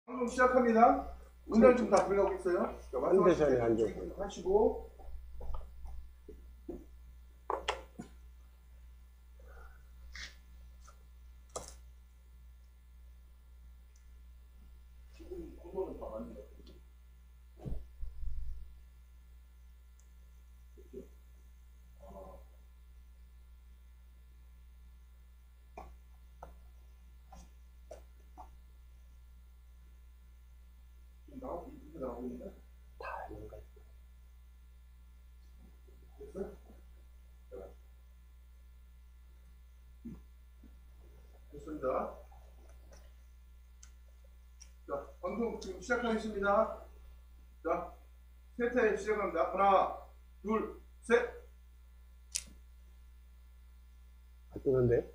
방송 시작합니다. 음량 지금 다 들어가고 있어요. 컨디션이 안 좋고 하시고 지금 공도는 다 맞는 것 같아요. 나오고 있는데? 다 하는 거지. 됐어요? 됐습니다. 자, 방송 지금 시작하겠습니다. 자, 세태 시작합니다. 하나, 둘, 셋. 아, 뜨는데?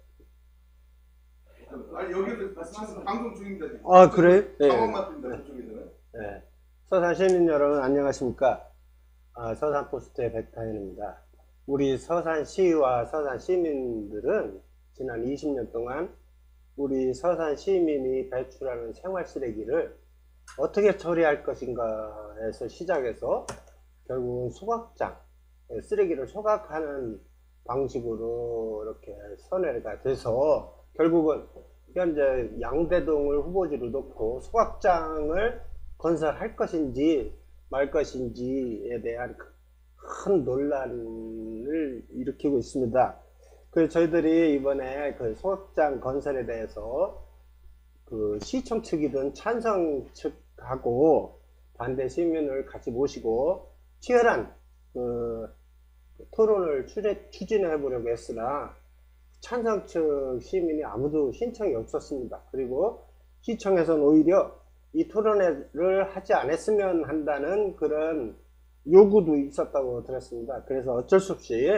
아니, 여기도 지금 방송 중입니다. 지금. 아, 그래요? 상황 맡습니다. 저쪽에서는. 네. 서산 시민 여러분, 안녕하십니까? 서산포스트의 백타현입니다. 우리 서산시와 서산 시민들은 지난 20년 동안 우리 서산 시민이 배출하는 생활 쓰레기를 어떻게 처리할 것인가에서 시작해서 결국은 소각장, 쓰레기를 소각하는 방식으로 이렇게 선회가 돼서 결국은 현재 양대동을 후보지로 놓고 소각장을 건설할 것인지 말 것인지에 대한 큰 논란을 일으키고 있습니다. 그래서 저희들이 이번에 그 소각장 건설에 대해서 그 시청 측이든 찬성 측하고 반대 시민을 같이 모시고 치열한 그 토론을 추진해 보려고 했으나 찬성 측 시민이 아무도 신청이 없었습니다. 그리고 시청에서는 오히려 이 토론회를 하지 않았으면 한다는 그런 요구도 있었다고 들었습니다. 그래서 어쩔 수 없이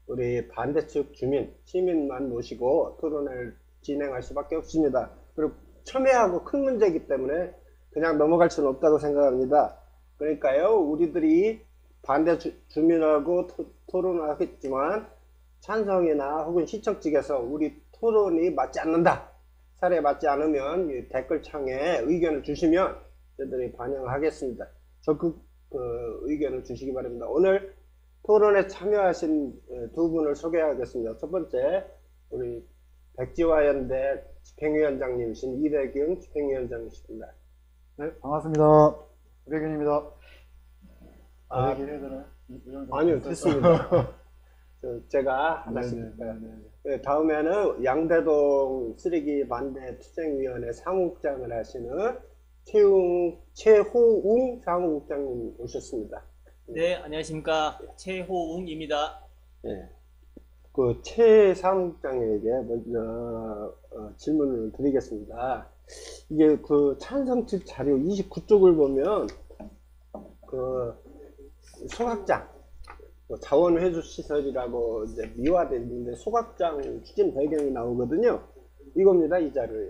우리 반대측 주민, 시민만 모시고 토론을 진행할 수밖에 없습니다. 그리고 첨예하고 큰 문제이기 때문에 그냥 넘어갈 수는 없다고 생각합니다. 그러니까요, 우리들이 반대 주민하고 토론을 하겠지만 찬성이나 혹은 시청 측에서 우리 토론이 맞지 않는다, 사례에 맞지 않으면 이 댓글창에 의견을 주시면 저희들이 반영하겠습니다. 적극 의견을 주시기 바랍니다. 오늘 토론에 참여하신 두 분을 소개하겠습니다. 첫 번째, 우리 백지화연대 집행위원장님이신 이대균 집행위원장이십니다. 네, 반갑습니다. 이대균입니다. 아, 얘기해야 되나요? 아니요, 됐습니다. 제가 하나씩. 네, 다음에는 양대동 쓰레기 반대 투쟁위원회 사무국장을 하시는 최호웅 사무국장님 오셨습니다. 네, 안녕하십니까. 최호웅입니다. 네. 그 최 사무국장에게 먼저 질문을 드리겠습니다. 이게 그 찬성 측 자료 29쪽을 보면 그 소각장 자원회수 시설이라고 이제 미화되어 있는데 소각장 추진 배경이 나오거든요. 이겁니다. 이 자료에.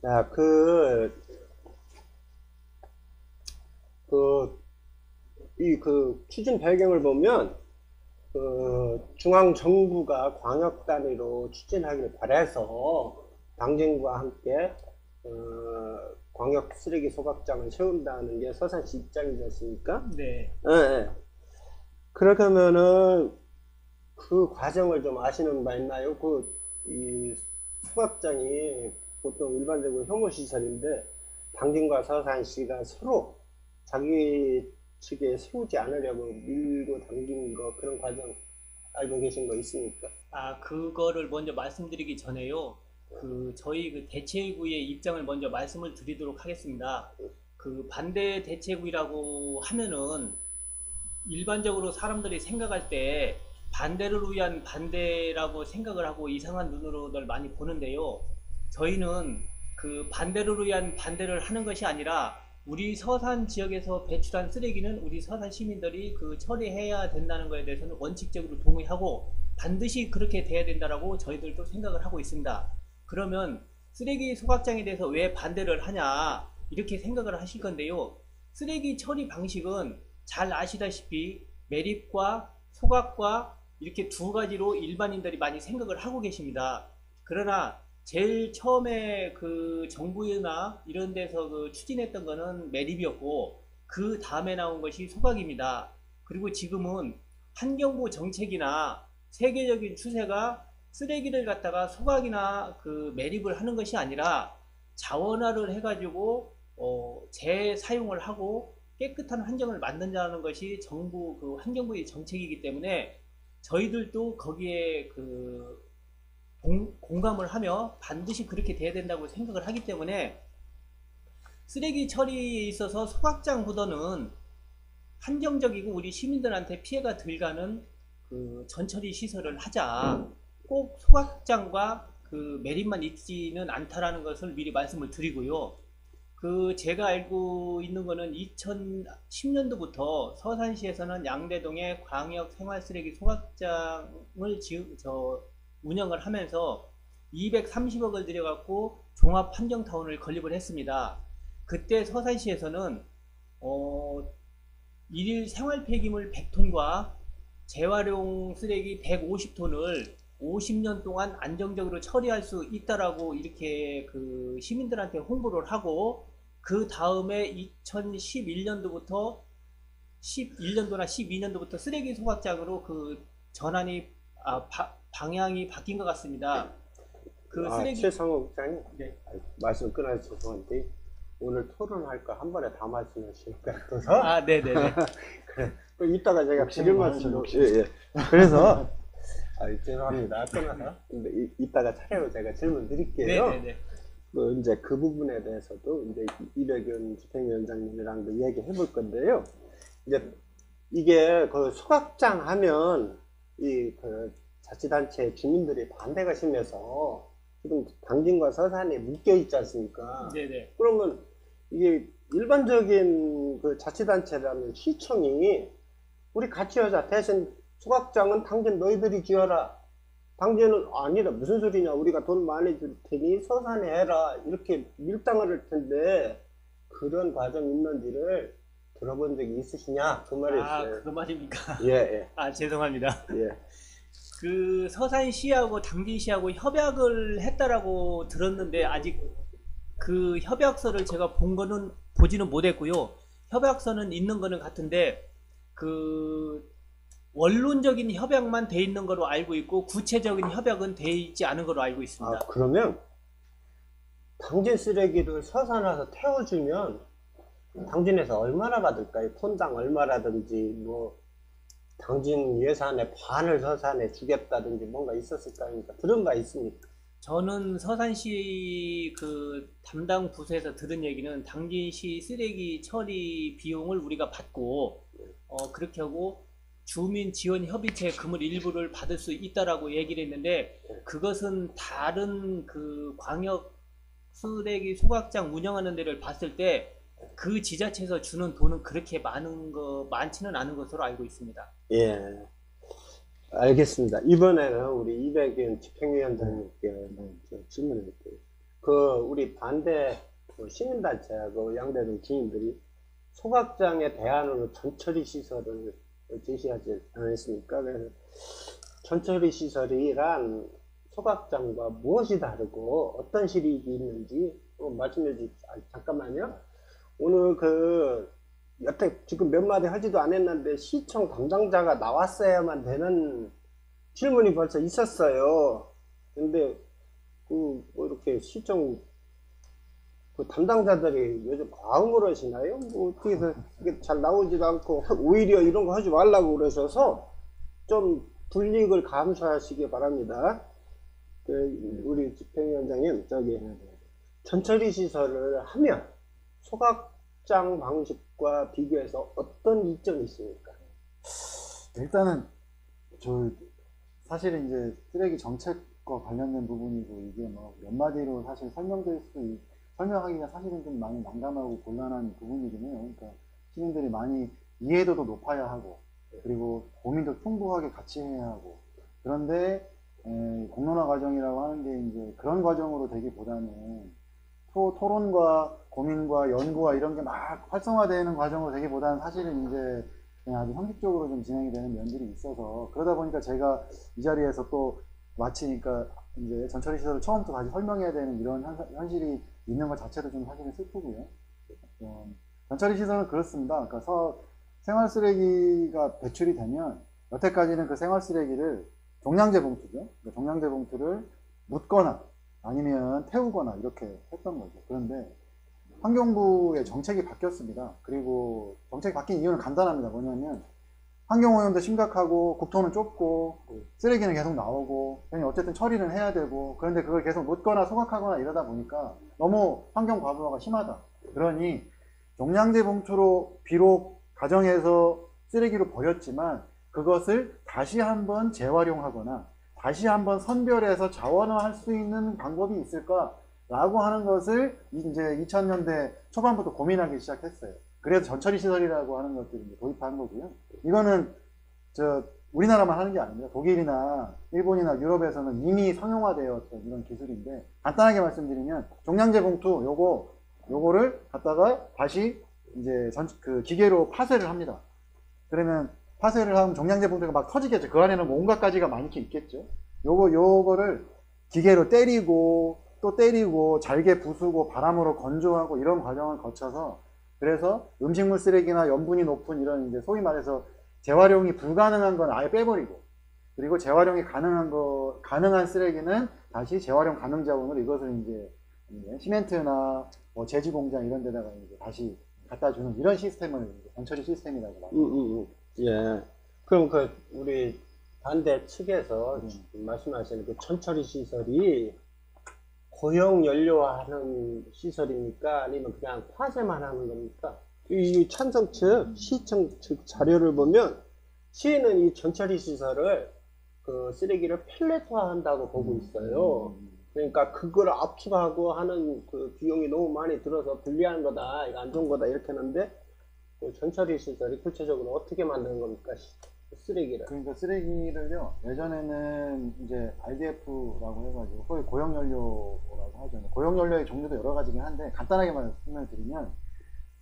자, 그 추진 배경을 보면 중앙 정부가 광역 단위로 추진하기를 바라서 당진과 함께 광역 쓰레기 소각장을 세운다는 게 서산시 입장이지 않습니까? 네. 네. 그렇게 하면은 그 과정을 좀 아시는 바 있나요? 이 소각장이 보통 일반적으로 혐오시설인데 당진과 서산시가 서로 자기 측에 세우지 않으려고 밀고 당긴 거, 그런 과정 알고 계신 거 있습니까? 그거를 먼저 말씀드리기 전에요. 저희 대체구의 입장을 먼저 말씀을 드리도록 하겠습니다. 반대 대체구라고 하면은 일반적으로 사람들이 생각할 때 반대를 위한 반대라고 생각을 하고 이상한 눈으로들 많이 보는데요. 저희는 반대를 위한 반대를 하는 것이 아니라 우리 서산 지역에서 배출한 쓰레기는 우리 서산 시민들이 처리해야 된다는 것에 대해서는 원칙적으로 동의하고 반드시 그렇게 돼야 된다라고 저희들도 생각을 하고 있습니다. 그러면 쓰레기 소각장에 대해서 왜 반대를 하냐 이렇게 생각을 하실 건데요. 쓰레기 처리 방식은 잘 아시다시피 매립과 소각과 이렇게 두 가지로 일반인들이 많이 생각을 하고 계십니다. 그러나 제일 처음에 그 정부나 이런 데서 그 추진했던 거는 매립이었고 그 다음에 나온 것이 소각입니다. 그리고 지금은 환경부 정책이나 세계적인 추세가 쓰레기를 갖다가 소각이나 그 매립을 하는 것이 아니라 자원화를 해가지고 재사용을 하고 깨끗한 환경을 만든다는 것이 정부 그 환경부의 정책이기 때문에 저희들도 거기에 그 공감을 하며 반드시 그렇게 돼야 된다고 생각을 하기 때문에 쓰레기 처리에 있어서 소각장보다는 한정적이고 우리 시민들한테 피해가 덜 가는 그 전처리 시설을 하자. 꼭 소각장과 그 매립만 있지는 않다라는 것을 미리 말씀을 드리고요. 그 제가 알고 있는 거는 2010년도부터 서산시에서는 양대동에 광역 생활쓰레기 소각장을 운영을 하면서 230억을 들여갖고 종합환경타운을 건립을 했습니다. 그때 서산시에서는 일일 생활폐기물 100톤과 재활용 쓰레기 150톤을 50년 동안 안정적으로 처리할 수 있다라고 이렇게 그 시민들한테 홍보를 하고 그 다음에 2011년도부터 11년도나 12년도부터 쓰레기 소각장으로 그 전환이 방향이 바뀐 것 같습니다. 그 쓰레기 최상호 국장님, 네. 말씀 끊어서 죄송한데 오늘 토론할까 한 번에 다 말씀하시는 것 같아서 네네네. 그래. 이따가 제가 욕심이 드릴 많으셔, 말씀도 욕심. 예. 그래서 죄송합니다. 끊어서 근데 이따가 차례로 제가 질문 드릴게요. 네네네. 이제 그 부분에 대해서도 이제 이백윤 집행위원장님이랑도 이야기해 볼 건데요. 이제 이게 그 소각장 하면 그 자치단체 주민들이 반대가 심해서 지금 당진과 서산에 묶여 있지 않습니까? 네네. 그러면 이게 일반적인 그 자치단체라면 시청이 우리 같이 하자. 대신 소각장은 당진 너희들이 지어라. 당진은 아니라 무슨 소리냐. 우리가 돈 많이 줄 테니 서산에 해라. 이렇게 밀당을 할 텐데 그런 과정이 있는지를 들어본 적이 있으시냐? 그 말이었어요. 그 말입니까? 예. 죄송합니다. 예. 그 서산시하고 당진시하고 협약을 했다라고 들었는데 아직 그 협약서를 제가 보지는 못했고요. 협약서는 있는 거는 같은데 그 원론적인 협약만 돼 있는 거로 알고 있고 구체적인 협약은 돼 있지 않은 거로 알고 있습니다. 그러면 당진 쓰레기를 서산 와서 태워주면 당진에서 얼마나 받을까요? 톤당 얼마라든지 뭐 당진 예산의 반을 서산에 주겠다든지 뭔가 있었을까요? 들은 바 있습니까? 저는 서산시 그 담당 부서에서 들은 얘기는 당진시 쓰레기 처리 비용을 우리가 받고 그렇게 하고 주민 지원 협의체 금을 일부를 받을 수 있다라고 얘기를 했는데 그것은 다른 그 광역 쓰레기 소각장 운영하는 데를 봤을 때 그 지자체에서 주는 돈은 그렇게 많지는 않은 것으로 알고 있습니다. 예, 알겠습니다. 이번에는 우리 이백윤 집행위원장님께 질문을 드릴게요. 우리 반대 시민단체하고 양대동 주민들이 소각장의 대안으로 전처리 시설을 제시하지 않았습니까? 그래서 전처리 시설이란 소각장과 무엇이 다르고 어떤 실익이 있는지 말씀해 주십시오. 잠깐만요. 오늘 여태 지금 몇 마디 하지도 않았는데 시청 담당자가 나왔어야만 되는 질문이 벌써 있었어요. 근데 이렇게 시청 담당자들이 요즘 과음을 하시나요? 어떻게 해서 이게 잘 나오지도 않고 오히려 이런 거 하지 말라고 그러셔서 좀 불이익을 감수하시기 바랍니다. 우리 집행위원장님 전처리 시설을 하면 소각장 방식과 비교해서 어떤 이점이 있습니까? 일단은 사실은 이제 쓰레기 정책과 관련된 부분이고 이게 뭐 몇 마디로 사실 설명하기가 사실은 좀 많이 난감하고 곤란한 부분이긴 해요. 그러니까 시민들이 많이 이해도도 높아야 하고 그리고 고민도 풍부하게 같이 해야 하고 그런데 공론화 과정이라고 하는 게 이제 그런 과정으로 되기보다는 토론과 고민과 연구와 이런 게 막 활성화되는 과정으로 되기보다는 사실은 이제 그냥 아주 형식적으로 좀 진행이 되는 면들이 있어서 그러다 보니까 제가 이 자리에서 또 마치니까 이제 전처리 시설을 처음부터 다시 설명해야 되는 이런 현실이 있는 것 자체도 좀 사실은 슬프고요. 전처리 시설은 그렇습니다. 그러니까 생활 쓰레기가 배출이 되면 여태까지는 그 생활 쓰레기를 종량제 봉투죠. 그러니까 종량제 봉투를 묻거나 아니면 태우거나 이렇게 했던 거죠. 그런데 환경부의 정책이 바뀌었습니다. 그리고 정책이 바뀐 이유는 간단합니다. 뭐냐면 환경오염도 심각하고 국토는 좁고 쓰레기는 계속 나오고 어쨌든 처리는 해야 되고, 그런데 그걸 계속 묻거나 소각하거나 이러다 보니까 너무 환경 과부하가 심하다. 그러니 종량제 봉투로 비록 가정에서 쓰레기로 버렸지만 그것을 다시 한번 재활용하거나 다시 한번 선별해서 자원화할 수 있는 방법이 있을까 라고 하는 것을 이제 2000년대 초반부터 고민하기 시작했어요. 그래서 전처리 시설이라고 하는 것들을 이제 도입한 거고요. 이거는 우리나라만 하는 게 아닙니다. 독일이나 일본이나 유럽에서는 이미 상용화되었던 이런 기술인데, 간단하게 말씀드리면 종량제 봉투 요거를 갖다가 다시 이제 그 기계로 파쇄를 합니다. 그러면 파쇄를 하면 종량제 봉투가 막 터지겠죠. 그 안에는 뭐 온갖 가지가 많이 있겠죠. 요거를 기계로 때리고 또 때리고 잘게 부수고 바람으로 건조하고 이런 과정을 거쳐서, 그래서 음식물 쓰레기나 염분이 높은 이런 이제 소위 말해서 재활용이 불가능한 건 아예 빼버리고, 그리고 재활용이 가능한 쓰레기는 다시 재활용 가능 자원으로 이것을 이제 시멘트나 뭐 제지 공장 이런 데다가 이제 다시 갖다 주는 이런 시스템을 전처리 시스템이라고 말합니다. 예. 그럼 우리 반대 측에서 말씀하시는 그 전처리 시설이 고형 연료화하는 시설입니까? 아니면 그냥 파쇄만 하는 겁니까? 이 찬성 측, 시청 측 자료를 보면 시는 이 전처리 시설을 그 쓰레기를 펠렛화한다고 보고 있어요. 그러니까 그걸 압수하고 하는 그 비용이 너무 많이 들어서 불리한 거다, 이거 안 좋은 거다 이렇게 하는데, 그 전처리 시설이 구체적으로 어떻게 만드는 겁니까? 쓰레기를. 그러니까 쓰레기를요, 예전에는 이제 RDF라고 해가지고 거의 고형연료라고 하죠. 고형연료의 종류도 여러 가지긴 한데 간단하게 말씀드리면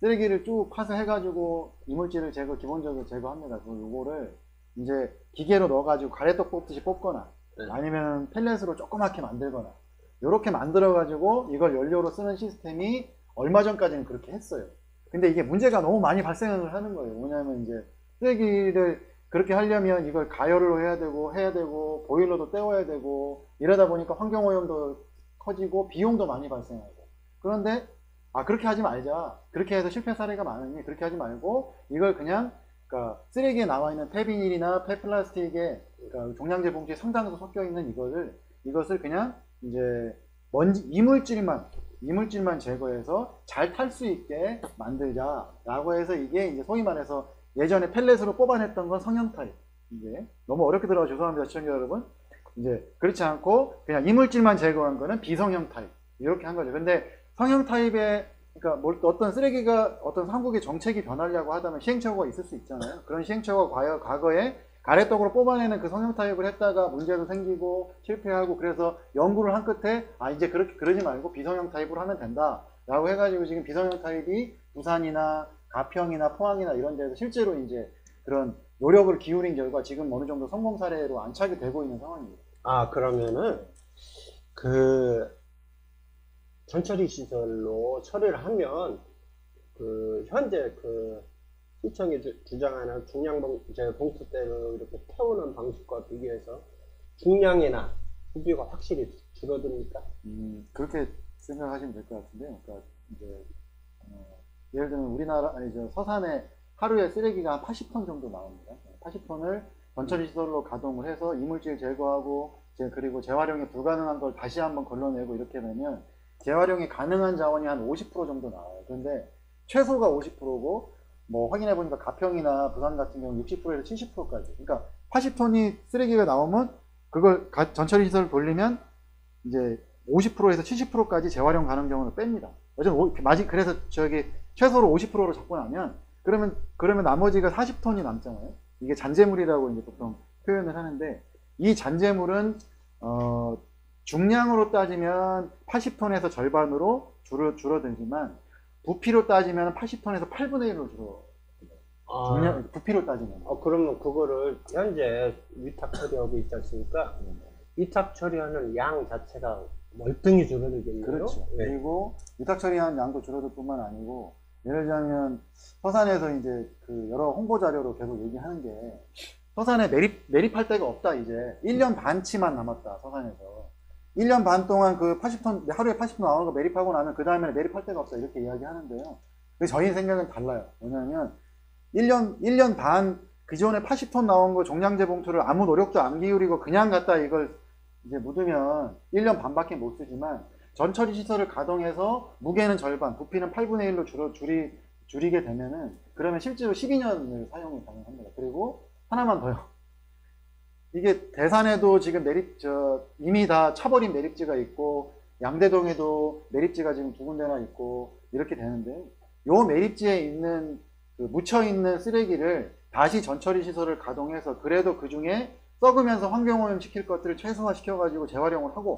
쓰레기를 쭉 파쇄해가지고 이물질을 기본적으로 제거합니다. 그리고 요거를 이제 기계로 넣어가지고 가래떡 뽑듯이 뽑거나 아니면 펠렛으로 조그맣게 만들거나 이렇게 만들어가지고 이걸 연료로 쓰는 시스템이 얼마 전까지는 그렇게 했어요. 근데 이게 문제가 너무 많이 발생을 하는 거예요. 뭐냐면 이제 쓰레기를 그렇게 하려면 이걸 가열을 해야 되고 보일러도 때워야 되고 이러다 보니까 환경오염도 커지고 비용도 많이 발생하고, 그런데 그렇게 하지 말자, 그렇게 해서 실패 사례가 많으니 그렇게 하지 말고 이걸 그냥 그러니까 쓰레기에 나와 있는 폐비닐이나 폐플라스틱에 그러니까 종량제 봉지에 상당수 섞여 있는 이것을 그냥 이제 이물질만 제거해서 잘 탈 수 있게 만들자라고 해서, 이게 이제 소위 말해서 예전에 펠렛으로 뽑아냈던 건 성형 타입. 이제 너무 어렵게 들어가 죄송합니다, 시청자 여러분. 이제 그렇지 않고 그냥 이물질만 제거한 거는 비성형 타입. 이렇게 한 거죠. 근데 성형 타입에 그러니까 어떤 쓰레기가 어떤 한국의 정책이 변하려고 하다면 시행착오가 있을 수 있잖아요. 그런 시행착오가 과거에 가래떡으로 뽑아내는 그 성형 타입을 했다가 문제도 생기고 실패하고, 그래서 연구를 한 끝에 이제 그러지 말고 비성형 타입으로 하면 된다 라고 해가지고 지금 비성형 타입이 부산이나 가평이나 포항이나 이런 데서 실제로 이제 그런 노력을 기울인 결과 지금 어느 정도 성공 사례로 안착이 되고 있는 상황입니다. 그러면은 그 전처리 시설로 처리를 하면 그 현재 그 시청이 주장하는 중량제 봉투대로 이렇게 태우는 방식과 비교해서 중량이나 부피가 확실히 줄어듭니까? 그렇게 생각하시면 될 것 같은데요. 그러니까 이제 예를 들면 우리나라 서산에 하루에 쓰레기가 한 80톤 정도 나옵니다. 80톤을 전처리 시설로 가동을 해서 이물질 제거하고 그리고 재활용이 불가능한 걸 다시 한번 걸러내고 이렇게 되면 재활용이 가능한 자원이 한 50% 정도 나와요. 그런데 최소가 50%고 뭐 확인해 보니까 가평이나 부산 같은 경우 60%에서 70%까지. 그러니까 80톤이 쓰레기가 나오면 그걸 전처리 시설을 돌리면 이제 50%에서 70%까지 재활용 가능 자원을 뺍니다. 그래서 최소로 50%로 잡고 나면 그러면 나머지가 40톤이 남잖아요. 이게 잔재물이라고 이제 보통 표현을 하는데, 이 잔재물은 중량으로 따지면 80톤에서 절반으로 줄어들지만 부피로 따지면 80톤에서 8분의 1로 부피로 따지면. 그러면 그거를 현재 위탁 처리하고 있지 않습니까? 위탁 처리하는 양 자체가 월등히 줄어들겠네요. 그렇죠. 네. 그리고 위탁 처리한 양도 줄어들 뿐만 아니고, 예를 들자면 서산에서 이제 그 여러 홍보 자료로 계속 얘기하는 게, 서산에 매립할 데가 없다. 이제 1년 반치만 남았다. 서산에서 1년 반 동안 그 80톤 하루에 80톤 나오는 거 매립하고 나면 그 다음에는 매립할 데가 없어. 이렇게 이야기하는데요. 근데 저희 생각은 달라요. 뭐냐면 1년 반 기존에 80톤 나온 거 종량제 봉투를 아무 노력도 안 기울이고 그냥 갖다 이걸 이제 묻으면 1년 반밖에 못 쓰지만, 전처리 시설을 가동해서 무게는 절반, 부피는 8분의 1로 줄이게 되면은, 그러면 실제로 12년을 사용이 가능합니다. 그리고 하나만 더요. 이게 대산에도 지금 이미 다 차버린 매립지가 있고, 양대동에도 매립지가 지금 2군데나 있고, 이렇게 되는데, 요 매립지에 있는, 묻혀있는 쓰레기를 다시 전처리 시설을 가동해서, 그래도 그 중에 썩으면서 환경오염 시킬 것들을 최소화 시켜가지고 재활용을 하고,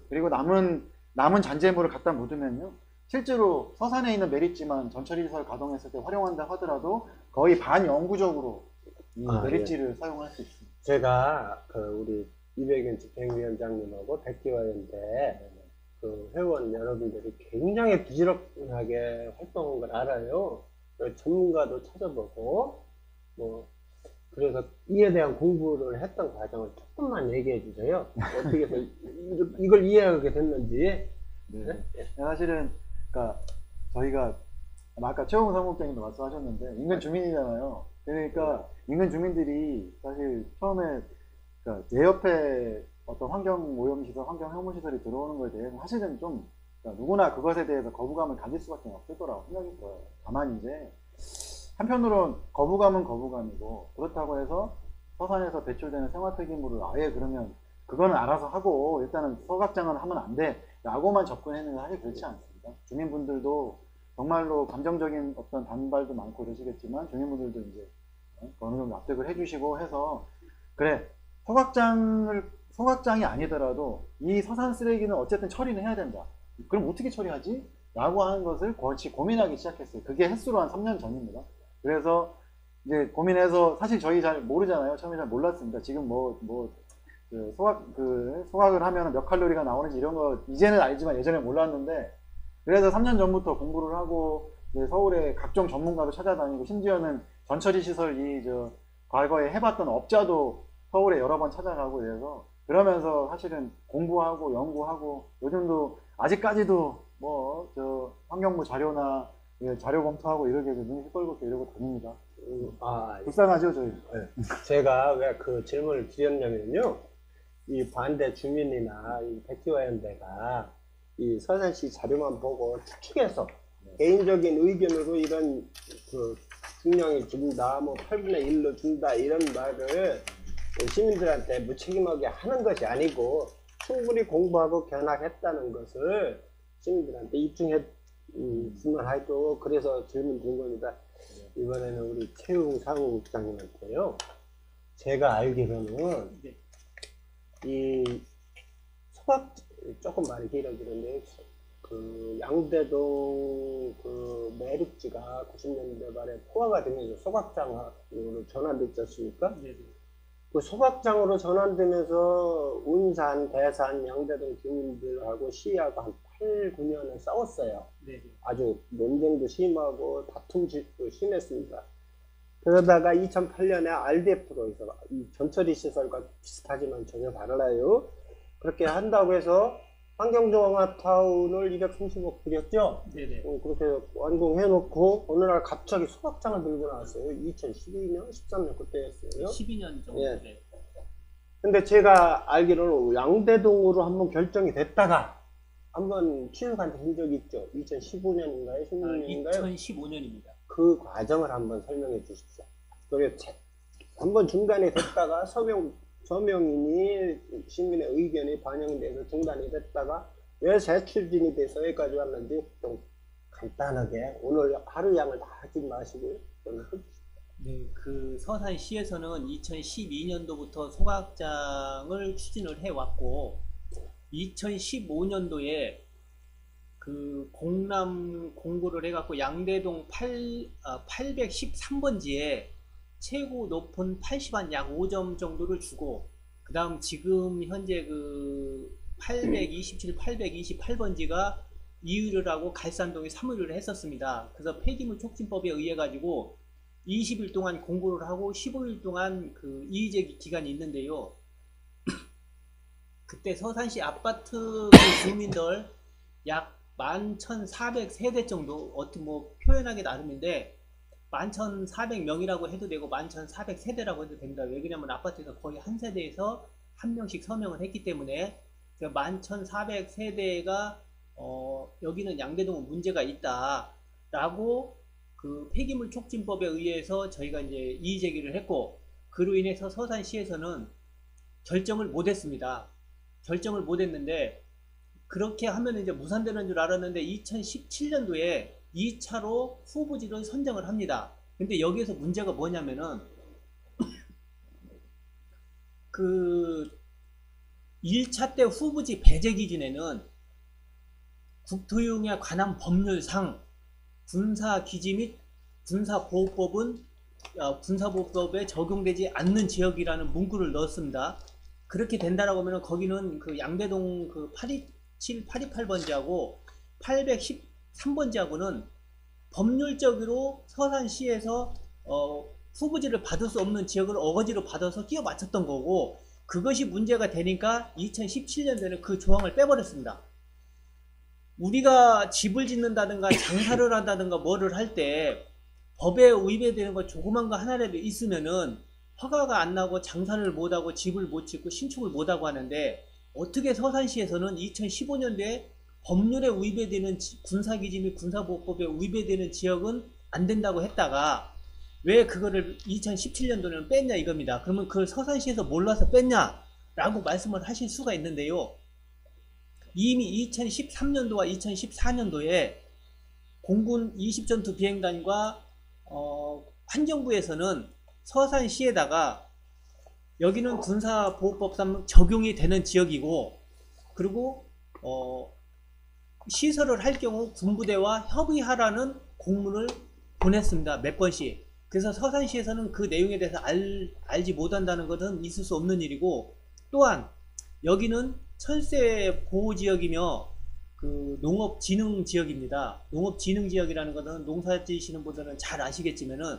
그리고 남은 잔재물을 갖다 묻으면요, 실제로 서산에 있는 매립지만 전처리 시설 가동했을 때 활용한다 하더라도 거의 반영구적으로 이 매립지를 사용할 수 있습니다. 제가 우리 이백윤 집행위원장님하고 백기화연대 그 회원 여러분들이 굉장히 부지런하게 활동한 걸 알아요. 전문가도 찾아보고 그래서 이에 대한 공부를 했던 과정을 조금만 얘기해 주세요. 어떻게 해서 이걸 이해하게 됐는지. 네. 사실은 그러니까 저희가 아까 최홍 사무국장님도 말씀하셨는데 인근 주민이잖아요. 그러니까 인근 주민들이 사실 처음에 그러니까 내 옆에 어떤 환경 오염시설, 환경 혐오시설이 들어오는 거에 대해서 사실은 좀 그러니까 누구나 그것에 대해서 거부감을 가질 수밖에 없을 거라고 생각이 들어요. 다만 이제 한편으로는 거부감은 거부감이고, 그렇다고 해서 서산에서 배출되는 생활폐기물을 아예 그러면 그거는 알아서 하고 일단은 서각장은 하면 안 돼 라고만 접근했는데 사실 그렇지 않습니다. 주민분들도 정말로 감정적인 어떤 반발도 많고 그러시겠지만, 주민분들도 이제 어느 정도 납득을 해주시고 해서, 그래 소각장이 아니더라도 이 서산 쓰레기는 어쨌든 처리는 해야 된다. 그럼 어떻게 처리하지? 라고 하는 것을 같이 고민하기 시작했어요. 그게 횟수로 한 3년 전입니다. 그래서 이제 고민해서, 사실 저희 잘 모르잖아요. 처음에 잘 몰랐습니다. 지금 소각을 하면 몇 칼로리가 나오는지 이런 거 이제는 알지만 예전에 몰랐는데, 그래서 3년 전부터 공부를 하고 서울에 각종 전문가도 찾아다니고, 심지어는 전처리 시설 과거에 해봤던 업자도 서울에 여러 번 찾아가고, 그러면서 사실은 공부하고 연구하고, 요즘도 아직까지도 환경부 자료나 자료 검토하고 이러게 눈이 시뻘겋게 이러고 다닙니다. 불쌍하죠, 저희. 네. 제가 왜 그 질문을 드렸냐면요, 이 반대 주민이나 이 백기화연대가 이 서산시 자료만 보고 추측해서 개인적인 의견으로 이런 중량이 준다, 8분의 1로 준다 이런 말을 시민들한테 무책임하게 하는 것이 아니고, 충분히 공부하고 견학했다는 것을 시민들한테 입증했으면 하고, 그래서 질문 드린 겁니다. 이번에는 우리 최웅 사무국장님한테요, 제가 알기로는 이 조금 말이 길어지는데, 양대동 매립지가 90년대 말에 포화가 되면서 소각장으로 전환됐지 않습니까? 그 소각장으로 전환되면서 운산, 대산, 양대동 주민들하고 시하고 한 8, 9년을 싸웠어요. 아주 논쟁도 심하고 다툼도 심했습니다. 그러다가 2008년에 RDF로 해서 이 전처리 시설과 비슷하지만 전혀 달라요. 그렇게 한다고 해서 환경종합타운을 230억 들였죠? 그렇게 완공해놓고 어느 날 갑자기 소각장을 들고 나왔어요. 2012년, 13년 그때였어요. 12년 정도. 예. 근데 제가 알기로는 양대동으로 한번 결정이 됐다가 한번 취소가 된 적이 있죠. 2015년인가요? 16년인가요? 2015년입니다. 그 과정을 한번 설명해 주십시오. 그리고 한번 중단이 됐다가 서명인이 시민의 의견이 반영돼서 중단이 됐다가 왜 재추진이 돼서 여기까지 왔는지 좀 간단하게, 오늘 하루 양을 다 하지 마시고요. 네, 그 서산시에서는 2012년도부터 소각장을 추진을 해왔고, 2015년도에 그 공람 공고를 해갖고 양대동 813번지에 최고 높은 80한 약 5점 정도를 주고, 그 다음 지금 현재 그 827, 828번지가 이의를 하고 갈산동에 사무를 했었습니다. 그래서 폐기물 촉진법에 의해 가지고 20일 동안 공고를 하고 15일 동안 그 이의제기 기간이 있는데요. 그때 서산시 아파트 그 주민들 약 11,400세대 정도, 어떻게 뭐 표현하기 나름인데 11,400명이라고 해도 되고 11,400세대라고 해도 됩니다. 왜 그러냐면 아파트에서 거의 한 세대에서 한 명씩 서명을 했기 때문에 11,400세대가 여기는 양대동은 문제가 있다 라고 그 폐기물 촉진법에 의해서 저희가 이제 이의 제기를 했고, 그로 인해서 서산시에서는 결정을 못 했습니다. 결정을 못 했는데, 그렇게 하면 이제 무산되는 줄 알았는데 2017년도에 2차로 후보지를 선정을 합니다. 근데 여기에서 문제가 뭐냐면은 그 1차 때 후보지 배제 기준에는 국토유용에 관한 법률상 군사기지 및 군사보호법은 군사보호법에 적용되지 않는 지역이라는 문구를 넣었습니다. 그렇게 된다라고 하면 거기는 그 양대동 그 827, 828번지하고 813번지하고는 법률적으로 서산시에서 후보지를 받을 수 없는 지역을 어거지로 받아서 끼워 맞췄던 거고, 그것이 문제가 되니까 2017년도에는 그 조항을 빼버렸습니다. 우리가 집을 짓는다든가 장사를 한다든가 뭐를 할 때 법에 위배되는 거 조그만 거 하나라도 있으면은 허가가 안 나고 장사를 못하고 집을 못 짓고 신축을 못하고 하는데, 어떻게 서산시에서는 2015년도에 법률에 위배되는 군사기지 및 군사보호법에 위배되는 지역은 안 된다고 했다가 왜 그거를 2017년도에는 뺐냐 이겁니다. 그러면 그걸 서산시에서 몰라서 뺐냐 라고 말씀을 하실 수가 있는데요. 이미 2013년도와 2014년도에 공군 20전투 비행단과 환경부에서는 서산시에다가 여기는 군사보호법상 적용이 되는 지역이고, 그리고 시설을 할 경우 군부대와 협의하라는 공문을 보냈습니다. 몇 번씩. 그래서 서산시에서는 그 내용에 대해서 알지 못한다는 것은 있을 수 없는 일이고, 또한 여기는 철새 보호지역이며 그 농업진흥지역입니다. 농업진흥지역이라는 것은 농사 지으시는 분들은 잘 아시겠지만은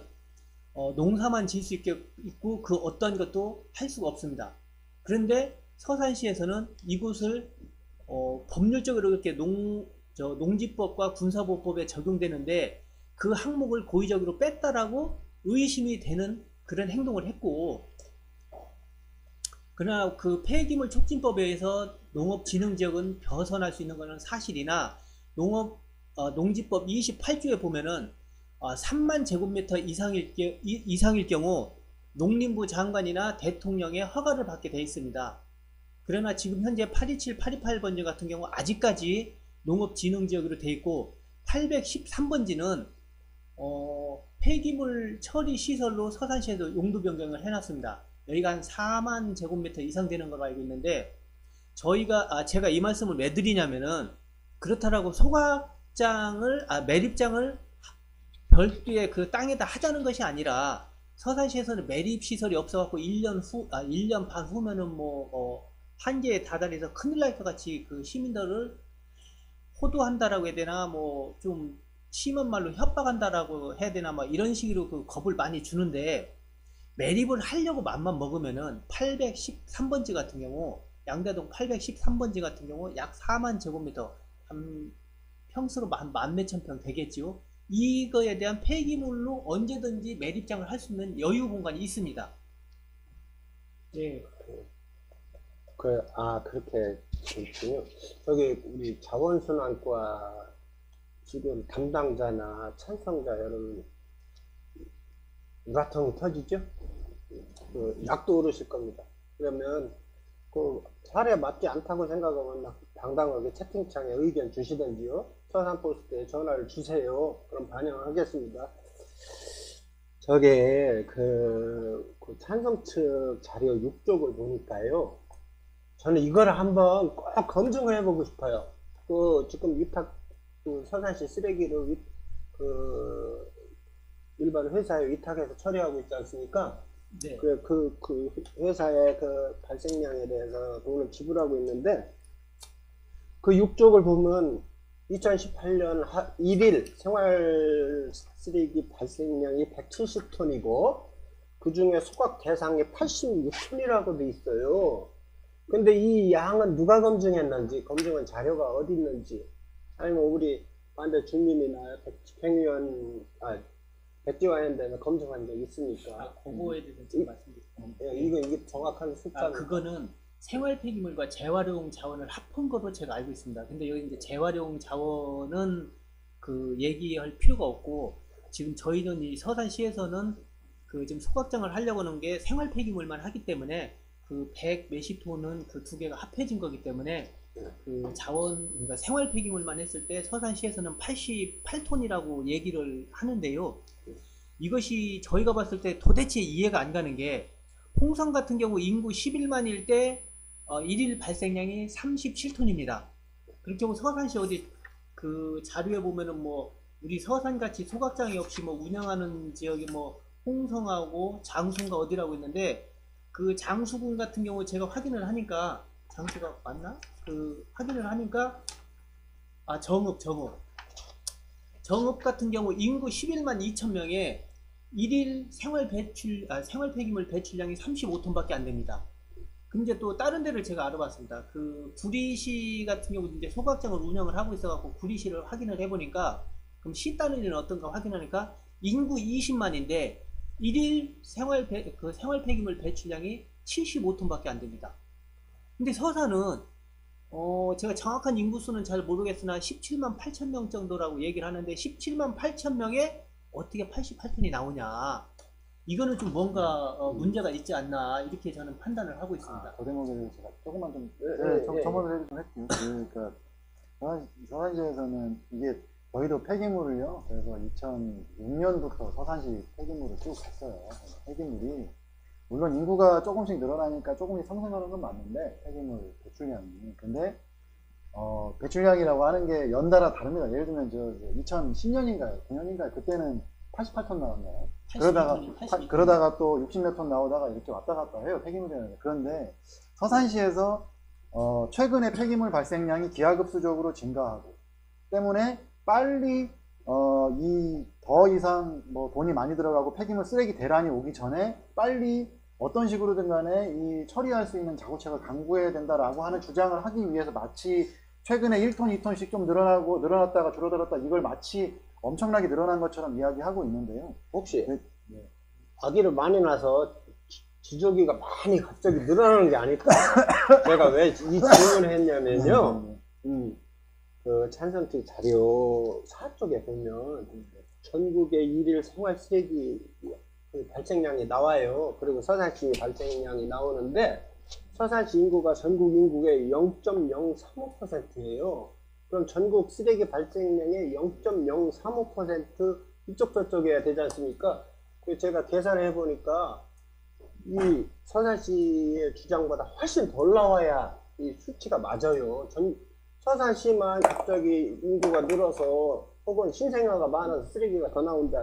농사만 지을 수 있고 그 어떤 것도 할 수가 없습니다. 그런데 서산시에서는 이곳을 법률적으로 이렇게 농지법과 군사보호법에 적용되는데 그 항목을 고의적으로 뺐다라고 의심이 되는 그런 행동을 했고, 그러나 그 폐기물 촉진법에 의해서 농업진흥지역은 벗어날 수 있는 것은 사실이나, 농지법 28조에 보면은 3만 제곱미터 이상일 경우 농림부 장관이나 대통령의 허가를 받게 되어 있습니다. 그러나 지금 현재 827, 828번지 같은 경우 아직까지 농업진흥지역으로 되어 있고, 813번지는 폐기물 처리 시설로 서산시에도 용도 변경을 해놨습니다. 여기가 한 4만 제곱미터 이상 되는 걸로 알고 있는데, 제가 이 말씀을 왜 드리냐면은, 그렇다라고 매립장을 별도의 그 땅에다 하자는 것이 아니라, 서산시에서는 매립시설이 없어갖고 1년 반 후면은 한계에 다다르서 큰일 날 것 같이 그 시민들을 호도한다라고 해야 되나, 좀 심한 말로 협박한다라고 해야 되나, 이런 식으로 그 겁을 많이 주는데, 매립을 하려고 맘만 먹으면은 813번지 같은 경우, 양대동 813번지 같은 경우 약 4만 제곱미터, 한 평수로 한 만 몇천 평 되겠지요. 이거에 대한 폐기물로 언제든지 매립장을 할 수 있는 여유 공간이 있습니다. 예. 그렇게 있군요. 여기 우리 자원순환과 지금 담당자나 찬성자 여러분 우라통이 터지죠? 그 약도 오르실 겁니다. 그러면 그 사례에 맞지 않다고 생각하면 당당하게 채팅창에 의견 주시든지요. 서산포스트에 전화를 주세요. 그럼 반영하겠습니다. 저게 그 찬성 측 자료 6쪽을 보니까요. 저는 이거를 한번 꼭 검증을 해보고 싶어요. 지금 서산시 쓰레기를 일반 회사에 위탁해서 처리하고 있지 않습니까? 네. 그 회사의 그 발생량에 대해서 돈을 지불하고 있는데, 그 육족을 보면 2018년 1일 생활 쓰레기 발생량이 170톤이고, 그 중에 소각 대상이 86톤이라고 돼 있어요. 근데 이 양은 누가 검증했는지, 검증한 자료가 어디 있는지, 아니면 우리 반대 주민이나 백지화연대는 검증한 적 있습니까? 그거에 대해서 좀 말씀드릴게요. 이게 정확한 숫자는 그거는 생활 폐기물과 재활용 자원을 합한 거로 제가 알고 있습니다. 근데 여기 이제 재활용 자원은 그 얘기할 필요가 없고, 지금 저희는 이 서산시에서는 그 지금 소각장을 하려고 하는 게 생활 폐기물만 하기 때문에 그 100 몇십 톤은 그 두 개가 합해진 거기 때문에 그 자원, 그러니까 생활 폐기물만 했을 때 서산시에서는 88톤이라고 얘기를 하는데요. 이것이 저희가 봤을 때 도대체 이해가 안 가는 게, 홍성 같은 경우 인구 11만일 때 1일 발생량이 37톤입니다. 그렇게 경우 서산시 어디 그 자료에 보면은 뭐 우리 서산같이 소각장이 없이 뭐 운영하는 지역이 뭐 홍성하고 장수가 어디라고 있는데, 그 장수군 같은 경우 제가 확인을 하니까, 장수가 맞나? 그 확인을 하니까 정읍 같은 경우 인구 11만 2천 명에 1일 생활 폐기물 배출량이 35톤밖에 안 됩니다. 근데 또 다른 데를 제가 알아봤습니다. 그 구리시 같은 경우 이제 소각장을 운영을 하고 있어갖고 구리시를 확인을 해보니까, 그럼 시 단위는 어떤가 확인하니까 인구 20만인데 1일 생활 폐기물 배출량이 75톤밖에 안 됩니다. 근데 서산은 제가 정확한 인구수는 잘 모르겠으나 17만 8천 명 정도라고 얘기를 하는데, 17만 8천 명에 어떻게 88톤이 나오냐, 이거는 좀 뭔가 문제가 있지 않나, 이렇게 저는 판단을 하고 있습니다. 그 대목에 제가 조금만 좀 네. 첨언을 좀 할게요. 그러니까 서산시에서는 이게 저희도 폐기물을요, 그래서 2006년부터 서산시 폐기물을 쭉 갔어요. 폐기물이 물론 인구가 조금씩 늘어나니까 조금씩 상승하는 건 맞는데, 폐기물 배출량이. 근데 배출량이라고 하는 게 연달아 다릅니다. 예를 들면 2010년인가요? 9년인가요? 그때는 88톤 나왔나요? 82톤. 그러다가 또 60몇 톤 나오다가 이렇게 왔다 갔다 해요, 폐기물이라는 게. 그런데 서산시에서 최근에 폐기물 발생량이 기하급수적으로 증가하고 때문에 빨리 더 이상 뭐 돈이 많이 들어가고 폐기물 쓰레기 대란이 오기 전에 빨리 어떤 식으로든 간에 이 처리할 수 있는 자구책을 강구해야 된다라고 하는 주장을 하기 위해서, 마치 최근에 1톤, 2톤씩 좀 늘어났다가 줄어들었다, 이걸 마치 엄청나게 늘어난 것처럼 이야기하고 있는데요. 혹시 네. 아기를 많이 낳아서 지조기가 많이 갑자기 늘어나는 게 아닐까? 제가 왜 이 질문을 했냐면요. 그 찬성특 자료 4쪽에 보면 전국의 일일 생활 쓰레기 발생량이 나와요. 그리고 서산시 발생량이 나오는데, 서산시 인구가 전국 인구의 0.035%예요. 그럼 전국 쓰레기 발생량의 0.035% 이쪽 저쪽에 되지 않습니까? 제가 계산을 해보니까 이 서산시의 주장보다 훨씬 덜 나와야 이 수치가 맞아요. 서산시만 갑자기 인구가 늘어서 혹은 신생아가 많아서 쓰레기가 더 나온다,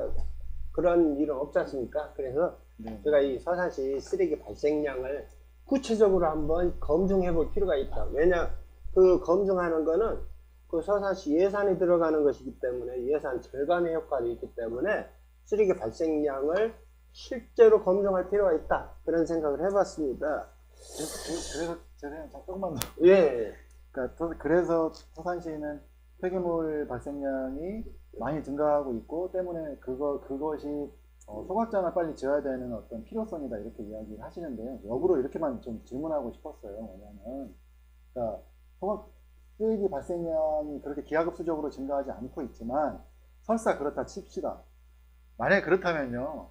그런 일은 없지 않습니까? 그래서 제가 이 서산시 쓰레기 발생량을 구체적으로 한번 검증해 볼 필요가 있다. 왜냐, 그 검증하는 거는 그 서산시 예산이 들어가는 것이기 때문에, 예산 절감의 효과도 있기 때문에 쓰레기 발생량을 실제로 검증할 필요가 있다, 그런 생각을 해봤습니다. 그래서 제가 조금만 더. 예. 그러니까 그래서 서산시는 폐기물 발생량이 많이 증가하고 있고 때문에 그것이 소각장을 빨리 지어야 되는 어떤 필요성이다, 이렇게 이야기를 하시는데요. 역으로 이렇게만 좀 질문하고 싶었어요. 뭐냐면, 그러니까 쓰레기 발생량이 그렇게 기하급수적으로 증가하지 않고 있지만, 설사 그렇다 칩시다. 만약에 그렇다면요,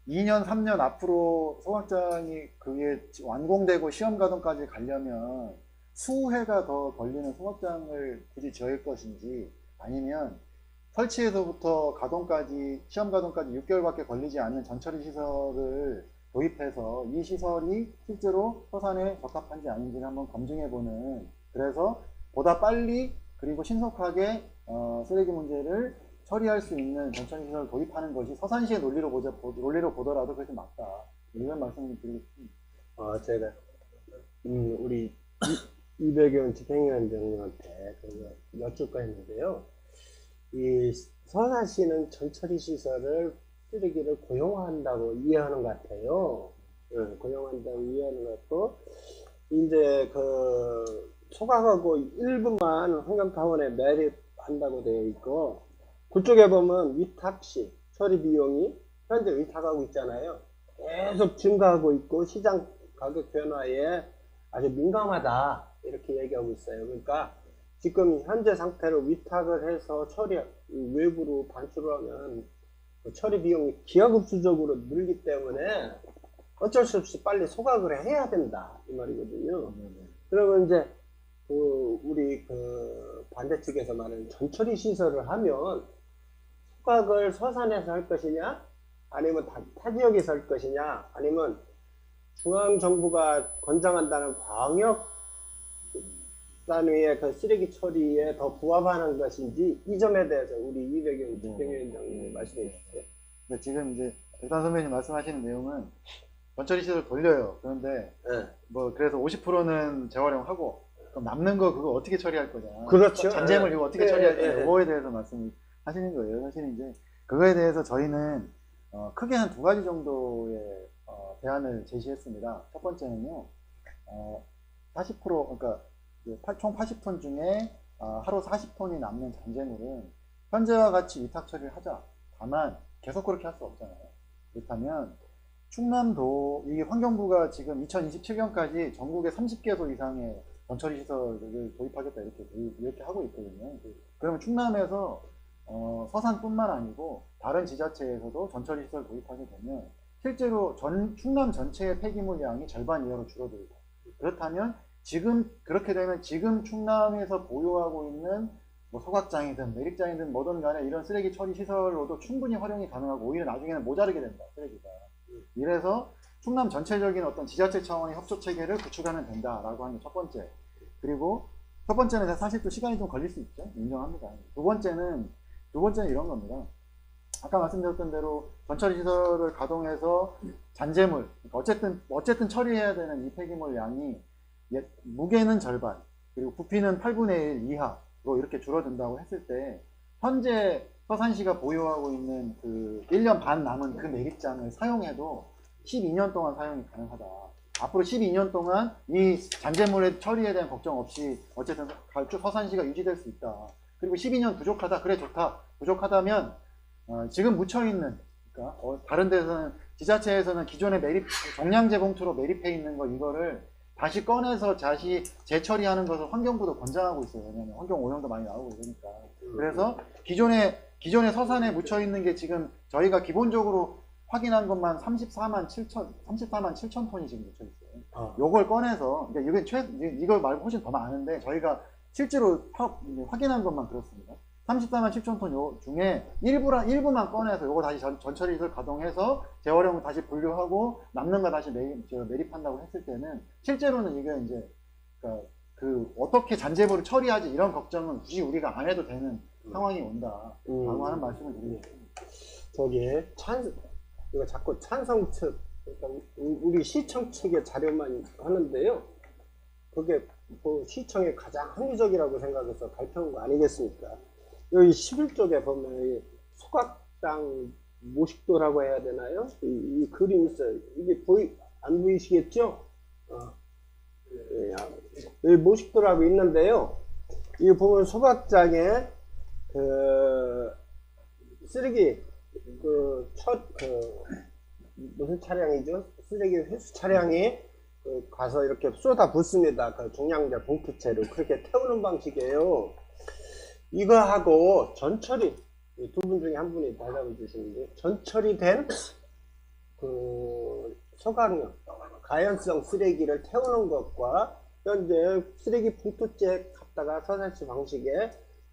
2년, 3년 앞으로 소각장이 그게 완공되고 시험 가동까지 가려면 수해가 더 걸리는 소각장을 굳이 지을 것인지, 아니면 설치에서부터 가동까지, 시험 가동까지 6개월밖에 걸리지 않은 전처리 시설을 도입해서 이 시설이 실제로 서산에 적합한지 아닌지를 한번 검증해보는, 그래서 보다 빨리 그리고 신속하게 쓰레기 문제를 처리할 수 있는 전처리 시설을 도입하는 것이 서산시의 논리로 보더라도 그것이 맞다. 이런 말씀을 드리고 싶습니다. 제가 우리 이백연 집행위원장님한테 여쭙고 했는데요. 이 서산시는 전처리 시설을 쓰레기를 고용한다고 이해하는 것 같아요. 고용한다고 이해하는 것 같고, 이제 그 소각하고 일부만 환경타원에 매립한다고 되어 있고, 그쪽에 보면 위탁시 처리 비용이 현재 위탁하고 있잖아요. 계속 증가하고 있고 시장 가격 변화에 아주 민감하다 이렇게 얘기하고 있어요. 그러니까 지금 현재 상태로 위탁을 해서 처리 외부로 반출을 하면 그 처리 비용이 기하급수적으로 늘기 때문에 어쩔 수 없이 빨리 소각을 해야 된다 이 말이거든요. 그러면 이제 우리 반대측에서 말하는 전처리 시설을 하면 소각을 서산에서 할 것이냐, 아니면 타 지역에서 할 것이냐, 아니면 중앙정부가 권장한다는 광역 단위의 그 쓰레기 처리에 더 부합하는 것인지, 이 점에 대해서 우리 이백연 집행위원장님 말씀해 주세요. 근데 지금 이제 백단 선배님 말씀하시는 내용은 전처리 시설 돌려요. 그런데 뭐 그래서 50%는 재활용하고 그럼 남는 거 그거 어떻게 처리할 거냐. 그렇죠. 잔재물 이거 어떻게 처리할 거냐. 그거에 대해서 말씀을 하시는 거예요. 사실 이제 그거에 대해서 저희는 크게 한 두 가지 정도의 대안을 제시했습니다. 첫 번째는요, 40% 그러니까 총 80톤 중에 하루 40톤이 남는 잔재물은 현재와 같이 위탁 처리를 하자. 다만 계속 그렇게 할 수 없잖아요. 그렇다면 충남도 이게 환경부가 지금 2027년까지 전국에 30개소 이상의 전처리 시설을 도입하겠다 이렇게 하고 있거든요. 그러면 충남에서 서산뿐만 아니고 다른 지자체에서도 전처리 시설 도입하게 되면 실제로 충남 전체의 폐기물 양이 절반 이하로 줄어들고, 그렇다면 그렇게 되면 지금 충남에서 보유하고 있는 뭐 소각장이든 매립장이든 뭐든 간에 이런 쓰레기 처리 시설로도 충분히 활용이 가능하고 오히려 나중에는 모자르게 된다, 쓰레기가. 이래서 충남 전체적인 어떤 지자체 차원의 협조 체계를 구축하면 된다라고 하는 게 첫 번째. 그리고 첫 번째는 사실 또 시간이 좀 걸릴 수 있죠. 인정합니다. 두 번째는 이런 겁니다. 아까 말씀드렸던 대로 전처리 시설을 가동해서 잔재물, 그러니까 어쨌든 처리해야 되는 이 폐기물 양이 무게는 절반, 그리고 부피는 8분의 1 이하로 이렇게 줄어든다고 했을 때, 현재 서산시가 보유하고 있는 그 1년 반 남은 그 매립장을 사용해도 12년 동안 사용이 가능하다. 앞으로 12년 동안 이 잔재물의 처리에 대한 걱정 없이 어쨌든 서산시가 유지될 수 있다. 그리고 12년 부족하다. 그래, 좋다. 부족하다면 지금 묻혀있는, 그러니까 다른 데서는 지자체에서는 기존의 종량제 봉투로 매립해 있는 이거를 다시 꺼내서 다시 재처리하는 것을 환경부도 권장하고 있어요. 왜냐하면 환경 오염도 많이 나오고 이러니까. 그래서 기존에 서산에 묻혀있는 게 지금 저희가 기본적으로 확인한 것만 34만 7천 톤이 지금 묻혀있어요. 요걸 꺼내서, 그러니까 이걸 말고 훨씬 더 많은데 저희가 실제로 확인한 것만 그렇습니다. 34만 7천 톤 중에 일부만 꺼내서 요거 다시 전처리를 가동해서 재활용을 다시 분류하고 남는 거 다시 매립한다고 했을 때는 실제로는 이게 이제 그러니까 어떻게 잔재물을 처리하지 이런 걱정은 굳이 우리가 안 해도 되는 상황이 온다라고 하는 말씀을 드리겠습니다. 이거 자꾸 찬성 측, 그러니까 우리 시청 측의 자료만 하는데요. 그게 뭐 시청이 가장 합리적이라고 생각해서 발표한 거 아니겠습니까? 여기 11쪽에 보면 소각당 모식도라고 해야 되나요? 이 그림이 있어요. 이게 안 보이시겠죠? 여기 모식도라고 있는데요. 이거 보면 소각장에 쓰레기 무슨 차량이죠? 쓰레기 회수 차량이 가서 이렇게 쏟아 붓습니다. 그 종량제 봉투채로 그렇게 태우는 방식이에요. 이거하고 전처리, 두 분 중에 한 분이 대답을 주시는데, 전처리된 소각용 가연성 쓰레기를 태우는 것과 현재 쓰레기 봉투째 갖다가 서산시 방식의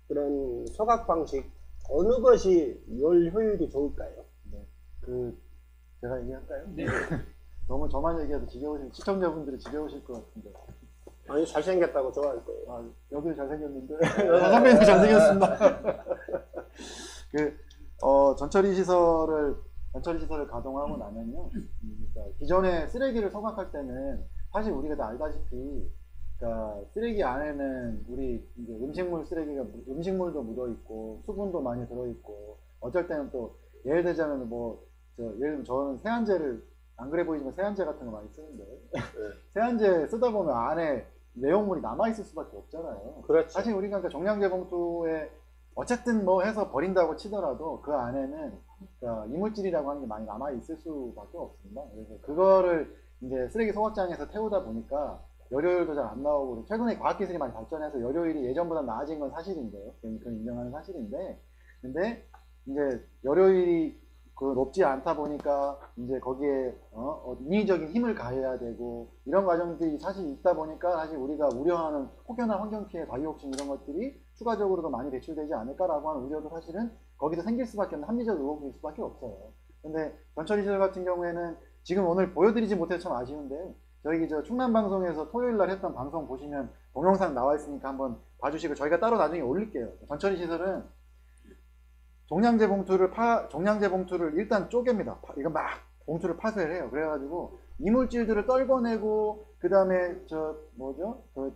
그런 소각 방식, 어느 것이 효율이 좋을까요? 네. 제가 얘기할까요? 네. 너무 저만 얘기해도 시청자분들이 지겨우실 것 같은데. 아니, 잘생겼다고 좋아할 거예요. 여기도 잘생겼는데. 선배님도 잘생겼습니다. 전처리 시설을 가동하고 나면요. 그러니까 기존에 쓰레기를 소각할 때는 사실 우리가 다 알다시피 그러니까 쓰레기 안에는 우리 이제 음식물도 묻어 있고 수분도 많이 들어 있고 어쩔 때는 또 예를 들자면 예를 들면 저는 세안제를 안 그래 보이지만 세안제 같은 거 많이 쓰는데 세안제 쓰다 보면 안에 내용물이 남아 있을 수밖에 없잖아요. 그렇죠. 사실 우리가 그러니까 종량제 봉투에 어쨌든 뭐 해서 버린다고 치더라도 그 안에는 그러니까 이물질이라고 하는 게 많이 남아 있을 수밖에 없습니다. 그래서 그거를 이제 쓰레기 소각장에서 태우다 보니까 열효율도 잘 안 나오고 최근에 과학기술이 많이 발전해서 열효율이 예전보다 나아진 건 사실인데요. 그건 인정하는 사실인데 근데 이제 열효율이 높지 않다 보니까 이제 거기에 인위적인 힘을 가해야 되고 이런 과정들이 사실 있다 보니까 사실 우리가 우려하는 혹여나 환경피해, 바이오옥신 이런 것들이 추가적으로도 많이 배출되지 않을까라고 하는 우려도 사실은 거기서 생길 수밖에 없는 합리적 의혹일 수밖에 없어요. 근데 전처리시설 같은 경우에는 지금 오늘 보여드리지 못해서 참 아쉬운데 저희 저 충남방송에서 토요일날 했던 방송 보시면 동영상 나와 있으니까 한번 봐주시고 저희가 따로 나중에 올릴게요. 전처리시설은 종량제 봉투를 일단 쪼갭니다. 이거 막 봉투를 파쇄를 해요. 그래가지고 이물질들을 떨궈내고 그 다음에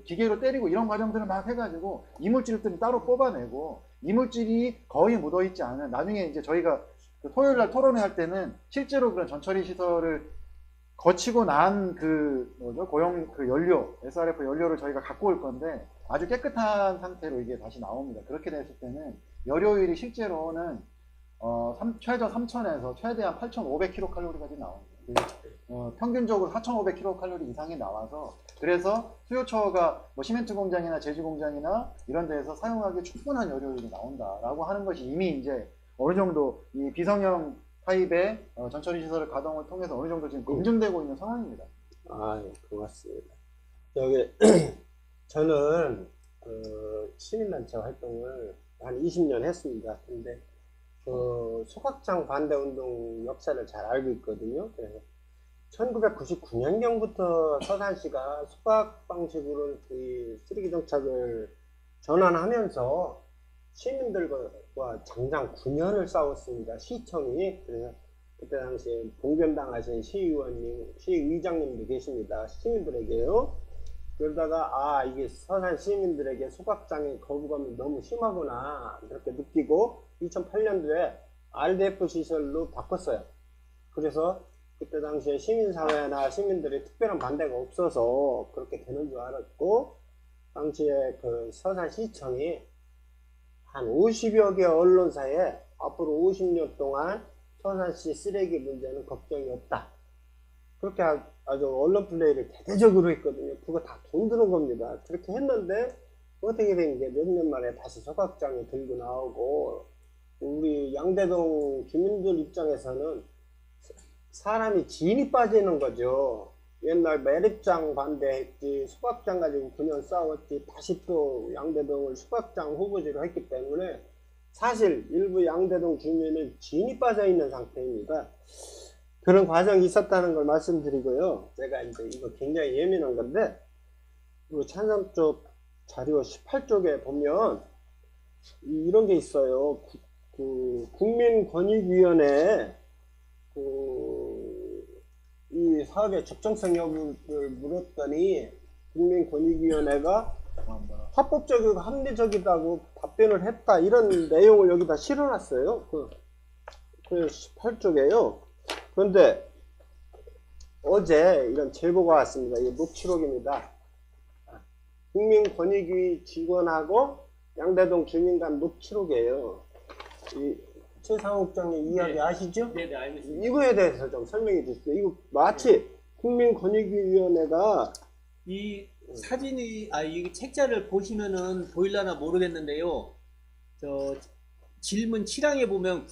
기계로 때리고 이런 과정들을 막 해가지고 이물질들을 따로 뽑아내고 이물질이 거의 묻어있지 않은 나중에 이제 저희가 그 토요일날 토론회 할 때는 실제로 그런 전처리 시설을 거치고 난 연료, SRF 연료를 저희가 갖고 올 건데 아주 깨끗한 상태로 이게 다시 나옵니다. 그렇게 됐을 때는 열효율이 실제로는 최저 3,000에서 최대한 8,500kcal까지 나옵니다. 평균적으로 4,500kcal 이상이 나와서 그래서 수요처가 시멘트 공장이나 제주 공장이나 이런 데에서 사용하기 충분한 열효율이 나온다라고 하는 것이 이미 이제 어느 정도 이 비성형 타입의 전처리 시설을 가동을 통해서 어느 정도 지금 검증되고 있는 상황입니다. 아, 고맙습니다. 저는 시민단체 활동을 한 20년 했습니다. 근데 소각장 반대 운동 역사를 잘 알고 있거든요. 그래서 1999년경부터 서산시가 소각 방식으로 이 쓰레기 정착을 전환하면서 시민들과 장장 9년을 싸웠습니다. 시청이. 그래서 그때 당시에 봉변당하신 시의장님도 계십니다. 시민들에게요. 그러다가 이게 서산 시민들에게 소각장의 거부감이 너무 심하구나 이렇게 느끼고 2008년도에 RDF 시설로 바꿨어요. 그래서 그때 당시에 시민사회나 시민들의 특별한 반대가 없어서 그렇게 되는 줄 알았고 당시에 그 서산시청이 한 50여 개 언론사에 앞으로 50년 동안 서산시 쓰레기 문제는 걱정이 없다. 그렇게 아주 언론 플레이를 대대적으로 했거든요. 그거 다 돈 드는 겁니다. 그렇게 했는데 어떻게 된 게 몇 년 만에 다시 소각장이 들고 나오고 우리 양대동 주민들 입장에서는 사람이 진이 빠지는 거죠. 옛날 매립장 반대했지 소각장 가지고 9년 싸웠지 다시 또 양대동을 소각장 후보지로 했기 때문에 사실 일부 양대동 주민은 진이 빠져 있는 상태입니다. 그런 과정이 있었다는 걸 말씀드리고요. 제가 이제 이거 굉장히 예민한 건데 찬성 쪽 자료 18쪽에 보면 이런 게 있어요. 국민권익위원회 이 사업의 적정성 여부를 물었더니 국민권익위원회가 합법적이고 합리적이다고 답변을 했다 이런 내용을 여기다 실어놨어요. 그 18쪽에요. 그런데 어제 이런 제보가 왔습니다. 이게 녹취록입니다. 국민권익위 직원하고 양대동 주민 간 녹취록이에요. 이 최상욱 장님 이야기 네. 아시죠? 네, 알겠습니다. 이거에 대해서 좀 설명해 주세요. 이거 마치 국민권익위원회가 이 사진이 이 책자를 보시면은 보일라나 모르겠는데요. 저 질문 7항에 보면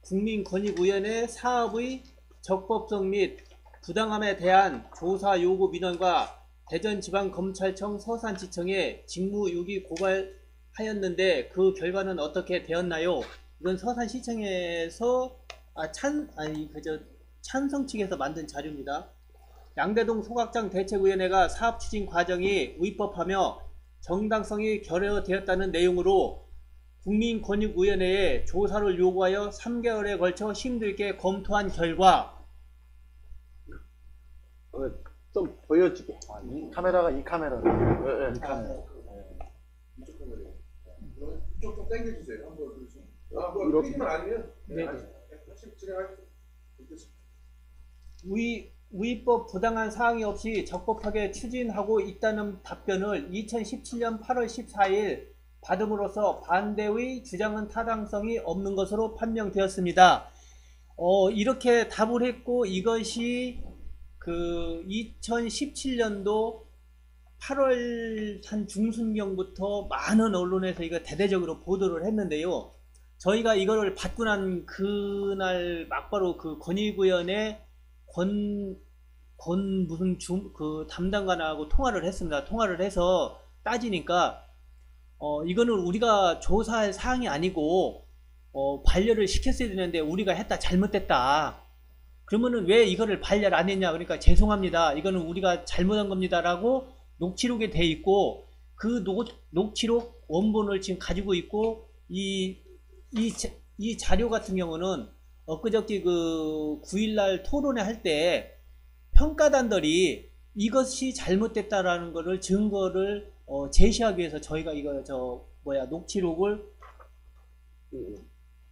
국민권익위원회 사업의 적법성 및 부당함에 대한 조사 요구 민원과 대전지방검찰청 서산지청에 직무유기 고발하였는데 그 결과는 어떻게 되었나요? 이건 서산시청에서 찬성 측에서 만든 자료입니다. 양대동 소각장 대책위원회가 사업 추진 과정이 위법하며 정당성이 결여되었다는 내용으로 국민권익위원회에 조사를 요구하여 3개월에 걸쳐 힘들게 검토한 결과 보여주게. 아, 이 카메라가 이 카메라로. 예, 예. 이 카메라. 이쪽 카메라에. 이쪽 좀 당겨주세요. 한번 그러시면. 아, 뭐 이렇게. 끄기만 아니면. 네, 다시 진행하겠습니다. 위법 부당한 사항이 없이 적법하게 추진하고 있다는 답변을 2017년 8월 14일 받음으로써 반대의 주장은 타당성이 없는 것으로 판명되었습니다. 이렇게 답을 했고, 이것이 그 2017년도 8월 한 중순경부터 많은 언론에서 이거 대대적으로 보도를 했는데요. 저희가 이거를 받고 난 그날 막바로 그 권익위원회 그 담당관하고 통화를 했습니다. 통화를 해서 따지니까 이거는 우리가 조사할 사항이 아니고 반려를 시켰어야 되는데 우리가 했다 잘못됐다. 그러면은 왜 이거를 반려를 안 했냐? 그러니까 죄송합니다. 이거는 우리가 잘못한 겁니다라고 녹취록에 돼 있고, 그 녹취록 원본을 지금 가지고 있고, 이 자료 같은 경우는 엊그저께 그 9일날 토론회 할 때 평가단들이 이것이 잘못됐다라는 거를 증거를 제시하기 위해서 저희가 이거 녹취록을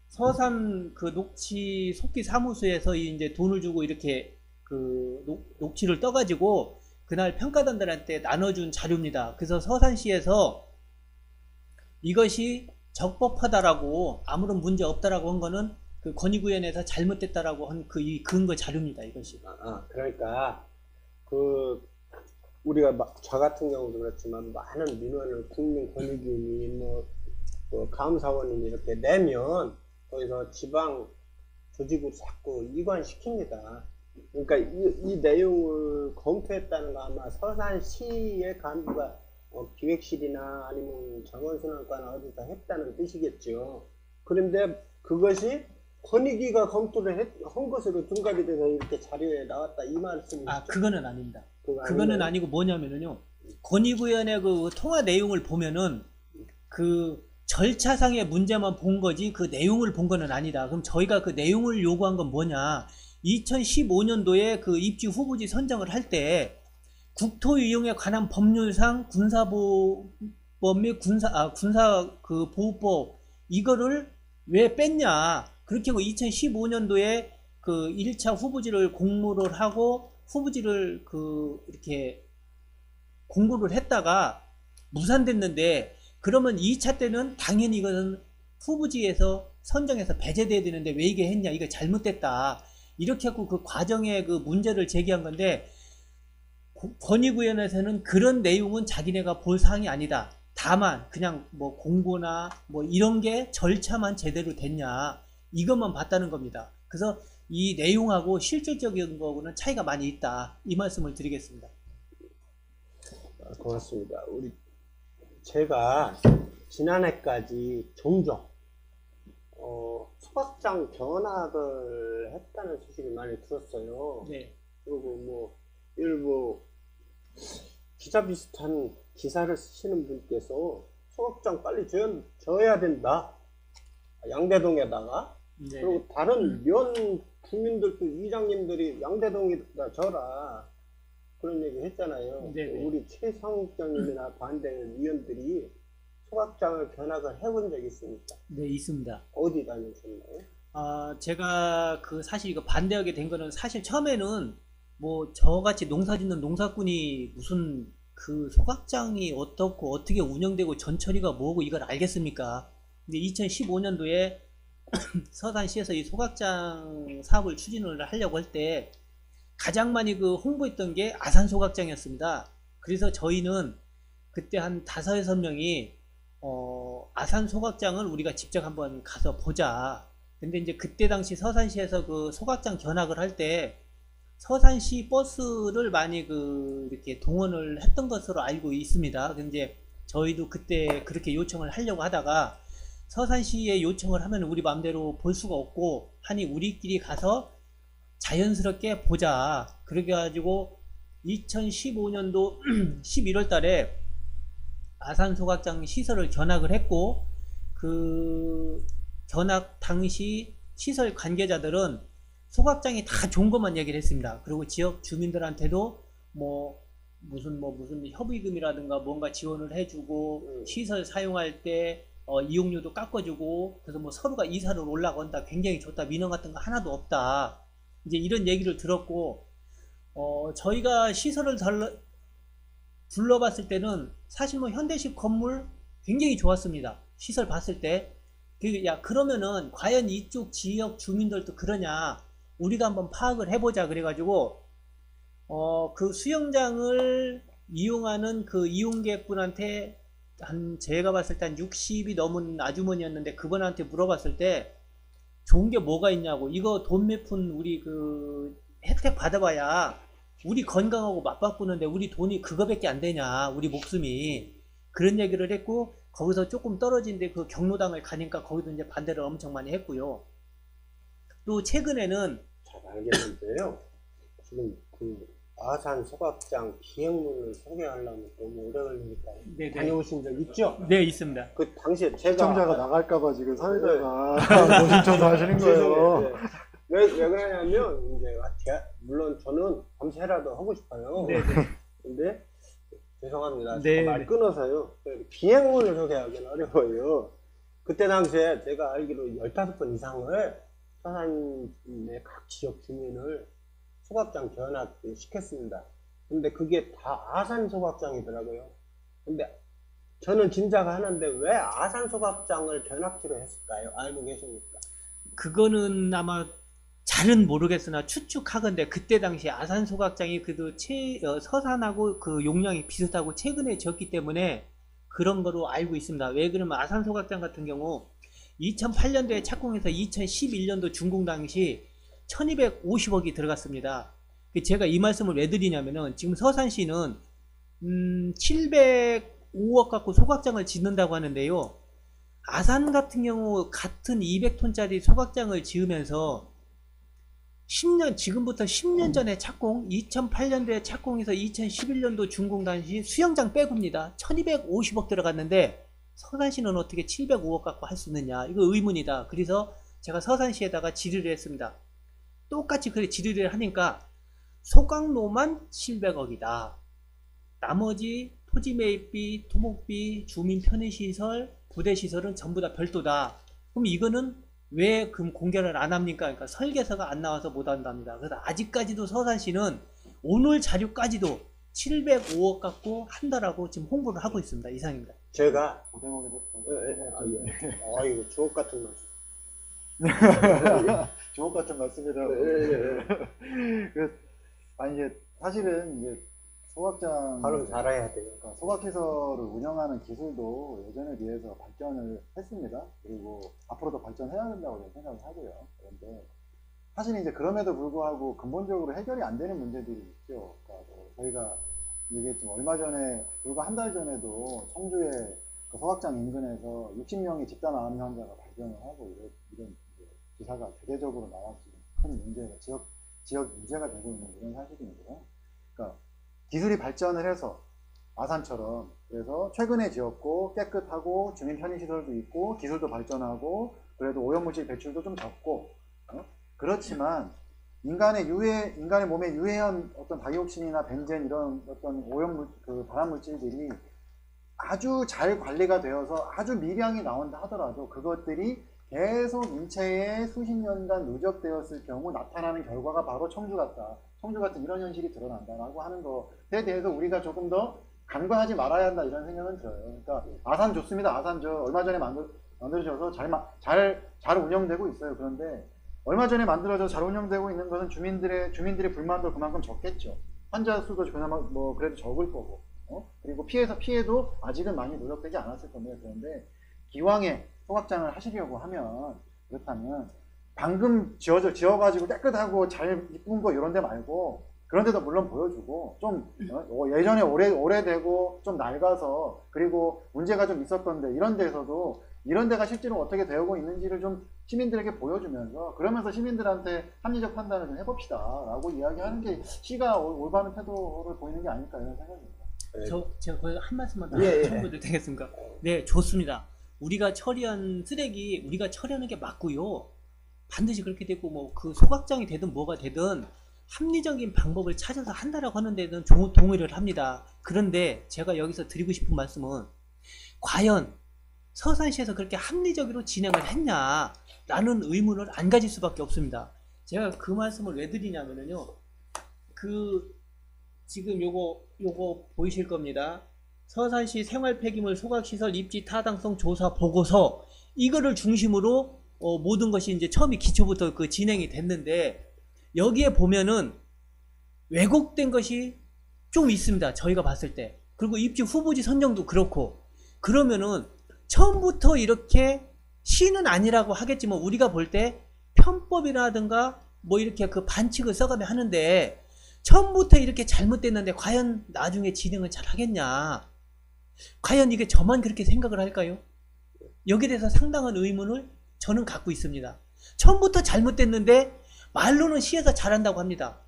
서산 그 녹취 속기 사무소에서 이제 돈을 주고 이렇게 그 녹취를 떠가지고 그날 평가단들한테 나눠준 자료입니다. 그래서 서산시에서 이것이 적법하다라고 아무런 문제 없다라고 한 거는 그 권익위원회에서 잘못됐다라고 한 이 근거 자료입니다. 이것이. 그러니까 그 우리가 저 같은 경우도 그렇지만 많은 민원을 국민권익위원회 뭐 감사원이 이렇게 내면 거기서 지방 조직으로 자꾸 이관시킵니다. 그러니까 이 내용을 검토했다는 거 아마 서산시의 간부가 기획실이나 아니면 정원순환과나 어디서 했다는 뜻이겠죠. 그런데 그것이 권익위가 검토를 한 것으로 둔갑이 돼서 이렇게 자료에 나왔다 이 말씀이시죠? 그거는 아닙니다. 그거는 아니면 아니고 뭐냐면은요, 권익위원회 그 통화 내용을 보면은 그 절차상의 문제만 본 거지 그 내용을 본 거는 아니다. 그럼 저희가 그 내용을 요구한 건 뭐냐? 2015년도에 그 입지 후보지 선정을 할 때 국토 이용에 관한 법률상 군사보호법 및 군사 그 보호법 이거를 왜 뺐냐? 그렇게 하고 2015년도에 그 1차 후보지를 공모를 하고 후보지를 그 이렇게 공고를 했다가 무산됐는데, 그러면 2차 때는 당연히 이것은 후보지에서 선정해서 배제돼야 되는데 왜 이게 했냐? 이거 잘못됐다. 이렇게 하고 그 과정에 그 문제를 제기한 건데, 권익위원회에서는 그런 내용은 자기네가 볼 사항이 아니다. 다만 그냥 뭐 공고나 뭐 이런 게 절차만 제대로 됐냐 이것만 봤다는 겁니다. 그래서 이 내용하고 실질적인 거고는 차이가 많이 있다. 이 말씀을 드리겠습니다. 고맙습니다. 제가 지난해까지 종종 소각장 견학을 했다는 소식을 많이 들었어요. 네. 그리고 뭐 일부 기자 비슷한 기사를 쓰시는 분께서 소각장 빨리 져야 된다. 양대동에다가. 네. 그리고 다른 면 국민들도 이장님들이 양대동에다 져라. 그런 얘기 했잖아요. 네네. 우리 최성욱장님이나 반대위원들이 소각장을 견학을 해본 적이 있습니까? 네, 있습니다. 어디 다니셨나요? 제가 그 사실 이거 반대하게 된 거는 사실 처음에는 뭐 저같이 농사 짓는 농사꾼이 무슨 그 소각장이 어떻고 어떻게 운영되고 전처리가 뭐고 이걸 알겠습니까? 근데 2015년도에 서산시에서 이 소각장 사업을 추진을 하려고 할 때 가장 많이 그 홍보했던 게 아산 소각장이었습니다. 그래서 저희는 그때 한 5-6명이 아산 소각장을 우리가 직접 한번 가서 보자. 근데 이제 그때 당시 서산시에서 그 소각장 견학을 할 때 서산시 버스를 많이 그 이렇게 동원을 했던 것으로 알고 있습니다. 근데 저희도 그때 그렇게 요청을 하려고 하다가 서산시에 요청을 하면 우리 마음대로 볼 수가 없고 하니 우리끼리 가서 자연스럽게 보자. 그래가지고 2015년도 11월 달에 아산 소각장 시설을 견학을 했고, 그 견학 당시 시설 관계자들은 소각장이 다 좋은 것만 얘기를 했습니다. 그리고 지역 주민들한테도 뭐 무슨 협의금이라든가 뭔가 지원을 해주고, 음. 시설 사용할 때 이용료도 깎아주고, 그래서 뭐 서로가 이사를 올라간다, 굉장히 좋다, 민원 같은 거 하나도 없다, 이제 이런 얘기를 들었고, 저희가 시설을 둘러봤을 때는 사실 뭐 현대식 건물 굉장히 좋았습니다. 시설 봤을 때. 야, 그러면은 과연 이쪽 지역 주민들도 그러냐, 우리가 한번 파악을 해보자 그래가지고 그 수영장을 이용하는 그 이용객분한테 제가 봤을 때 한 60이 넘은 아주머니였는데, 그분한테 물어봤을 때 좋은 게 뭐가 있냐고, 이거 돈 몇 푼 우리 그 혜택 받아봐야 우리 건강하고 맞바꾸는데 우리 돈이 그거밖에 안 되냐, 우리 목숨이, 그런 얘기를 했고, 거기서 조금 떨어진데 그 경로당을 가니까 거기도 이제 반대를 엄청 많이 했고요. 또 최근에는 잘 알겠는데요. 지금 그 아산 소각장 비행문을 소개하려면 너무 오래 걸리니까 네네. 다녀오신 적 있죠? 네, 있습니다. 그 당시에 제가 시청자가 나갈까봐 지금 사회자가 노심초사 하시는 거예요. 죄송해요. 왜 그러냐면 이제 물론 저는 밤새라도 하고 싶어요. 네네. 근데 죄송합니다. 네. 말 끊어서요. 비행문을 소개하기는 어려워요. 그때 당시에 제가 알기로 15번 이상을 서산의 각 지역 주민을 소각장 견학을 시켰습니다. 근데 그게 다 아산 소각장이더라고요. 근데 저는 짐작하는데 왜 아산 소각장을 견학지로 했을까요? 알고 계십니까? 그거는 아마 잘은 모르겠으나 추측하건대 그때 당시 아산 소각장이 그래도 서산하고 그 용량이 비슷하고 최근에 지었기 때문에 그런 거로 알고 있습니다. 왜 그러면 아산 소각장 같은 경우 2008년도에 착공해서 2011년도 준공 당시 1250억이 들어갔습니다. 제가 이 말씀을 왜 드리냐면은 지금 서산시는 705억 갖고 소각장을 짓는다고 하는데요. 아산 같은 경우 같은 200톤짜리 소각장을 지으면서 10년, 지금부터 10년 전에 착공, 2008년도에 착공해서 2011년도 준공 당시 수영장 빼고입니다. 1250억 들어갔는데 서산시는 어떻게 705억 갖고 할 수 있느냐, 이거 의문이다. 그래서 제가 서산시에다가 질의를 했습니다. 똑같이 그래 질의를 하니까 소각로만 700억이다. 나머지 토지 매입비, 토목비, 주민 편의시설, 부대시설은 전부 다 별도다. 그럼 이거는 왜 그럼 공개를 안 합니까? 그러니까 설계서가 안 나와서 못 한답니다. 그래서 아직까지도 서산시는 오늘 자료까지도 705억 갖고 한다라고 지금 홍보를 하고 있습니다. 이상입니다. 제가 고대목에서 이거 주옥 같은 말씀. 주옥 같은 말씀이라고. 아니 이제 사실은 이제 소각장 발음 잘해야 돼요. 그러니까 소각시설을 운영하는 기술도 예전에 비해서 발전을 했습니다. 그리고 앞으로도 발전해야 된다고 저는 생각을 하고요. 그런데 사실 이제 그럼에도 불구하고 근본적으로 해결이 안 되는 문제들이 있죠. 그러니까 뭐 저희가 얘기했지만 얼마 전에 불과 한 달 전에도 청주의 그 소각장 인근에서 60명의 집단 암 환자가 발견을 하고 이런 기사가 대대적으로 나와서 큰 문제가 지역 문제가 되고 있는 이런 사실인데요. 그러니까 기술이 발전을 해서 아산처럼 그래서 최근에 지었고 깨끗하고 주민 편의시설도 있고 기술도 발전하고 그래도 오염물질 배출도 좀 적고 그렇지만 인간의 몸에 유해한 어떤 다이옥신이나 벤젠 이런 어떤 그 발암물질들이 아주 잘 관리가 되어서 아주 미량이 나온다 하더라도 그것들이 계속 인체에 수십 년간 누적되었을 경우 나타나는 결과가 바로 청주 같은 이런 현실이 드러난다라고 하는 것에 대해서 우리가 조금 더 간과하지 말아야 한다 이런 생각은 들어요. 그러니까 아산 좋습니다. 아산 얼마 전에 만들어져서 잘 운영되고 있어요. 그런데 얼마 전에 만들어져 잘 운영되고 있는 것은 주민들의 불만도 그만큼 적겠죠. 환자 수도 그나마 뭐 그래도 적을 거고, 그리고 피해도 아직은 많이 누적되지 않았을 겁니다. 그런데 기왕에 소각장을 하시려고 하면 그렇다면 방금 지어가지고 깨끗하고 잘 이쁜 거 이런 데 말고 그런 데도 물론 보여주고 좀 예전에 오래되고 좀 낡아서 그리고 문제가 좀 있었던데 이런 데서도 이런 데가 실제로 어떻게 되고 있는지를 좀 시민들에게 보여주면서 그러면서 시민들한테 합리적 판단을 좀 해봅시다 라고 이야기하는 게 시가 올바른 태도를 보이는 게 아닐까 이런 생각입니다. 제가 거기 한 말씀만 더 예. 첨부해도 되겠습니까? 네, 좋습니다. 우리가 처리한 쓰레기 우리가 처리하는 게 맞고요. 반드시 그렇게 되고 뭐 그 소각장이 되든 뭐가 되든 합리적인 방법을 찾아서 한다라고 하는 데는 동의를 합니다. 그런데 제가 여기서 드리고 싶은 말씀은 과연 서산시에서 그렇게 합리적으로 진행을 했냐라는 의문을 안 가질 수밖에 없습니다. 제가 그 말씀을 왜 드리냐면요. 지금 요거 보이실 겁니다. 서산시 생활폐기물 소각시설 입지 타당성 조사 보고서, 이거를 중심으로 모든 것이 이제 처음에 기초부터 진행이 됐는데, 여기에 보면은 왜곡된 것이 좀 있습니다. 저희가 봤을 때. 그리고 입지 후보지 선정도 그렇고. 그러면은 처음부터 이렇게 시는 아니라고 하겠지만 우리가 볼 때 편법이라든가 뭐 이렇게 그 반칙을 써가며 하는데, 처음부터 이렇게 잘못됐는데 과연 나중에 진행을 잘 하겠냐? 과연 이게 저만 그렇게 생각을 할까요? 여기에 대해서 상당한 의문을 저는 갖고 있습니다. 처음부터 잘못됐는데 말로는 시에서 잘한다고 합니다.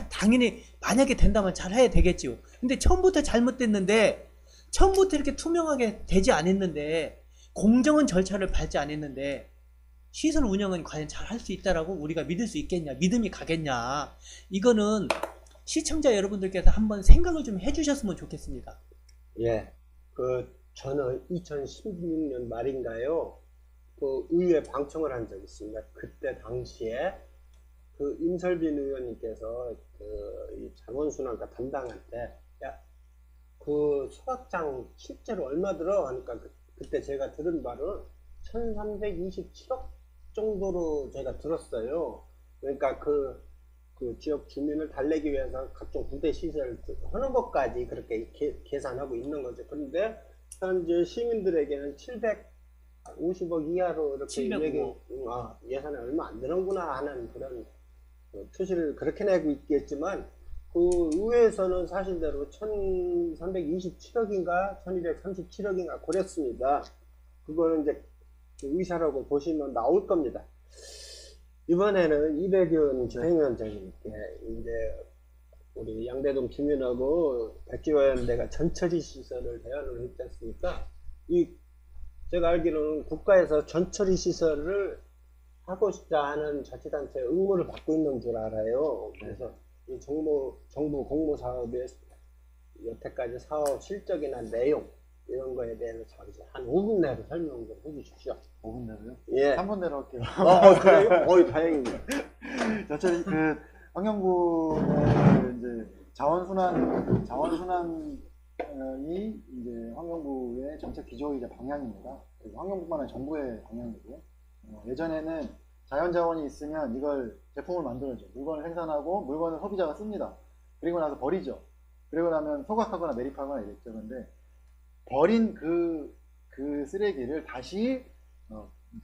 당연히 만약에 된다면 잘 해야 되겠지요. 근데 처음부터 잘못됐는데, 처음부터 이렇게 투명하게 되지 않았는데, 공정한 절차를 밟지 않았는데 시설 운영은 과연 잘 할 수 있다라고 우리가 믿을 수 있겠냐, 믿음이 가겠냐. 이거는 시청자 여러분들께서 한번 생각을 좀 해주셨으면 좋겠습니다. 예, 저는 2016년 말인가요, 의회 방청을 한 적이 있습니다. 그때 당시에 임설빈 의원님께서 이 자원순환과 담당한테, 야, 소각장 실제로 얼마 들어? 하니까 그때 제가 들은 바로 1327억 정도로 제가 들었어요. 그러니까 그 지역 주민을 달래기 위해서 각종 부대 시설 하는 것까지 그렇게 계산하고 있는 거죠. 그런데 현재 시민들에게는 750억 이하로 이렇게 예산이 얼마 안 되는구나 하는 그런 표시를 그렇게 내고 있겠지만, 의회에서는 사실대로 1327억인가 1237억인가 그랬습니다. 그거는 이제 의사라고 보시면 나올 겁니다. 이번에는 이백윤 주행위원장님께 이제 우리 양대동 주민하고 백지화연대가 전처리 시설을 대안을 했지 않습니까? 제가 알기로는 국가에서 전처리 시설을 하고자 하는 자치단체 의무를 받고 있는 줄 알아요. 그래서 이 정부 공모사업의 여태까지 사업 실적이나 내용 이런 거에 대해서 잠시 한 5분 내로 설명 좀 해주십시오. 5분 내로요? 예. 3분 내로 할게요. 그래요? 다행입니다. 저희 환경부의 이제 자원순환이 이제 환경부의 정책 기조이자 방향입니다. 그리고 환경부만 아니라 정부의 방향이고요. 예전에는 자연자원이 있으면 이걸 제품을 만들어줘. 물건을 생산하고 물건을 소비자가 씁니다. 그리고 나서 버리죠. 그리고 나면 소각하거나 매립하거나 이랬죠. 근데 버린 그 쓰레기를 다시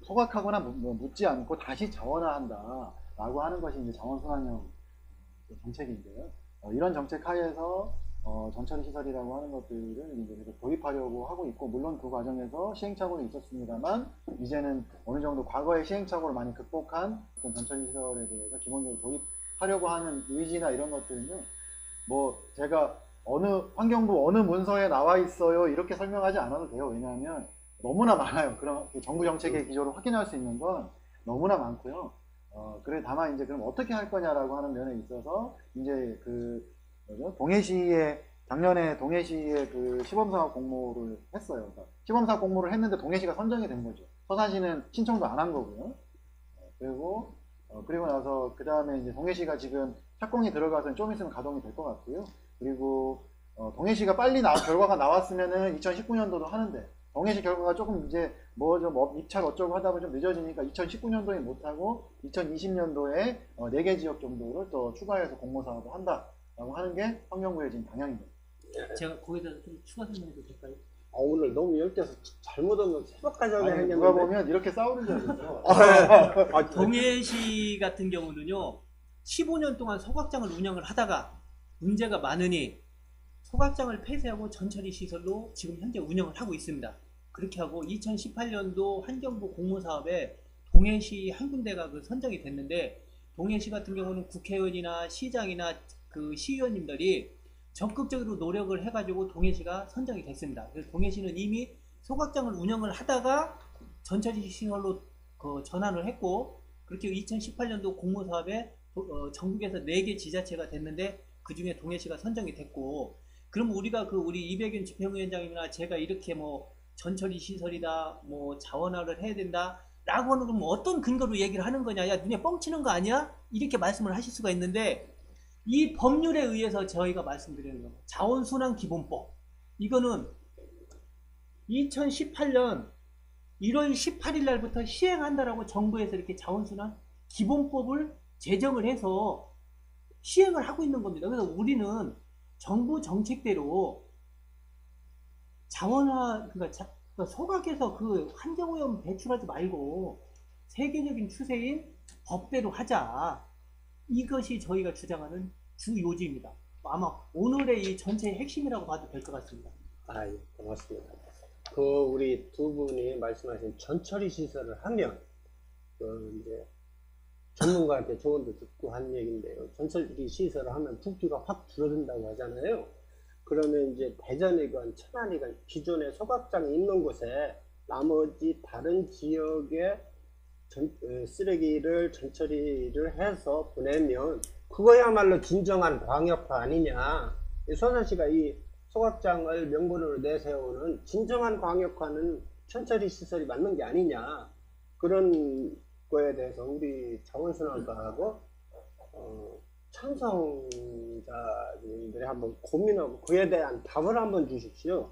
소각하거나 묻지 않고 다시 자원화한다 라고 하는 것이 이제 자원순환형 정책인데요. 이런 정책 하에서 전처리 시설이라고 하는 것들을 이제 계속 도입하려고 하고 있고, 물론 그 과정에서 시행착오는 있었습니다만 이제는 어느 정도 과거의 시행착오를 많이 극복한 어떤 전처리 시설에 대해서 기본적으로 도입하려고 하는 의지나 이런 것들은요, 뭐 제가 환경부 어느 문서에 나와 있어요 이렇게 설명하지 않아도 돼요. 왜냐하면 너무나 많아요. 그럼 정부 정책의 기조를 확인할 수 있는 건 너무나 많고요. 그래 다만 이제 그럼 어떻게 할 거냐라고 하는 면에 있어서 이제 작년에 동해시에 시범사업 공모를 했어요. 그러니까 시범사업 공모를 했는데 동해시가 선정이 된 거죠. 서산시는 신청도 안 한 거고요. 그리고 나서 그 다음에 이제 동해시가 지금 착공이 들어가서 좀 있으면 가동이 될 것 같고요. 그리고 동해시가 빨리 결과가 나왔으면은 2019년도도 하는데, 동해시 결과가 조금 이제 입찰 어쩌고 하다 보면 좀 늦어지니까 2019년도에 못하고 2020년도에 4개 지역 정도를 또 추가해서 공모사업을 한다라고 하는 게 환경부의 지금 방향입니다. 제가 거기다 좀 추가 설명해도 될까요? 오늘 너무 열대서 잘못하면 새벽까지 하게 생겼는데. 누가 보면 이렇게 싸우는 줄 알겠어요. 동해시 같은 경우는요, 15년 동안 소각장을 운영을 하다가 문제가 많으니 소각장을 폐쇄하고 전처리 시설로 지금 현재 운영을 하고 있습니다. 그렇게 하고 2018년도 환경부 공모사업에 동해시 한 군데가 선정이 됐는데, 동해시 같은 경우는 국회의원이나 시장이나 시의원님들이 적극적으로 노력을 해가지고 동해시가 선정이 됐습니다. 그래서 동해시는 이미 소각장을 운영을 하다가 전처리 시설로 전환을 했고, 그렇게 2018년도 공모사업에 전국에서 4개 지자체가 됐는데 그 중에 동해시가 선정이 됐고, 그럼 우리가 우리 이백윤 집행위원장이나 제가 이렇게 뭐 전처리 시설이다, 뭐 자원화를 해야 된다 라고 하는 건 뭐 어떤 근거로 얘기를 하는 거냐, 야 눈에 뻥치는 거 아니야? 이렇게 말씀을 하실 수가 있는데, 이 법률에 의해서 저희가 말씀드리는 거, 자원순환기본법, 이거는 2018년 1월 18일 날부터 시행한다라고 정부에서 이렇게 자원순환 기본법을 제정을 해서 시행을 하고 있는 겁니다. 그래서 우리는 정부 정책대로 자원화, 그러니까 소각해서 환경오염 배출하지 말고 세계적인 추세인 법대로 하자. 이것이 저희가 주장하는 주 요지입니다. 아마 오늘의 이 전체의 핵심이라고 봐도 될 것 같습니다. 아유, 고맙습니다. 우리 두 분이 말씀하신 전처리 시설을 하면, 이제 전문가한테 조언도 듣고 한 얘기인데요. 전처리 시설을 하면 부피가 확 줄어든다고 하잖아요. 그러면 이제 대전이건 천안이건 기존에 소각장이 있는 곳에 나머지 다른 지역에 쓰레기를 전처리를 해서 보내면 그거야말로 진정한 광역화 아니냐. 서산시가 이 소각장을 명분으로 내세우는 진정한 광역화는 전처리 시설이 맞는 게 아니냐. 그런 거에 대해서 우리 자원순환과하고 찬성자님들이 한번 고민하고 그에 대한 답을 한번 주십시오.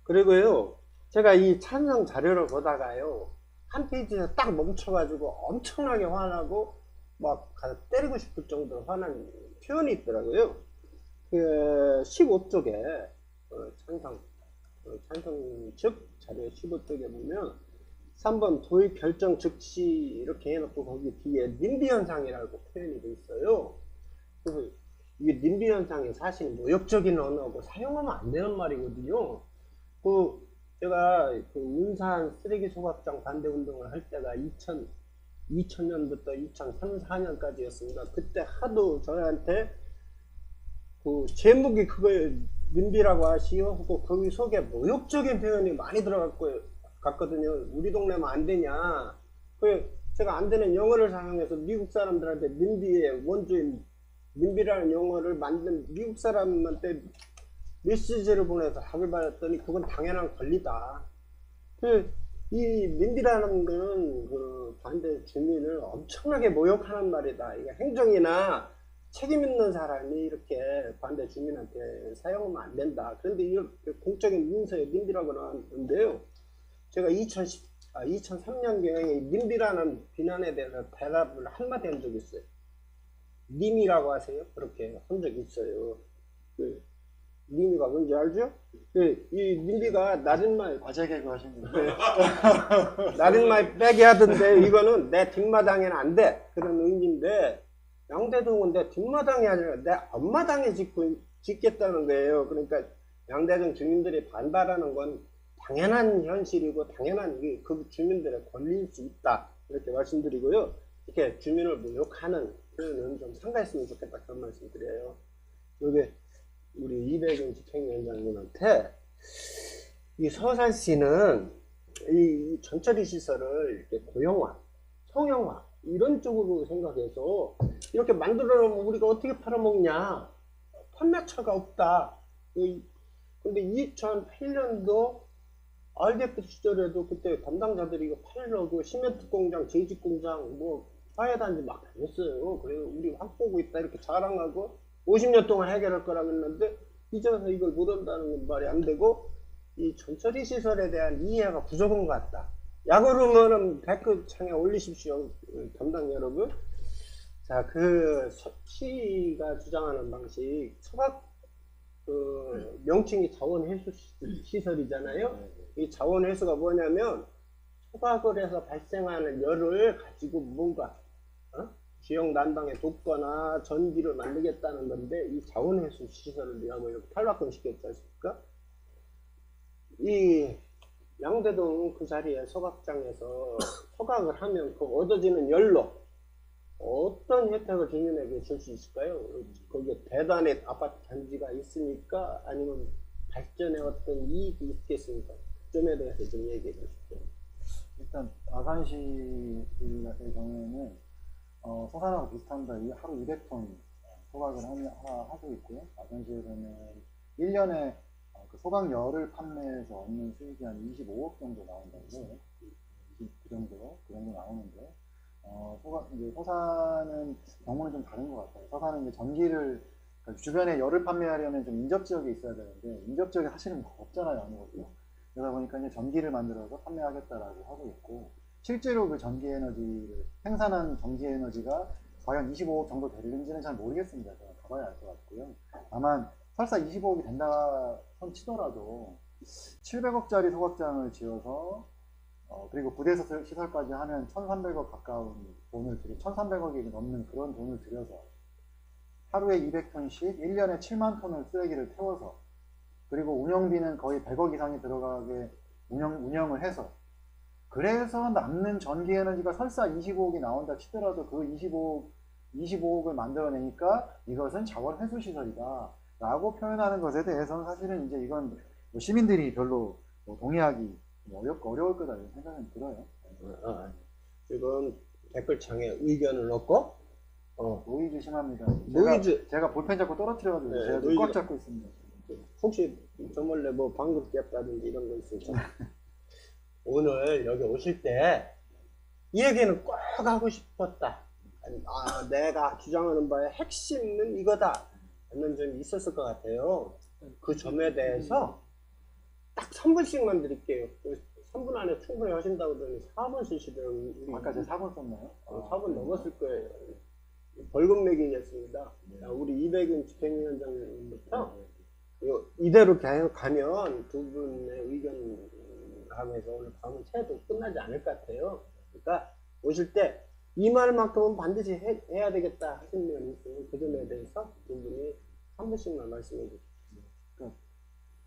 그리고요, 제가 이 찬성 자료를 보다가요, 한 페이지에서 딱 멈춰가지고 엄청나게 화나고 막 가서 때리고 싶을 정도로 화난 표현이 있더라고요. 15쪽에 찬성 측 자료 15쪽에 보면 3번 도입 결정 즉시 이렇게 해놓고 거기 뒤에 님비 현상이라고 표현이 돼 있어요. 그래서 이게 님비 현상이 사실 모욕적인 언어고 사용하면 안 되는 말이거든요. 제가 운산 쓰레기 소각장 반대 운동을 할 때가 2000년부터 2003, 4년까지였습니다. 그때 하도 저한테 제목이 그걸 님비라고 하시오 하고 거기 속에 모욕적인 표현이 많이 갔거든요. 우리 동네면 안 되냐. 제가 안 되는 영어를 사용해서 미국 사람들한테 님비의 원조인 님비라는 영어를 만든 미국 사람한테 메시지를 보내서 답을 받았더니 그건 당연한 권리다. 이 님비라는 거는 반대 주민을 엄청나게 모욕하는 말이다. 이게 행정이나 책임 있는 사람이 이렇게 반대 주민한테 사용하면 안 된다. 그런데 이 공적인 문서에 님비라고 나왔는데요. 제가 2003년경에 님비라는 비난에 대해서 대답을 한마디 한 적이 있어요. 님이라고 하세요? 그렇게 한 적이 있어요. 님이가 뭔지 알죠? 이 님비가 낮은말 과제 개그 하십니다. 낮은말 빼게 하던데 이거는 내 뒷마당에는 안 돼. 그런 의미인데 양대동은 내 뒷마당이 아니라 내 앞마당에 짓겠다는 거예요. 그러니까 양대동 주민들이 반발하는 건 당연한 현실이고 당연한 그 주민들의 권리일 수 있다. 이렇게 말씀드리고요. 이렇게 주민을 모욕하는 표현은 좀 삼가했으면 좋겠다. 그런 말씀 드려요. 여기 우리 이백윤 집행위원장님한테 이 서산시는 이 전처리 시설을 이렇게 고형화, 성형화 이런 쪽으로 생각해서 이렇게 만들어 놓으면 우리가 어떻게 팔아먹냐. 판매처가 없다. 근데 2008년도 RDF 시절에도 그때 담당자들이 이거 팔려고 시멘트 공장, 제직 공장, 화해단지 막 다녔어요. 그래서 우리 확 보고 있다 이렇게 자랑하고 50년 동안 해결할 거라고 했는데 이제 와서 이걸 못한다는 건 말이 안 되고 이 전처리 시설에 대한 이해가 부족한 것 같다. 야구르면은 댓글창에 올리십시오. 담당 여러분. 자, 시가 주장하는 방식 소각 명칭이 자원회수 시설이잖아요. 이 자원회수가 뭐냐면 소각을 해서 발생하는 열을 가지고 뭔가 지역 난방에 돕거나 전기를 만들겠다는 건데 이 자원회수 시설이라고 이렇게 탈바꿈 시켰지 않습니까? 이 양대동 그 자리에 소각장에서 소각을 하면 그 얻어지는 열로 어떤 혜택을 주민에게 줄 수 있을까요? 거기에 대단의 아파트 단지가 있으니까 아니면 발전에 어떤 이익이 있겠습니까? 그 점에 대해서 좀 얘기해 주십시오. 일단 아산시의 경우에는 서산하고 비슷합니다. 하루 200톤 소각을 하고 있고요. 마산시에서는 1년에 그 소각열을 판매해서 얻는 수익이 한 25억 정도 나온다고 해요. 그 정도 나오는데, 이제 서산은 경우는 좀 다른 것 같아요. 서산은 이제 전기를, 그러니까 주변에 열을 판매하려면 좀 인접지역에 있어야 되는데, 인접지역에 사실은 없잖아요, 아무것도. 그러다 보니까 이제 전기를 만들어서 판매하겠다라고 하고 있고, 실제로 그 전기 에너지를, 생산한 전기 에너지가 과연 25억 정도 되는지는 잘 모르겠습니다. 제가 가봐야 알 것 같고요. 다만, 설사 25억이 된다 손 치더라도, 700억짜리 소각장을 지어서, 그리고 부대 시설까지 하면 1,300억 가까운 돈을 1,300억이 넘는 그런 돈을 들여서 하루에 200톤씩 1년에 7만 톤을 쓰레기를 태워서, 그리고 운영비는 거의 100억 이상이 들어가게 운영을 해서, 그래서 남는 전기에너지가 설사 25억이 나온다 치더라도 그 25억을 만들어내니까 이것은 자원회수 시설이다 라고 표현하는 것에 대해서는 사실은 이제 이건 뭐 시민들이 별로 동의하기 어려울 거다 이런 생각은 들어요. 지금 댓글창에 의견을 넣고, 노이즈 심합니다. 노이즈. 제가 볼펜 잡고 떨어뜨려가지고 네, 제가 노이즈. 꽉 잡고 있습니다. 혹시 저 몰래 뭐 방귀 뀌었다든지 이런 거 있을까? 오늘 여기 오실 때 이 얘기는 꼭 하고 싶었다. 내가 주장하는 바의 핵심은 이거다. 하는 점이 있었을 것 같아요. 그 점에 대해서 딱 3분씩만 드릴게요. 3분 안에 충분히 하신다고 그러니 4분 쓰시더라고요. 아까 제가 4분 썼나요? 4분 넘었을 거예요. 벌금 매기겠습니다. 우리 200인 집행위원장님부터 이대로 계속 가면 두 분의 의견 하면서 오늘 밤은 새도 끝나지 않을 것 같아요. 그러니까 오실 때 이 말만큼은 반드시 해야 되겠다 하신 면이 있으면 그 점에 대해서 두 분이 한 분씩만 말씀해 주십시오.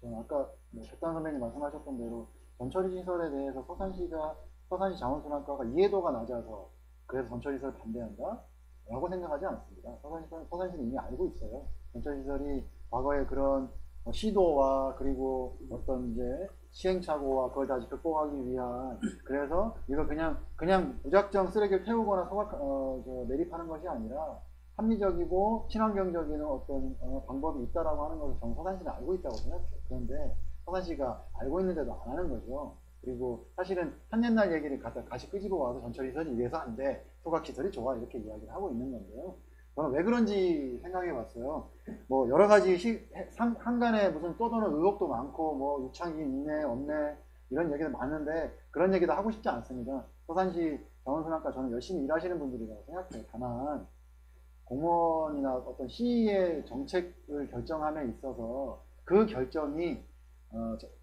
저는 아까 백단 선배님 말씀하셨던 대로 전처리 시설에 대해서 서산시 자원순환과가 이해도가 낮아서 그래서 전처리 시설을 반대한다 라고 생각하지 않습니다. 서산시는 이미 알고 있어요. 전처리 시설이 과거에 그런 시도와 그리고 어떤 이제 시행착오와 그걸 다시 극복하기 위한, 그래서 이거 그냥 무작정 쓰레기를 태우거나 매립하는 것이 아니라 합리적이고 친환경적인 어떤 방법이 있다라고 하는 것을 저는 서산시는 알고 있다고 생각해요. 그런데 서산시가 알고 있는데도 안 하는 거죠. 그리고 사실은 한 옛날 얘기를 다시 끄집어 와서 전처리 시설이 이래서 안 돼, 소각시설이 좋아 이렇게 이야기를 하고 있는 건데요. 저는 왜 그런지 생각해 봤어요. 뭐 여러 가지 한간에 무슨 떠도는 의혹도 많고 뭐 유착이 있네 없네 이런 얘기도 많은데 그런 얘기도 하고 싶지 않습니다. 서산시 자원순환과 저는 열심히 일하시는 분들이라고 생각해요. 다만 공무원이나 어떤 시의 정책을 결정함에 있어서 그 결정이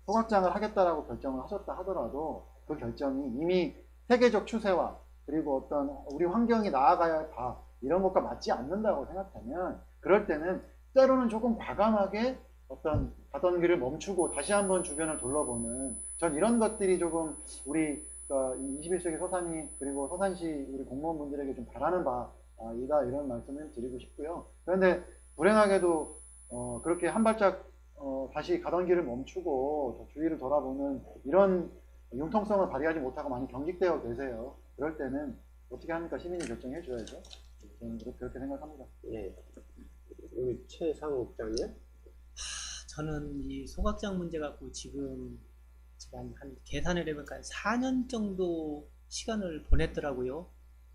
소각장을 하겠다라고 결정을 하셨다 하더라도 그 결정이 이미 세계적 추세와 그리고 어떤 우리 환경이 나아가야 할 바 이런 것과 맞지 않는다고 생각하면 그럴 때는 때로는 조금 과감하게 어떤 가던 길을 멈추고 다시 한번 주변을 둘러보는, 전 이런 것들이 조금 우리 21세기 서산이 그리고 서산시 우리 공무원분들에게 좀 바라는 바이다 이런 말씀을 드리고 싶고요. 그런데 불행하게도 그렇게 한 발짝 다시 가던 길을 멈추고 주위를 돌아보는 이런 융통성을 발휘하지 못하고 많이 경직되어 계세요. 그럴 때는 어떻게 합니까? 시민이 결정해 줘야죠. 저는 그렇게 생각합니다. 예. 우리 최상욱 국장님? 저는 이 소각장 문제 갖고 지금 제가 한 계산을 해보니까 4년 정도 시간을 보냈더라고요.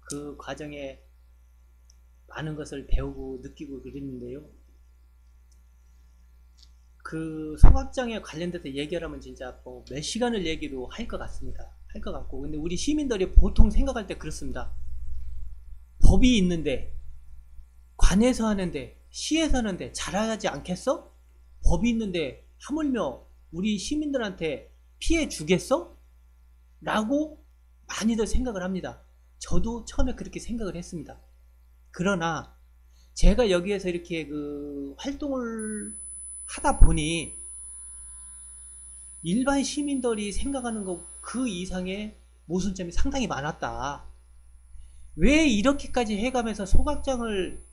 그 과정에 많은 것을 배우고 느끼고 그랬는데요. 그 소각장에 관련돼서 얘기하면 진짜 뭐 몇 시간을 얘기도 할 것 같습니다. 할 것 같고. 근데 우리 시민들이 보통 생각할 때 그렇습니다. 법이 있는데, 관에서 하는데, 시에서 하는데 잘하지 않겠어? 법이 있는데 하물며 우리 시민들한테 피해 주겠어? 라고 많이들 생각을 합니다. 저도 처음에 그렇게 생각을 했습니다. 그러나 제가 여기에서 이렇게 활동을 하다 보니 일반 시민들이 생각하는 것 그 이상의 모순점이 상당히 많았다. 왜 이렇게까지 해가면서 소각장을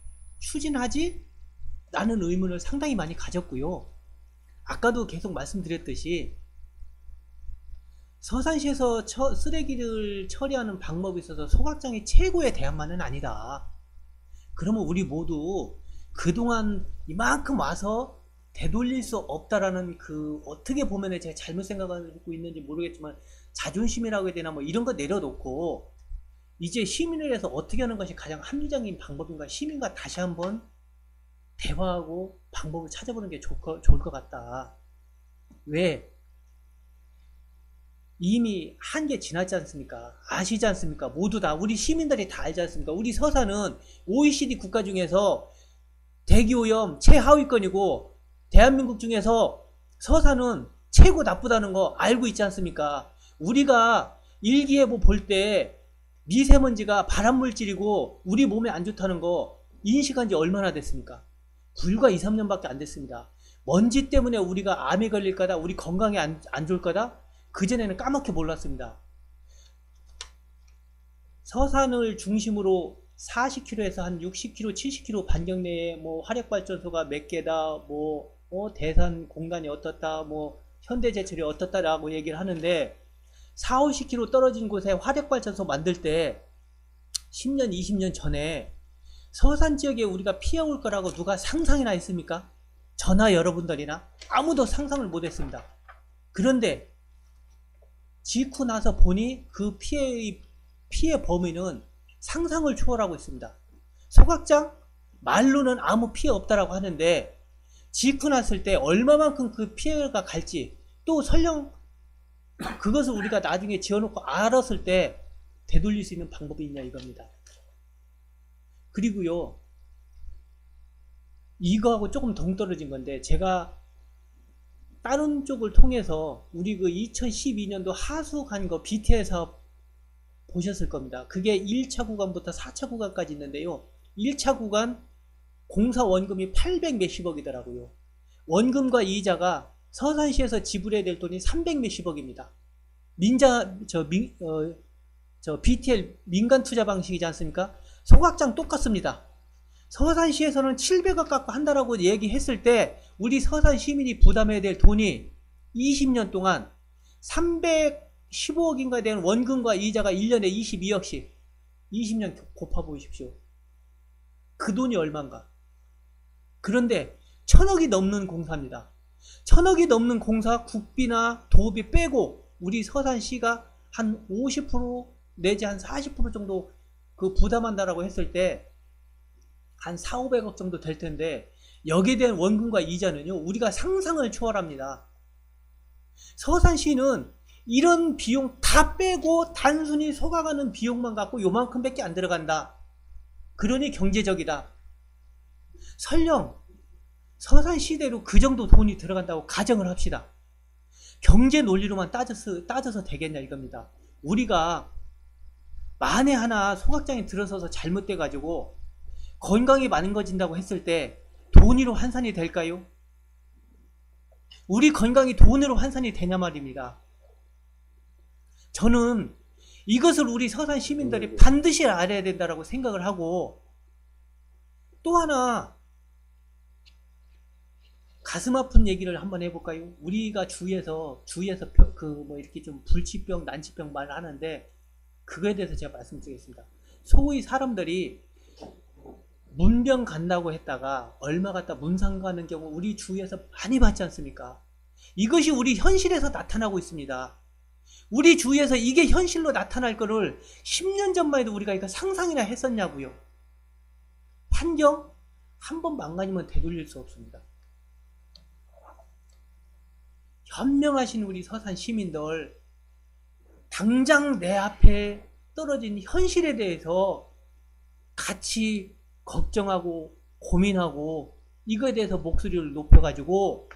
추진하지? 라는 의문을 상당히 많이 가졌고요. 아까도 계속 말씀드렸듯이 서산시에서 쓰레기를 처리하는 방법에 있어서 소각장이 최고의 대안만은 아니다. 그러면 우리 모두 그동안 이만큼 와서 되돌릴 수 없다라는 그 어떻게 보면 제가 잘못 생각하고 있는지 모르겠지만 자존심이라고 해야 되나 뭐 이런 거 내려놓고 이제 시민을 해서 어떻게 하는 것이 가장 합리적인 방법인가, 시민과 다시 한번 대화하고 방법을 찾아보는 게 좋을 것 같다. 왜? 이미 한계 지났지 않습니까? 아시지 않습니까? 모두 다 우리 시민들이 다 알지 않습니까? 우리 서산은 OECD 국가 중에서 대기오염 최하위권이고 대한민국 중에서 서산은 최고 나쁘다는 거 알고 있지 않습니까? 우리가 일기예보 볼 때 미세먼지가 발암물질이고 우리 몸에 안 좋다는 거 인식한 지 얼마나 됐습니까? 불과 2, 3년밖에 안 됐습니다. 먼지 때문에 우리가 암에 걸릴 거다, 우리 건강에 안 좋을 거다? 그전에는 까맣게 몰랐습니다. 서산을 중심으로 40km에서 한 60km, 70km 반경 내에 뭐 화력발전소가 몇 개다, 대산 공단이 어떻다, 현대제철이 어떻다라고 얘기를 하는데 4, 50km 떨어진 곳에 화력발전소 만들 때 10년, 20년 전에 서산 지역에 우리가 피해올 거라고 누가 상상이나 했습니까? 저나 여러분들이나 아무도 상상을 못했습니다. 그런데 짓고 나서 보니 그 피해 범위는 상상을 초월하고 있습니다. 소각장 말로는 아무 피해 없다라고 하는데 짓고 났을 때 얼마만큼 그 피해가 갈지, 또 설령 그것을 우리가 나중에 지어놓고 알았을 때 되돌릴 수 있는 방법이 있냐 이겁니다. 그리고요, 이거하고 조금 동떨어진 건데 제가 다른 쪽을 통해서 우리 그 2012년도 하수 간 거 BTL 사업 보셨을 겁니다. 그게 1차 구간부터 4차 구간까지 있는데요. 1차 구간 공사 원금이 800 몇십억이더라고요. 원금과 이자가 서산시에서 지불해야 될 돈이 300 몇십억입니다. BTL 민간 투자 방식이지 않습니까? 소각장 똑같습니다. 서산시에서는 700억 갖고 한다라고 얘기했을 때 우리 서산 시민이 부담해야 될 돈이 20년 동안 315억인가 되는 원금과 이자가 1년에 22억씩 20년 곱해 보십시오. 그 돈이 얼마인가? 그런데 1000억이 넘는 공사입니다. 1000억이 넘는 공사 국비나 도비 빼고 우리 서산시가 한 50% 내지 한 40% 정도 그 부담한다라고 했을 때 한 4, 500억 정도 될 텐데 여기에 대한 원금과 이자는요 우리가 상상을 초월합니다. 서산시는 이런 비용 다 빼고 단순히 소각하는 비용만 갖고 요만큼 밖에 안 들어간다. 그러니 경제적이다. 설령 서산시대로 그 정도 돈이 들어간다고 가정을 합시다. 경제 논리로만 따져서 되겠냐 이겁니다. 우리가 만에 하나 소각장에 들어서서 잘못돼 가지고 건강이 망가진다고 했을 때 돈으로 환산이 될까요? 우리 건강이 돈으로 환산이 되냐 말입니다. 저는 이것을 우리 서산 시민들이 반드시 알아야 된다고 생각을 하고, 또 하나 가슴 아픈 얘기를 한번 해볼까요? 우리가 주위에서 이렇게 좀 불치병, 난치병 말을 하는데 그거에 대해서 제가 말씀드리겠습니다. 소위 사람들이 문병 간다고 했다가 얼마 갔다 문상 가는 경우 우리 주위에서 많이 봤지 않습니까? 이것이 우리 현실에서 나타나고 있습니다. 우리 주위에서 이게 현실로 나타날 거를 10년 전만 해도 우리가 이거 상상이나 했었냐고요. 환경 한 번 망가지면 되돌릴 수 없습니다. 현명하신 우리 서산 시민들, 당장 내 앞에 떨어진 현실에 대해서 같이 걱정하고 고민하고 이거에 대해서 목소리를 높여가지고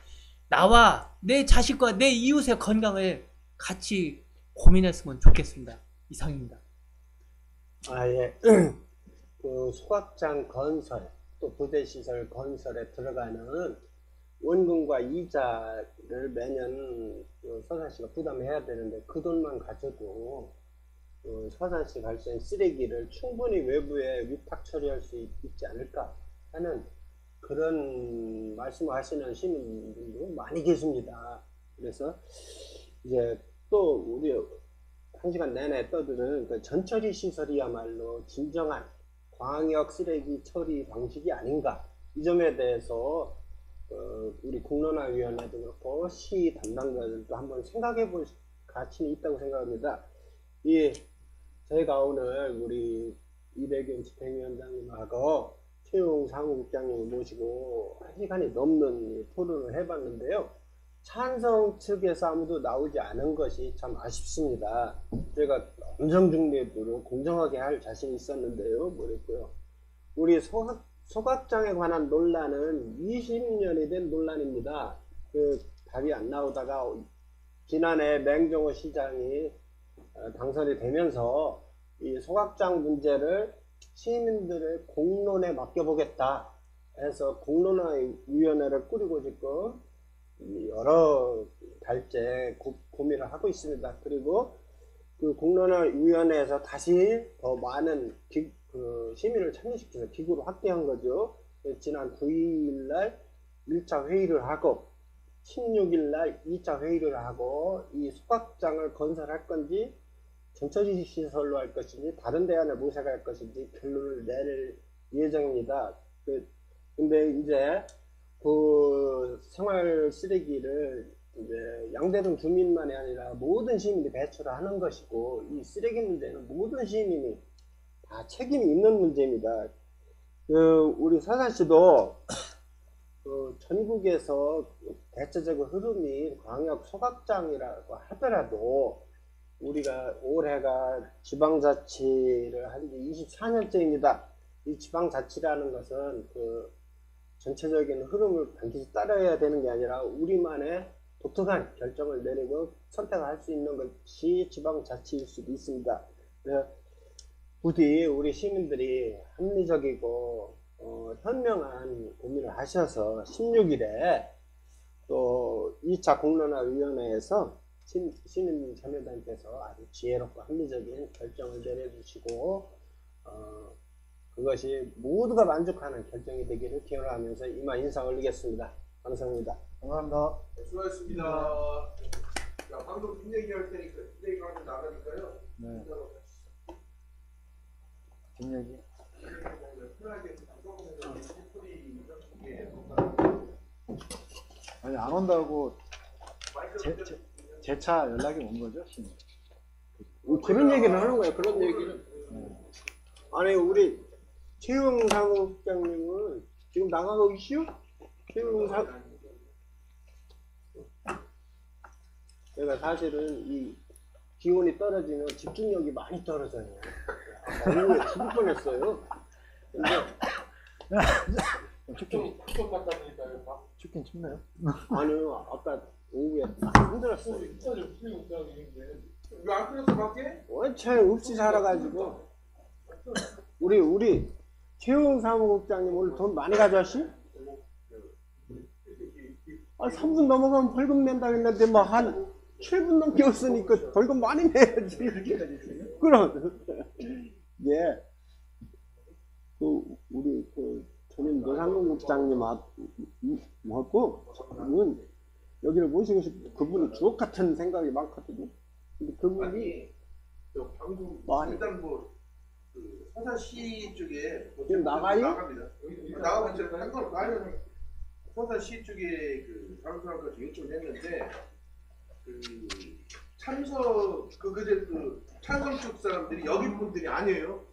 나와 내 자식과 내 이웃의 건강을 같이 고민했으면 좋겠습니다. 이상입니다. 예. 그 소각장 건설, 또 부대시설 건설에 들어가는 원금과 이자를 매년 서산시가 부담해야 되는데 그 돈만 가져도 서산시가 할 수 있는 쓰레기를 충분히 외부에 위탁 처리할 수 있지 않을까 하는 그런 말씀을 하시는 시민분들도 많이 계십니다. 그래서 이제 또 우리 1시간 내내 떠드는 그 전처리 시설이야말로 진정한 광역 쓰레기 처리 방식이 아닌가. 이 점에 대해서 우리 공론화위원회도 그렇고 시 담당자들도 한번 생각해 볼 가치는 있다고 생각합니다. 저희가 오늘 우리 이백윤 집행위원장님하고 최용 사무국장님을 모시고 1시간이 넘는 토론을 해봤는데요. 찬성 측에서 아무도 나오지 않은 것이 참 아쉽습니다. 제가 엄정중립으로 공정하게 할 자신이 있었는데요. 뭐랬고요. 우리 소각장에 관한 논란은 20년이 된 논란입니다. 답이 안 나오다가 지난해 맹정호 시장이 당선이 되면서 이 소각장 문제를 시민들의 공론에 맡겨보겠다 해서 공론화위원회를 꾸리고 지금 여러 달째 고민을 하고 있습니다. 그리고 그 공론화위원회에서 다시 더 많은 시민을 참여시켜서 기구를 확대한 거죠. 지난 9일날 1차 회의를 하고 16일날 2차 회의를 하고 이 소각장을 건설할 건지 전처리 시설로 할 것인지 다른 대안을 모색할 것인지 결론을 낼 예정입니다. 근데 이제 그 생활 쓰레기를 이제 양대동 주민만이 아니라 모든 시민이 배출을 하는 것이고 이 쓰레기 문제는 모든 시민이 다 책임이 있는 문제입니다. 우리 서산시도 전국에서 대체적으로 흐름이 광역 소각장이라고 하더라도 우리가 올해가 지방자치를 한 지 24년째입니다. 이 지방자치라는 것은 전체적인 흐름을 반드시 따라야 되는 게 아니라 우리만의 독특한 결정을 내리고 선택할 수 있는 것이 지방자치일 수도 있습니다. 부디 우리 시민들이 합리적이고 현명한 고민을 하셔서 16일에 또 2차 공론화위원회에서 시민 참여단체에서 아주 지혜롭고 합리적인 결정을 내려주시고 그것이 모두가 만족하는 결정이 되기를 기원하면서 이만 인사 올리겠습니다. 감사합니다. 감사합니다. 네, 수고하셨습니다. 자, 방금 뒷 얘기할 테니까 뒷 얘기하면 나가니까요. 네. 뒷얘기. 편하게 방송에서 소리 이런 게 아니 안 온다고 마이크로 재차 연락이 온 거죠, 시민? 그런 얘기를 하는 거예요. 그런 얘기를. 아니 우리 최용 사무국장님은 지금 나가고 계시오? 최용 내가 사실은 이 기온이 떨어지면 집중력이 많이 떨어져요. 오늘 죽을 뻔했어요. 근데 좀 갖다 드릴까요? 춥긴 춥네요. 아니요 아까 오후에 딱 힘들었어요. 왜안 끊었어 밖에? 원체 없이 살아가지고 우리 최용 사무국장님 오늘 돈 많이 가져왔시? 3분 넘어가면 벌금 낸다 했는데 뭐 한 7분 넘게 없으니까 벌금 많이 내야지. 그럼 예. 우리 전임 노상국장님하고 저는 여기를 모시고 싶고 그분이 주옥 같은 생각이 많거든요. 근데 그분이 방금 많이 일단 서산시 쪽에 지금 나가요? 나갑니다. 나가면 제가 한걸 나요. 서산시 쪽에 다른 사람까지 요청을 했는데 찬성 쪽 사람들이 여기 분들이 아니에요.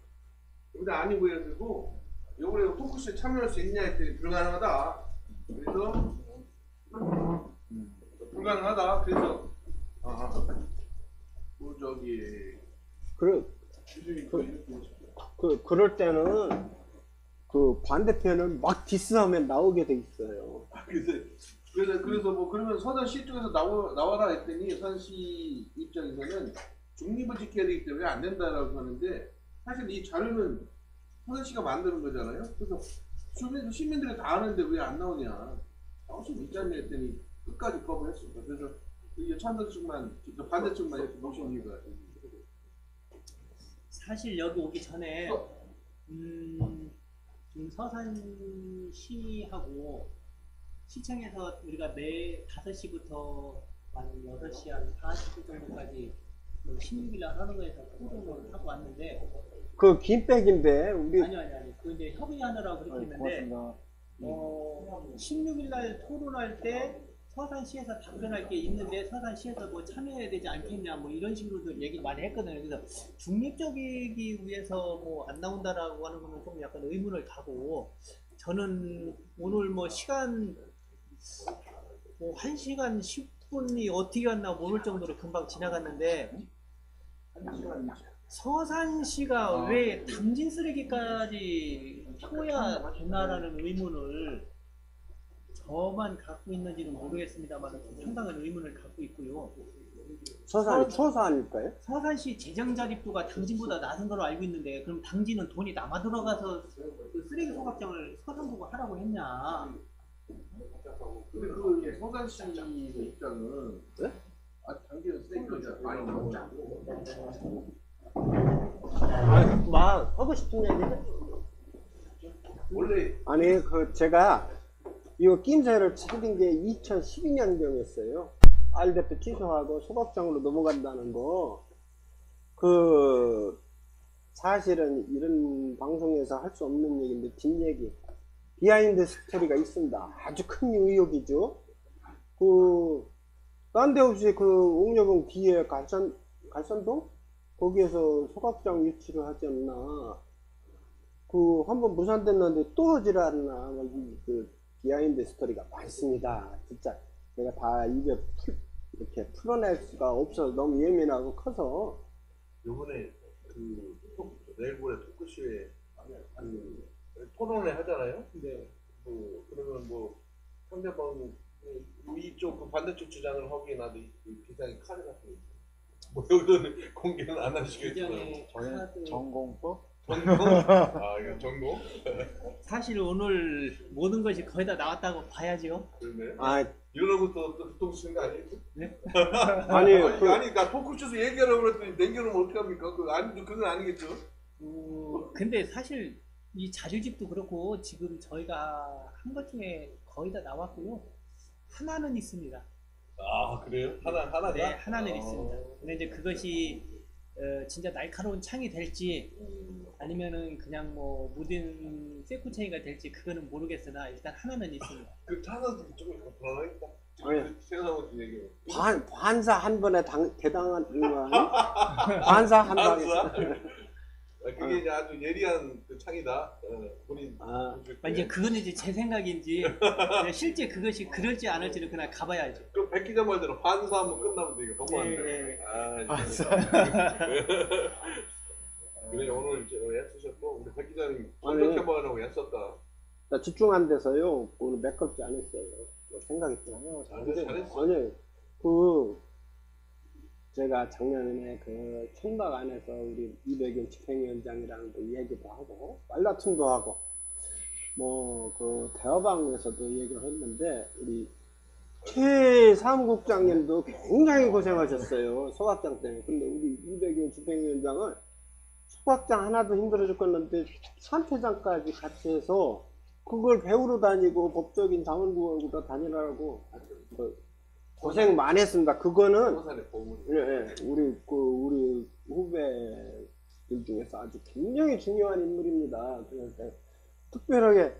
여기다 아니고 해가지고 요번에 토크쇼에 참여할 수 있냐 했더니 불가능하다. 그래서 불가능하다. 그래서 그럴 때는 반대편은 막 디스하면 나오게 돼 있어요. 그래서 뭐 그러면 서산시 쪽에서 나와라 했더니 서산시 입장에서는 중립을 지켜야 되기 때문에 안 된다라고 하는데 사실 이 자료는 서산시가 만드는 거잖아요. 그래서 시민들이 다 아는데 왜 안 나오냐. 나올 수 있지 않냐 했더니 끝까지 거부했습니다. 그래서 이게 찬성 측만 반대쪽만 이렇게 모신 이유가 사실 여기 오기 전에 지금 서산시하고 시청에서 우리가 매 5시부터 한 6시 한 40분 정도까지 그 16일 날 하는 거에서 토론을 하고 왔는데 그 김백인데 우리 아니 그 이제 협의 하느라고 그렇게 했는데 고맙습니다. 16일 날 토론할 때 서산시에서 답변할 게 있는데 서산시에서 뭐 참여해야 되지 않겠냐 뭐 이런 식으로도 얘기 많이 했거든요. 그래서 중립적이기 위해서 뭐 안 나온다라고 하는 거는 좀 약간 의문을 가고 저는 오늘 뭐 시간 뭐 1시간 10분이 어떻게 갔나 모를 정도로 금방 지나갔는데 서산시가 왜 당진 쓰레기까지 태워야 되나라는 의문을 저만 갖고 있는지는 모르겠습니다만 상당한 의문을 갖고 있고요. 서산이 추워서 아닐까요? 서산시 재정 자립도가 당진보다 낮은 걸로 알고 있는데 그럼 당진은 돈이 남아 들어가서 그 쓰레기 소각장을 서산보고 하라고 했냐? 근데 그 서산시 입장은 네? 당기는 쓰레기가 많이 나오잖아. 막 하고 싶은 얘기는 원래 아니 그 제가 이거 낌새를 찾은 게 2012년경이었어요. 알 대표 취소하고 소각장으로 넘어간다는 거. 그 사실은 이런 방송에서 할 수 없는 얘기인데 뒷얘기 비하인드 스토리가 있습니다. 아주 큰 의혹이죠. 그 딴 데 없이 그 옥녀봉 뒤에 갈산동 거기에서 소각장 유치를 하지 않나. 그 한번 무산됐는데 또 하질 않나. 그 비하인드 스토리가 많습니다. 진짜 내가 다 입에 이렇게 풀어낼 수가 없어서 너무 예민하고 커서. 요번에 그 내일 모레 토크쇼에 그 토론회 하잖아요. 네. 뭐 그러면 뭐 상대방 이쪽 그 반대쪽 주장을 하기에 나도 그 비상의 카드 같은 거 있어요. 뭐 여기서는 공개는 안 하시겠지만 예전에 카드 전공법? 전공? 아 이거 전공? 사실 오늘 모든 것이 거의 다 나왔다고 봐야죠. 그러네. 아, 이러고 또 두통 치는 거 아니겠지? 아니, 아니 나 토크쇼에서 얘기하라고 그랬더니 남겨놓으면 어떡합니까? 그건 아니겠죠? 근데 사실 이 자료집도 그렇고 지금 저희가 한 것 중에 거의 다 나왔고요. 하나는 있습니다. 아 그래요? 하나가? 네, 하나는 있습니다. 근데 이제 그것이 진짜 날카로운 창이 될지 아니면은 그냥 뭐 무딘 쇠코챙이가 될지 그거는 모르겠으나 일단 하나는 있습니다. 그 차가 좀 불안하겠다. 아니. 생각하고 얘기해. 반사 한 번에 대당한 거 아니? 반사 한 방에. 그게 이제 아주 예리한 그 창이다. 본인. 아, 이제 그거는 이제 제 생각인지 실제 그것이 그럴지 않을지는 그날 가봐야죠. 그 백 기자 말대로 반사하면 끝나면 돼 이거 너무 안 돼. 네. 그래 오늘 이제 애쓰셨고 우리 백 기자님 아니. 성격해보라고 애썼다. 나 집중 안 돼서요. 오늘 매끄럽지 않았어요. 생각이 들어요. 잘했어. 아니, 그 제가 작년에 그 총각 안에서 우리 이백윤 집행위원장이랑 그 얘기도 하고 말다툼도 하고 뭐 그 대화방에서도 얘기를 했는데 우리 최 사무국장님도 굉장히 고생하셨어요. 소각장 때문에. 근데 우리 이백윤 집행위원장은 소각장 하나도 힘들어 죽겠는데 산퇴장까지 같이 해서 그걸 배우러 다니고 법적인 자문구역으로 다니라고 고생 많이 했습니다. 그거는 서산의 보물. 예, 우리 후배들 중에서 아주 굉장히 중요한 인물입니다. 그래서 특별하게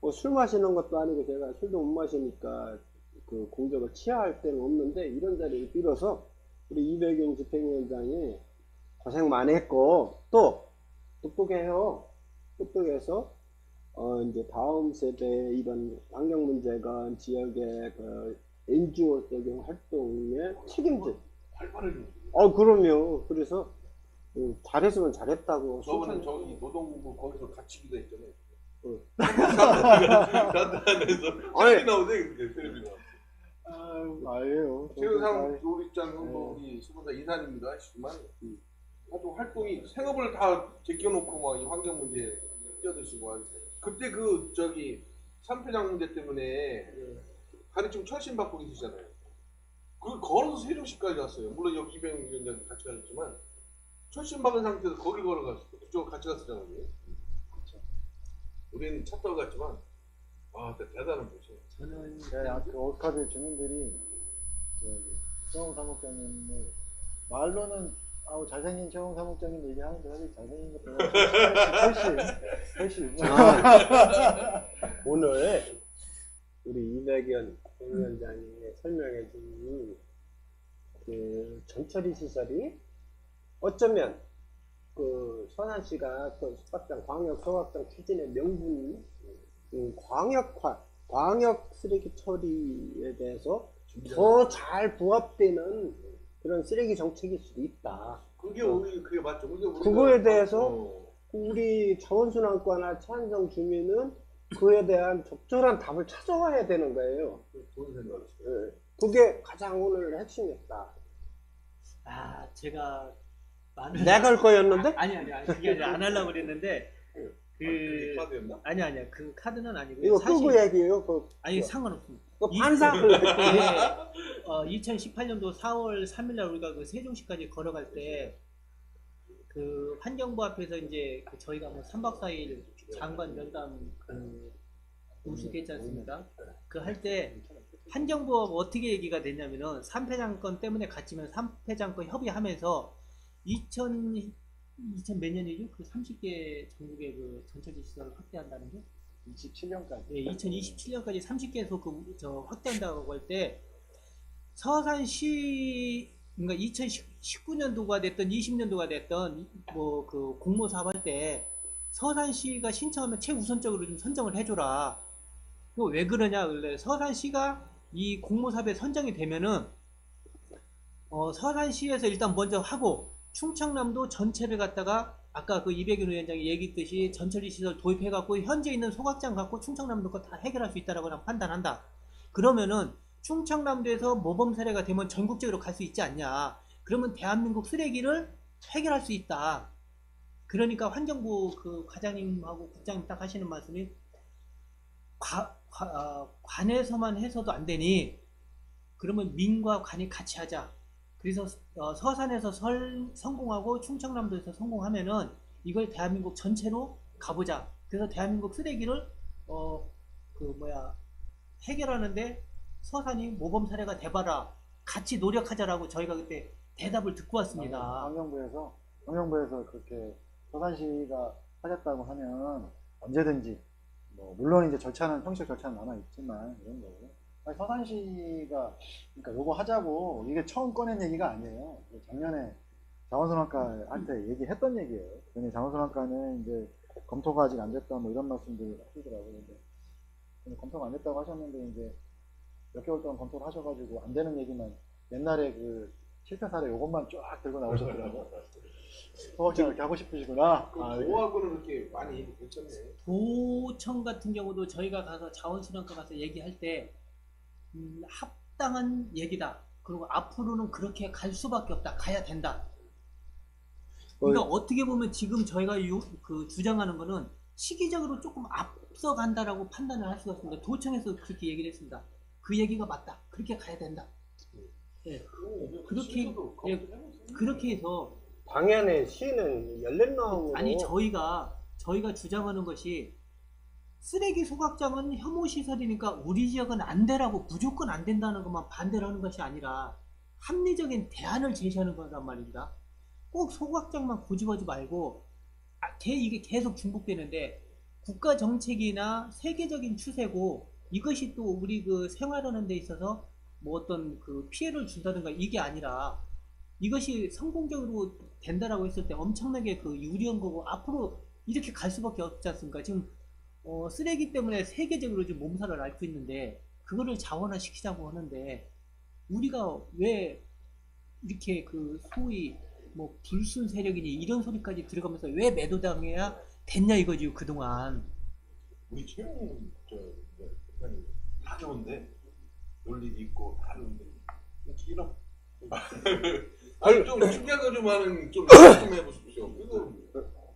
뭐 술 마시는 것도 아니고 제가 술도 못 마시니까 그 공적을 취하할 때는 없는데 이런 자리를 빌어서 우리 이백윤 집행위원장이 고생 많이 했고 또 똑똑해요. 똑똑해서 이제 다음 세대 이런 환경 문제건 지역의 그 NGO적인 활동에 책임질. 발판을 그럼요. 그래서 잘했으면 잘했다고. 저번에 저기 노동부 거기서 갇히기도 했잖아요. 아니. 텔레비 나오네 근데 텔레비 나. 아니에요. 최은상 우리장 형도 수보다 이산입니다. 하지만 아주 활동이 생업을 다 제껴놓고 막 이 환경 문제에 뛰어드시고 그때 그 저기 산표장 문제 때문에 가르치면 철심 받고 계시잖아요. 그 걸어서 세종시까지 갔어요. 물론 여기 이백위원장 같이 가셨지만 철심 받은 상태에서 거기 걸어갔어요. 그쪽으로 같이 갔었잖아요. 그렇죠. 우리는 차 타고 갔지만 대단한 분이죠. 저는 네, 아까 어카드 주민들이 최홍 사무장님을 말로는 아우 잘생긴 최홍 사무장님 얘기하는데 사실 잘생긴 것보다 훨씬 오늘 우리 이백연 위원장이 설명해 준 그 전처리 시설이 어쩌면 그 서산시가 그 숙박장 광역 소각장 추진의 명분이 광역 쓰레기 처리에 대해서 더 잘 부합되는 그런 쓰레기 정책일 수도 있다. 그게 맞죠. 그거에 대해서 우리 자원순환과나 차안성 주민은 그에 대한 적절한 답을 찾아와야 되는 거예요. 좋은 생각. 예. 그게 가장 오늘 핵심이었다. 아, 제가 많은 내가 할 거였는데? 아니 그게 아니라 안 하려고 그랬는데 그게 카드였나? 아니야 그 카드는 아니고 이거 끄고 얘기해요. 아니 상관없습니다. 그 반상을 네, 2018년도 4월 3일날 우리가 그 세종시까지 걸어갈 때 그 환경부 앞에서 이제 그 저희가 뭐 3박 4일 장관 면담 그 우수했지 않습니까? 그 할 때 환경부가 어떻게 얘기가 됐냐면은 3폐장권 때문에 갔지만 3폐장권 협의하면서 2000 몇 년이죠? 그 30개 전국의 그 전처리 시설을 확대한다는 게 27년까지. 네, 2027년까지 30개에서 그 확대한다고 할 때 서산시 그러니까 2019년도가 됐던 20년도가 됐던 뭐 그 공모 사업 할 때 서산시가 신청하면 최우선적으로 좀 선정을 해줘라. 이거 왜 그러냐? 원래 서산시가 이 공모 사업에 선정이 되면은 서산시에서 일단 먼저 하고 충청남도 전체를 갖다가 아까 그 이백윤 위원장이 얘기했듯이 전처리 시설 도입해갖고 현재 있는 소각장 갖고 충청남도 거 다 해결할 수 있다라고 판단한다. 그러면은 충청남도에서 모범 사례가 되면 전국적으로 갈 수 있지 않냐. 그러면 대한민국 쓰레기를 해결할 수 있다. 그러니까 환경부 그 과장님하고 국장님 딱 하시는 말씀이 관에서만 해서도 안 되니 그러면 민과 관이 같이 하자. 그래서 서산에서 성공하고 충청남도에서 성공하면은 이걸 대한민국 전체로 가보자. 그래서 대한민국 쓰레기를 해결하는데 서산이 모범 사례가 돼봐라. 같이 노력하자라고 저희가 그때 대답을 듣고 왔습니다. 환경부에서 그렇게 서산시가 하겠다고 하면 언제든지 뭐 물론 이제 형식 절차는 남아 있지만 이런 거. 아니, 서산시가 그러니까 요거 하자고 이게 처음 꺼낸 얘기가 아니에요. 작년에 자원순환과 한테 얘기했던 얘기예요. 근데 자원순환과는 이제 검토가 아직 안 됐다 뭐 이런 말씀들 하시더라고요. 근데 검토가 안 됐다고 하셨는데 이제 몇 개월 동안 검토를 하셔가지고 안 되는 얘기만 옛날에 그 실패 사례 요것만 쫙 들고 나오셨더라고요. 소각장 이렇게 하고 싶으시구나. 도하고는 그렇게 많이 괜찮네. 도청 같은 경우도 저희가 가서 자원순환과 가서 얘기할 때 합당한 얘기다. 그리고 앞으로는 그렇게 갈 수밖에 없다. 가야 된다. 그러니까 어떻게 보면 지금 저희가 그 주장하는 거는 시기적으로 조금 앞서간다라고 판단을 할 수가 있습니다. 도청에서 그렇게 얘기를 했습니다. 그 얘기가 맞다. 그렇게 가야 된다. 예. 그렇게 해서 당연히 시는 열린 마음으로 아니 저희가 주장하는 것이 쓰레기 소각장은 혐오 시설이니까 우리 지역은 안 되라고 무조건 안 된다는 것만 반대를 하는 것이 아니라 합리적인 대안을 제시하는 거란 말입니다. 꼭 소각장만 고집하지 말고 이게 계속 중복되는데 국가 정책이나 세계적인 추세고 이것이 또 우리 그 생활하는 데 있어서 뭐 어떤 그 피해를 준다든가 이게 아니라 이것이 성공적으로 된다라고 했을 때 엄청나게 그 유리한 거고 앞으로 이렇게 갈 수밖에 없지 않습니까? 지금 쓰레기 때문에 세계적으로 지금 몸살을 앓고 있는데 그거를 자원화시키자고 하는데 우리가 왜 이렇게 그 소위 뭐 불순 세력이니 이런 소리까지 들어가면서 왜 매도당해야 됐냐 이거지 그동안. 우리 최영 다 좋은데 논리도 있고 다 좋은데 길어. 아니 좀 충격을 좀 하는 좀 해보십시오.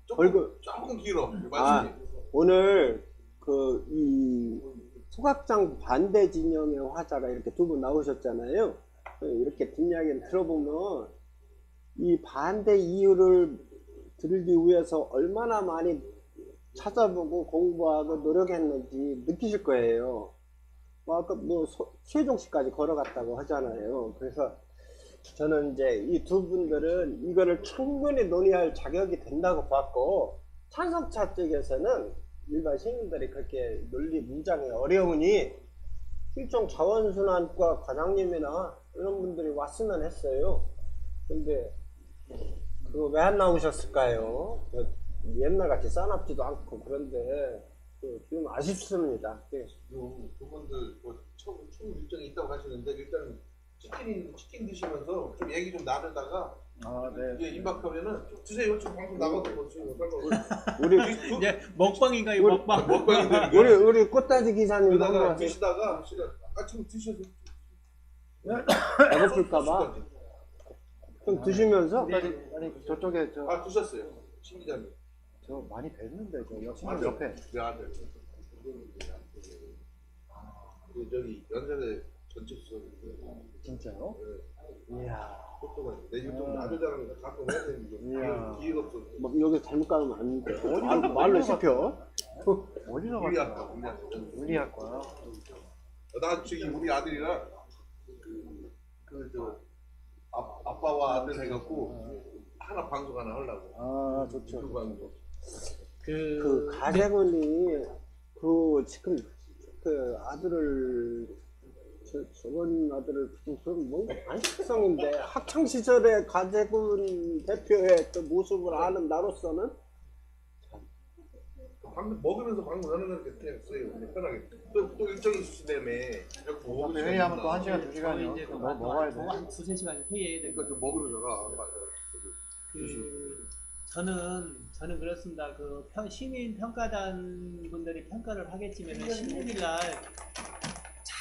이거 조금 길어. 말씀이. 오늘 그 이 소각장 반대 진영의 화자가 이렇게 두 분 나오셨잖아요. 이렇게 뒷이야기를 들어보면 이 반대 이유를 들기 위해서 얼마나 많이 찾아보고 공부하고 노력했는지 느끼실 거예요. 아까 뭐 세종시까지 걸어갔다고 하잖아요. 그래서 저는 이제 이 두 분들은 이거를 충분히 논의할 자격이 된다고 봤고, 찬성차 쪽에서는 일반 시민들이 그렇게 논리 무장에 어려우니 실종 자원순환과 과장님이나 이런 분들이 왔으면 했어요. 근데 그거 왜 안 나오셨을까요? 옛날같이 싸납지도 않고. 그런데 지금 아쉽습니다. 두 분들 총 일정이 있다고 하시는데 일단 치킨 드시면서 좀 얘기 좀 나누다가 네. 이제 임박하면은 드세요. 지금 방송 나가도 뭐 지금 우리 이제 먹방인가요, 먹방? 먹방이 되는 거예요. 우리 꽃다지 기사님 그러다가 한번 드시다가 아침 드셔서 배고플까봐 좀 드시면서 아니 저쪽에 드셨어요. 신 기자님. 저 많이 뵀는데 저 신문 맞아요. 옆에 내 아들. 저기 연세대 전체 수석인데. 진짜요? 이야, 똑똑하네. 내 이거 좀 놔두자는 거 가끔 해야 되는데 이야. 기회가 없어. 막 여기 잘못 가면 안 돼. 말로 씹혀. 어디서 우리 봤어요? 학과 우리 학과. 우리 학과요? 나 저기 우리 아들이랑 그저 아빠와 아들 해갖고 하나 방송 하나 하려고. 아 좋죠. 유튜브 방송. 그 가재군이 지금 그 아들을 저번 아들을 무슨 뭐 안식성인데 학창 시절에 가재군 대표의 그 모습을 아는 나로서는 방금 먹으면서 방송하는 게 됐어요. 편하게. 또 일정이 있으시다며. 어차피 회의하면 또 1시간 2시간이요. 이제 또 먹어야 돼. 한 2-3시간 회의해야 되니까. 그러니까 좀 먹으면서가 저는 그렇습니다. 시민 평가단 분들이 평가를 하겠지만 16일 날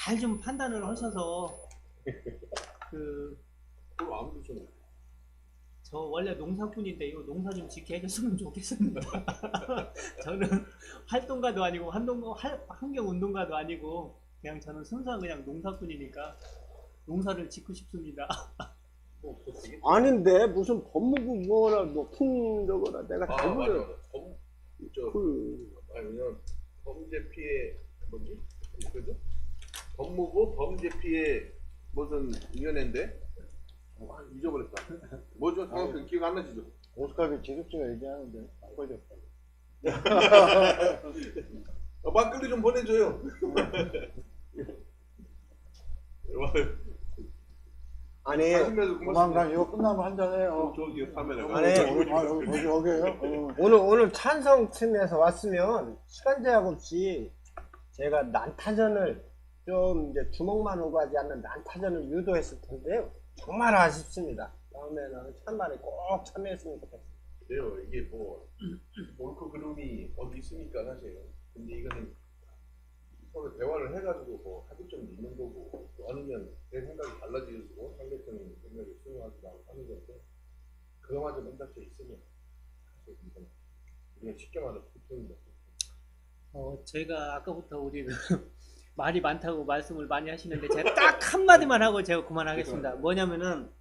잘 좀 판단을 하셔서 그걸 안 드셨네. 저 원래 농사꾼인데요. 농사 좀 짓게 해줬으면 좋겠습니다. 저는 활동가도 아니고 환경운동가도 아니고 그냥 저는 순수한 그냥 농사꾼이니까 농사를 짓고 싶습니다. 아닌데 무슨 법무부 뭐라 높은 저거라 내가 잘 맞아. 모르. 왜냐면 범죄 피해 뭐지? 그죠? 법무부 범죄 피해 무슨 위원회인데 잊어버렸다. 뭐죠? 정확히 기억 안 나시죠? 오스카르 지숙씨가 얘기하는데 안 걸렸다. 막걸리 좀 보내줘요. 아니 조만간 이거 끝나면 한잔해요. 저기 카메라가. 아니, 여기에요? 오늘 찬성 팀에서 왔으면 시간 제약 없이 제가 난타전을 좀 이제 주먹만 오고 하지 않는 난타전을 유도했을 텐데요. 정말 아쉽습니다. 다음에는 찬반에 꼭 참여했으면 좋겠습니다. 그래요. 이게 뭐 옳고 그름이 어디 있으니까 사실. 근데 이거는 서로 대화를 해가지고 뭐 합의점도 있는 거고 또 아니면 내 생각이 달라지고 상대편의 생각을 수용하지 말고 하는 건데 그거마저 맨닥쳐 있으면 사실 이건 우리가 쉽게 말해서 불편입니다. 제가 아까부터 우리 말이 많다고 말씀을 많이 하시는데 제가 딱 한마디만 하고 제가 그만하겠습니다. 뭐냐면은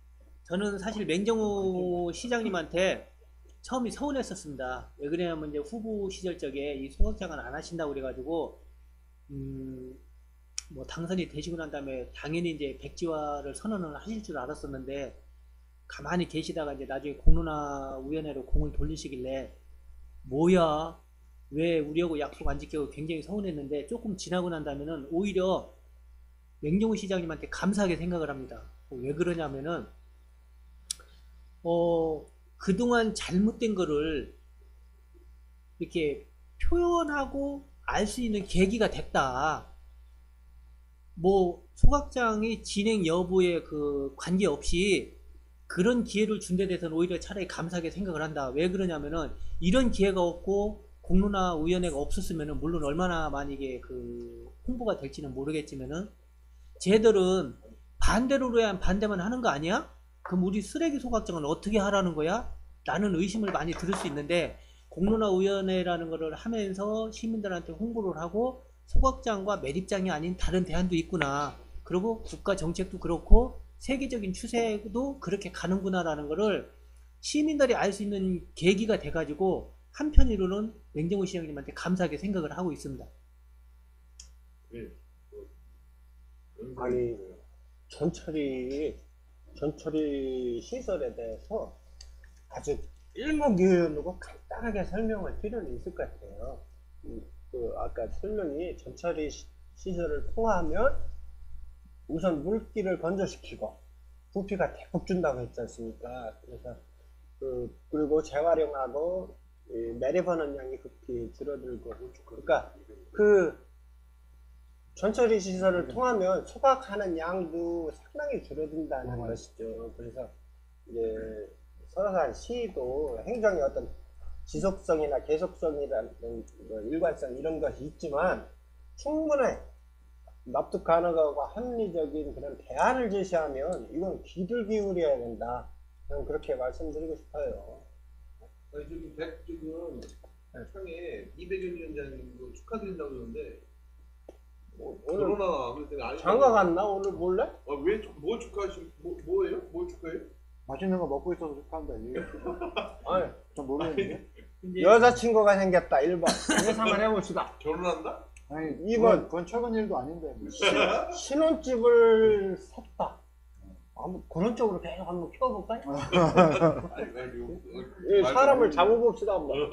저는 사실 맹정호 시장님한테 처음이 서운했었습니다. 왜 그러냐면 이제 후보 시절 적에 이 소각장을 안 하신다고 그래가지고 뭐 당선이 되시고 난 다음에 당연히 이제 백지화를 선언을 하실 줄 알았었는데 가만히 계시다가 이제 나중에 공론화 위원회로 공을 돌리시길래 뭐야 왜 우리하고 약속 안 지키고 굉장히 서운했는데 조금 지나고 난 다음에는 오히려 맹정호 시장님한테 감사하게 생각을 합니다. 왜 그러냐면은 그동안 잘못된 거를 이렇게 표현하고 알 수 있는 계기가 됐다. 뭐 소각장이 진행 여부에 그 관계없이 그런 기회를 준 데 대해서는 오히려 차라리 감사하게 생각을 한다. 왜 그러냐면은 이런 기회가 없고 공론화 위원회가 없었으면은 물론 얼마나 만약에 그 홍보가 될지는 모르겠지만은 쟤들은 반대로 해야 반대만 하는 거 아니야? 그럼 우리 쓰레기 소각장은 어떻게 하라는 거야? 라는 의심을 많이 들을 수 있는데 공론화위원회라는 것을 하면서 시민들한테 홍보를 하고 소각장과 매립장이 아닌 다른 대안도 있구나. 그리고 국가 정책도 그렇고 세계적인 추세도 그렇게 가는구나 라는 것을 시민들이 알 수 있는 계기가 돼가지고 한편으로는 맹정호 시장님한테 감사하게 생각을 하고 있습니다. 아니 전철이 전처리 시설에 대해서 아주 일목요연하고 간단하게 설명할 필요는 있을 것 같아요. 그 아까 설명이 전처리 시설을 통하면 우선 물기를 건조시키고 부피가 대폭 준다고 했지 않습니까? 그래서 그리고 재활용하고 매립하는 양이 급히 줄어들고, 그러니까 그 전처리 시설을 통하면 소각하는 양도 상당히 줄어든다는 것이죠. 그래서 이제 설악산 시도 행정의 어떤 지속성이나 계속성이라는 일관성 이런 것이 있지만 충분히 납득 가능하고 합리적인 그런 대안을 제시하면 이건 귀를 기울여야 된다. 저는 그렇게 말씀드리고 싶어요. 아니, 지금 지금 창에 이백윤 위원장님도 축하드린다고 그러는데 오늘 결혼하나 그랬더니 아니 장가 갔나 오늘 몰래? 뭘 뭐예요? 뭘 축하해요? 맛있는 거 먹고 있어서 축하한다. 이게 아니, 좀 모르겠는데. 이제 여자친구가 생겼다 1번 예상을 해봅시다. 결혼한다? 아니, 이번- 그건 최근 일도 아닌데. 뭐. 신혼집을 샀다. 한번 그런 쪽으로 계속 한번 키워볼까요? 사람을 잡아봅시다 한번.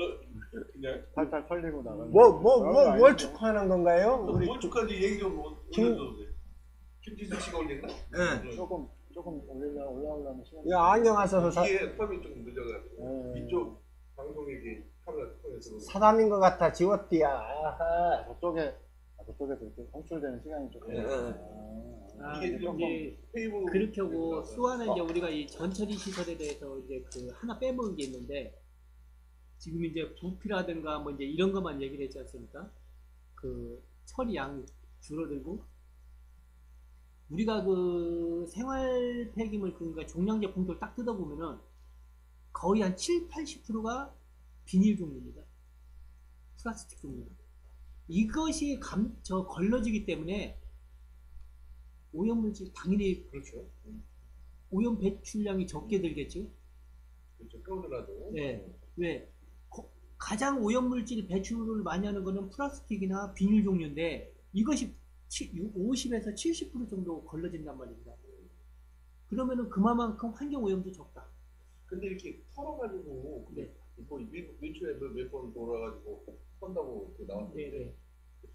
그냥 탈탈 털리고 나가는. 뭘 축하하는 건가요? 우리 뭘 축하인지 얘기 좀 김- 올려줘도 돼. 김지수 씨가 올렸나? 네. 조금 올라오려면 시간. 이 안경 하셔서 이게 텀이 좀 늦어가지고 네. 이쪽 방송에 이렇게 카메라 통해서 사람인 것 같아 지웠디야. 아하. 저쪽에서 이렇게 송출되는 시간이 조금. 네. 이게 조금 이제 페이북 그렇게 하고 수아는 이제 우리가 이 전처리 시설에 대해서 이제 그 하나 빼먹은 게 있는데 지금 이제 부피라든가 뭐 이제 이런 것만 얘기를 했지 않습니까? 그 처리 양이 줄어들고 우리가 그 생활 폐기물 그러니까 종량제 봉투를 딱 뜯어보면은 거의 한 70~80%가 비닐 종류입니다. 플라스틱 종류입니다. 이것이 걸러지기 때문에 오염물질 당연히 그렇죠. 오염 배출량이 적게 들겠죠. 그렇죠. 꺼내라도. 네. 왜? 가장 오염물질 배출을 많이 하는 거는 플라스틱이나 비닐 종류인데 이것이 50에서 70% 정도 걸러진단 말입니다. 그러면은 그만큼 환경 오염도 적다. 근데 이렇게 털어가지고 네. 뭐 민초에 몇 번 돌아가지고 턴다고 이렇게 나왔는데 네,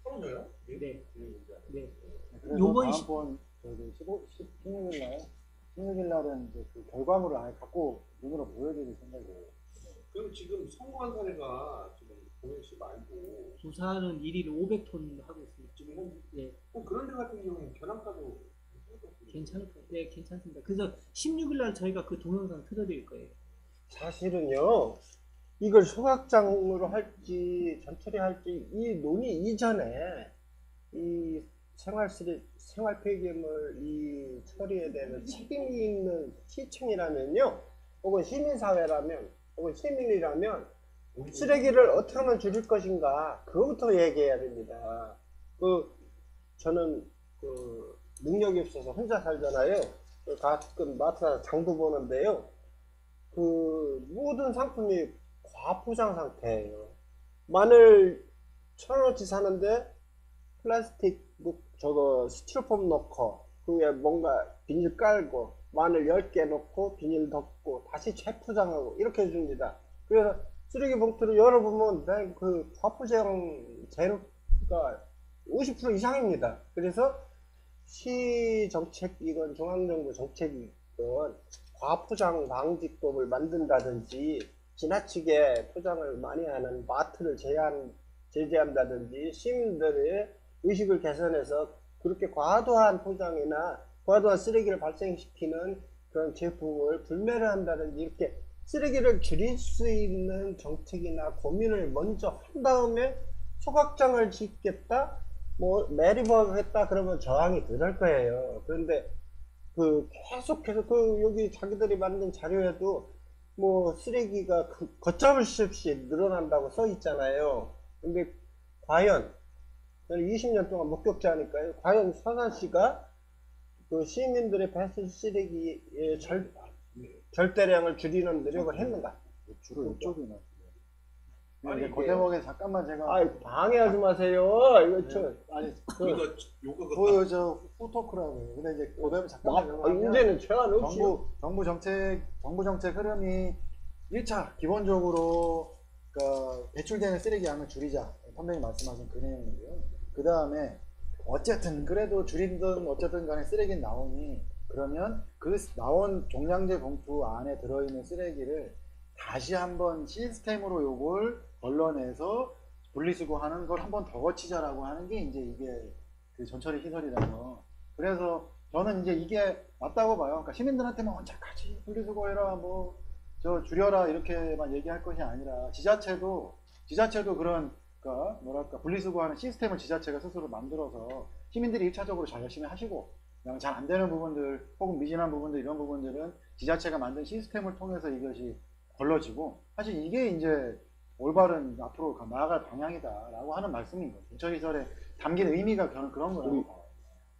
털어져요? 네, 네. 그래서 요번 다음번 16일 날은 이제 그 결과물을 아예 갖고 눈으로 보여드릴 생각이에요. 그럼 지금 성공한 사례가 지금 공연시 말고 부산은 1일 500톤 하고 있습니다. 지금 한 네, 그런 데 같은 경우는 견학가도 괜찮을 거예요. 네, 괜찮습니다. 그래서 16일 날 저희가 그 동영상 틀어드릴 거예요. 사실은요 이걸 소각장으로 할지 전처리 할지 이 논의 이전에 이 생활 폐기물 이 처리에 대해서 책임이 있는 시청이라면요 혹은 시민사회라면 혹은 시민이라면 쓰레기를 어떻게 하면 줄일 것인가 그거부터 얘기해야 됩니다. 저는 능력이 없어서 혼자 살잖아요. 가끔 마트에서 장도 보는데요. 모든 상품이 과포장 상태예요. 마늘 1,000원어치 사는데 플라스틱 스티로폼 넣고 그 위에 뭔가 비닐 깔고 마늘 10개 넣고 비닐 덮고 다시 재포장하고 이렇게 해줍니다. 그래서 쓰레기 봉투를 열어보면 그 과포장 재료가 50% 이상입니다. 그래서 시 정책이건 중앙정부 정책이건 과포장 방지법을 만든다든지 지나치게 포장을 많이 하는 마트를 제재한다든지 시민들의 의식을 개선해서 그렇게 과도한 포장이나 과도한 쓰레기를 발생시키는 그런 제품을 불매를 한다든지 이렇게 쓰레기를 줄일 수 있는 정책이나 고민을 먼저 한 다음에 소각장을 짓겠다 뭐 매립하겠다 그러면 저항이 들을 거예요. 그런데 계속해서 여기 자기들이 만든 자료에도 뭐 쓰레기가 걷잡을 수 없이 늘어난다고 써 있잖아요. 근데 과연 저는 20년 동안 목격자니까요. 과연 서산시가 시민들의 배출 쓰레기의 절대량을 줄이는 노력을 했는가? 주로 이쪽이나. 아니, 이제 이게- 그 대목에 잠깐만 제가 아, 방해하지 마세요. 이거 저 아니 이거 요거 보여줘 후토크라고요. 근데 이제 그 대목 잠깐만 넘어가면 이제는 제한 없이요. 정부 정책 흐름이 1차 기본적으로 그러니까 배출되는 쓰레기 양을 줄이자. 선배님 말씀하신 그 내용이고요. 그 다음에 어쨌든 그래도 줄이든 어쨌든 간에 쓰레기는 나오니 그러면 그 나온 종량제 봉투 안에 들어있는 쓰레기를 다시 한번 시스템으로 요걸 걸러내서 분리수거하는 걸 한번 더 거치자라고 하는 게 이제 이게 그 전처리 시설이라서 그래서 저는 이제 이게 맞다고 봐요. 그러니까 시민들한테만 언제까지 분리수거해라 뭐 저 줄여라 이렇게만 얘기할 것이 아니라 지자체도 그런 그러니까 뭐랄까 분리수거하는 시스템을 지자체가 스스로 만들어서 시민들이 1차적으로 잘 열심히 하시고 그냥 잘 안 되는 부분들 혹은 미진한 부분들 이런 부분들은 지자체가 만든 시스템을 통해서 이것이 걸러지고 사실 이게 이제 올바른 앞으로 나아갈 방향이다라고 하는 말씀인 거죠. 전처리설에 담긴 의미가 저는 그런 거라고 봐요.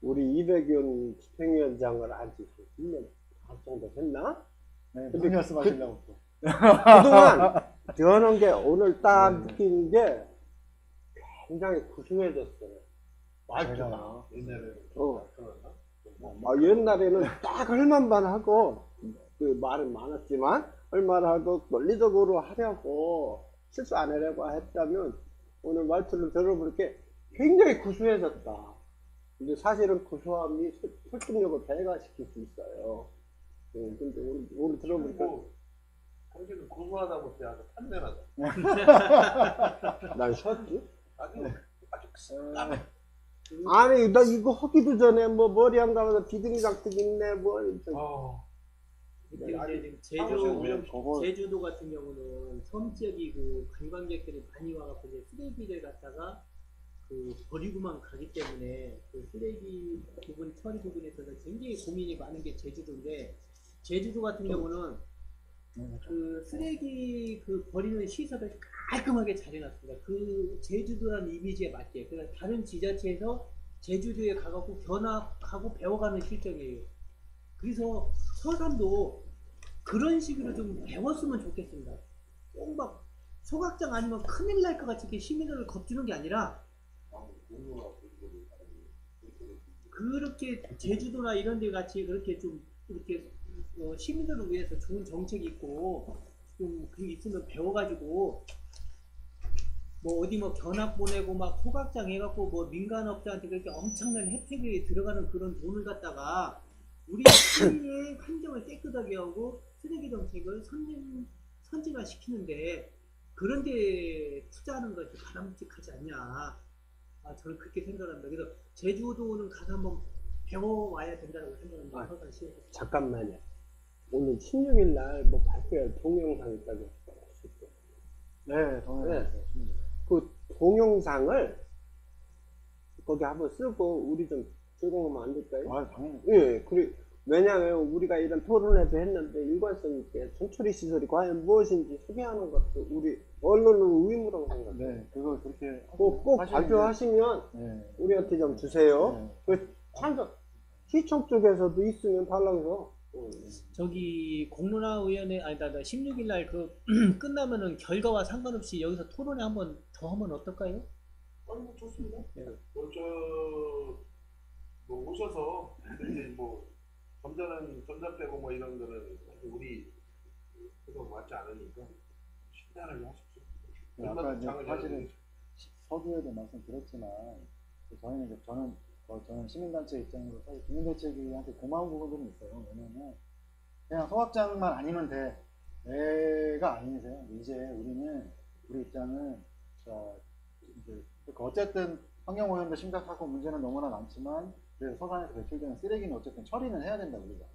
우리 이백윤 집행위원장을 한지 1년 반 정도 됐나? 네, 근데 무슨 말씀 하시려고 또. 그동안 저는 게 오늘 딱 네. 느끼는 게 굉장히 구수해졌어요. 제가 말투가. 옛날에 어. 그러나? 아, 옛날에는 딱 할만만 하고 그 말은 많았지만 할만 하고 논리적으로 하려고 실수 안 하려고 했다면 오늘 말투를 들어보니까 굉장히 구수해졌다. 근데 사실은 구수함이 설득력을 배가시킬 수 있어요. 근데 오늘 들어보니까 뭐 당신은 고소하다 못해 아주 탐내나다. 난 쉬었지. 아주 아니 나 이거 하기도 전에 뭐 머리 안 감아서 비듬이 장식 있네 뭐 근데 이제 지금 사무실 제주도 같은 경우는 섬 지역이고 관광객들이 많이 와갖고 이제 쓰레기를 갖다가 그 버리고만 가기 때문에 그 쓰레기 부분 처리 부분에서는 굉장히 고민이 많은 게 제주도인데 제주도 같은 경우는 그 쓰레기 그 버리는 시설을 깔끔하게 잘 해놨습니다. 그 제주도라는 이미지에 맞게 그래서 다른 지자체에서 제주도에 가갖고 견학하고 배워가는 실정이에요. 그래서 서산도 그런 식으로 좀 배웠으면 좋겠습니다. 꼭 막 소각장 아니면 큰일 날 것 같이 이렇게 시민들을 겁주는 게 아니라 그렇게 제주도나 이런 데 같이 그렇게 좀 이렇게 시민들을 위해서 좋은 정책이 있고 좀 그게 있으면 배워가지고 뭐 어디 뭐 견학 보내고 막 소각장 해갖고 뭐 민간업자한테 그렇게 엄청난 혜택이 들어가는 그런 돈을 갖다가 우리 시민의 환경을 깨끗하게 하고 쓰레기 정책을 선진화 시키는데 그런데 투자하는 것이 바람직하지 않냐. 저는 그렇게 생각합니다. 그래서 제주도는 가서 한번 배워와야 된다고 생각합니다. 서산시에서. 잠깐만요. 오늘 16일 날 뭐 발표할 동영상 있다고 했었죠. 네, 동영상. 그 동영상을 거기 한번 쓰고 우리 좀 제공하면 안 될까요? 아, 당연히. 예, 왜냐하면 우리가 이런 토론회도 했는데 일관성 있게 전처리 시설이 과연 무엇인지 소개하는 것도 우리 언론은 의무라고 생각해요. 네, 그걸 그렇게 꼭 사실은 발표하시면 네. 우리한테 좀 주세요. 네. 그 참석 시청 쪽에서도 있으면 달라고. 저기 공론화위원회 아니다 16일 날 그 끝나면은 결과와 상관없이 여기서 토론회 한번 더 하면 어떨까요? 아니 뭐 좋습니다. 네. 뭐 오셔서 이제 뭐 점자 빼고 뭐 이런 거는 사실 우리 그거 맞지 않으니까 신나게 하십시오. 네, 아까 이제 사실은 서두에도 말씀드렸지만 저희는 이제 저는 시민단체 입장으로 사실 국민대책위한테 고마운 부분들이 있어요. 왜냐면 그냥 소각장만 아니면 돼가 아니세요. 이제 우리 입장은 이제 어쨌든 환경오염도 심각하고 문제는 너무나 많지만 그래서 서산에서 배출되는 쓰레기는 어쨌든 처리는 해야 된다 우리가.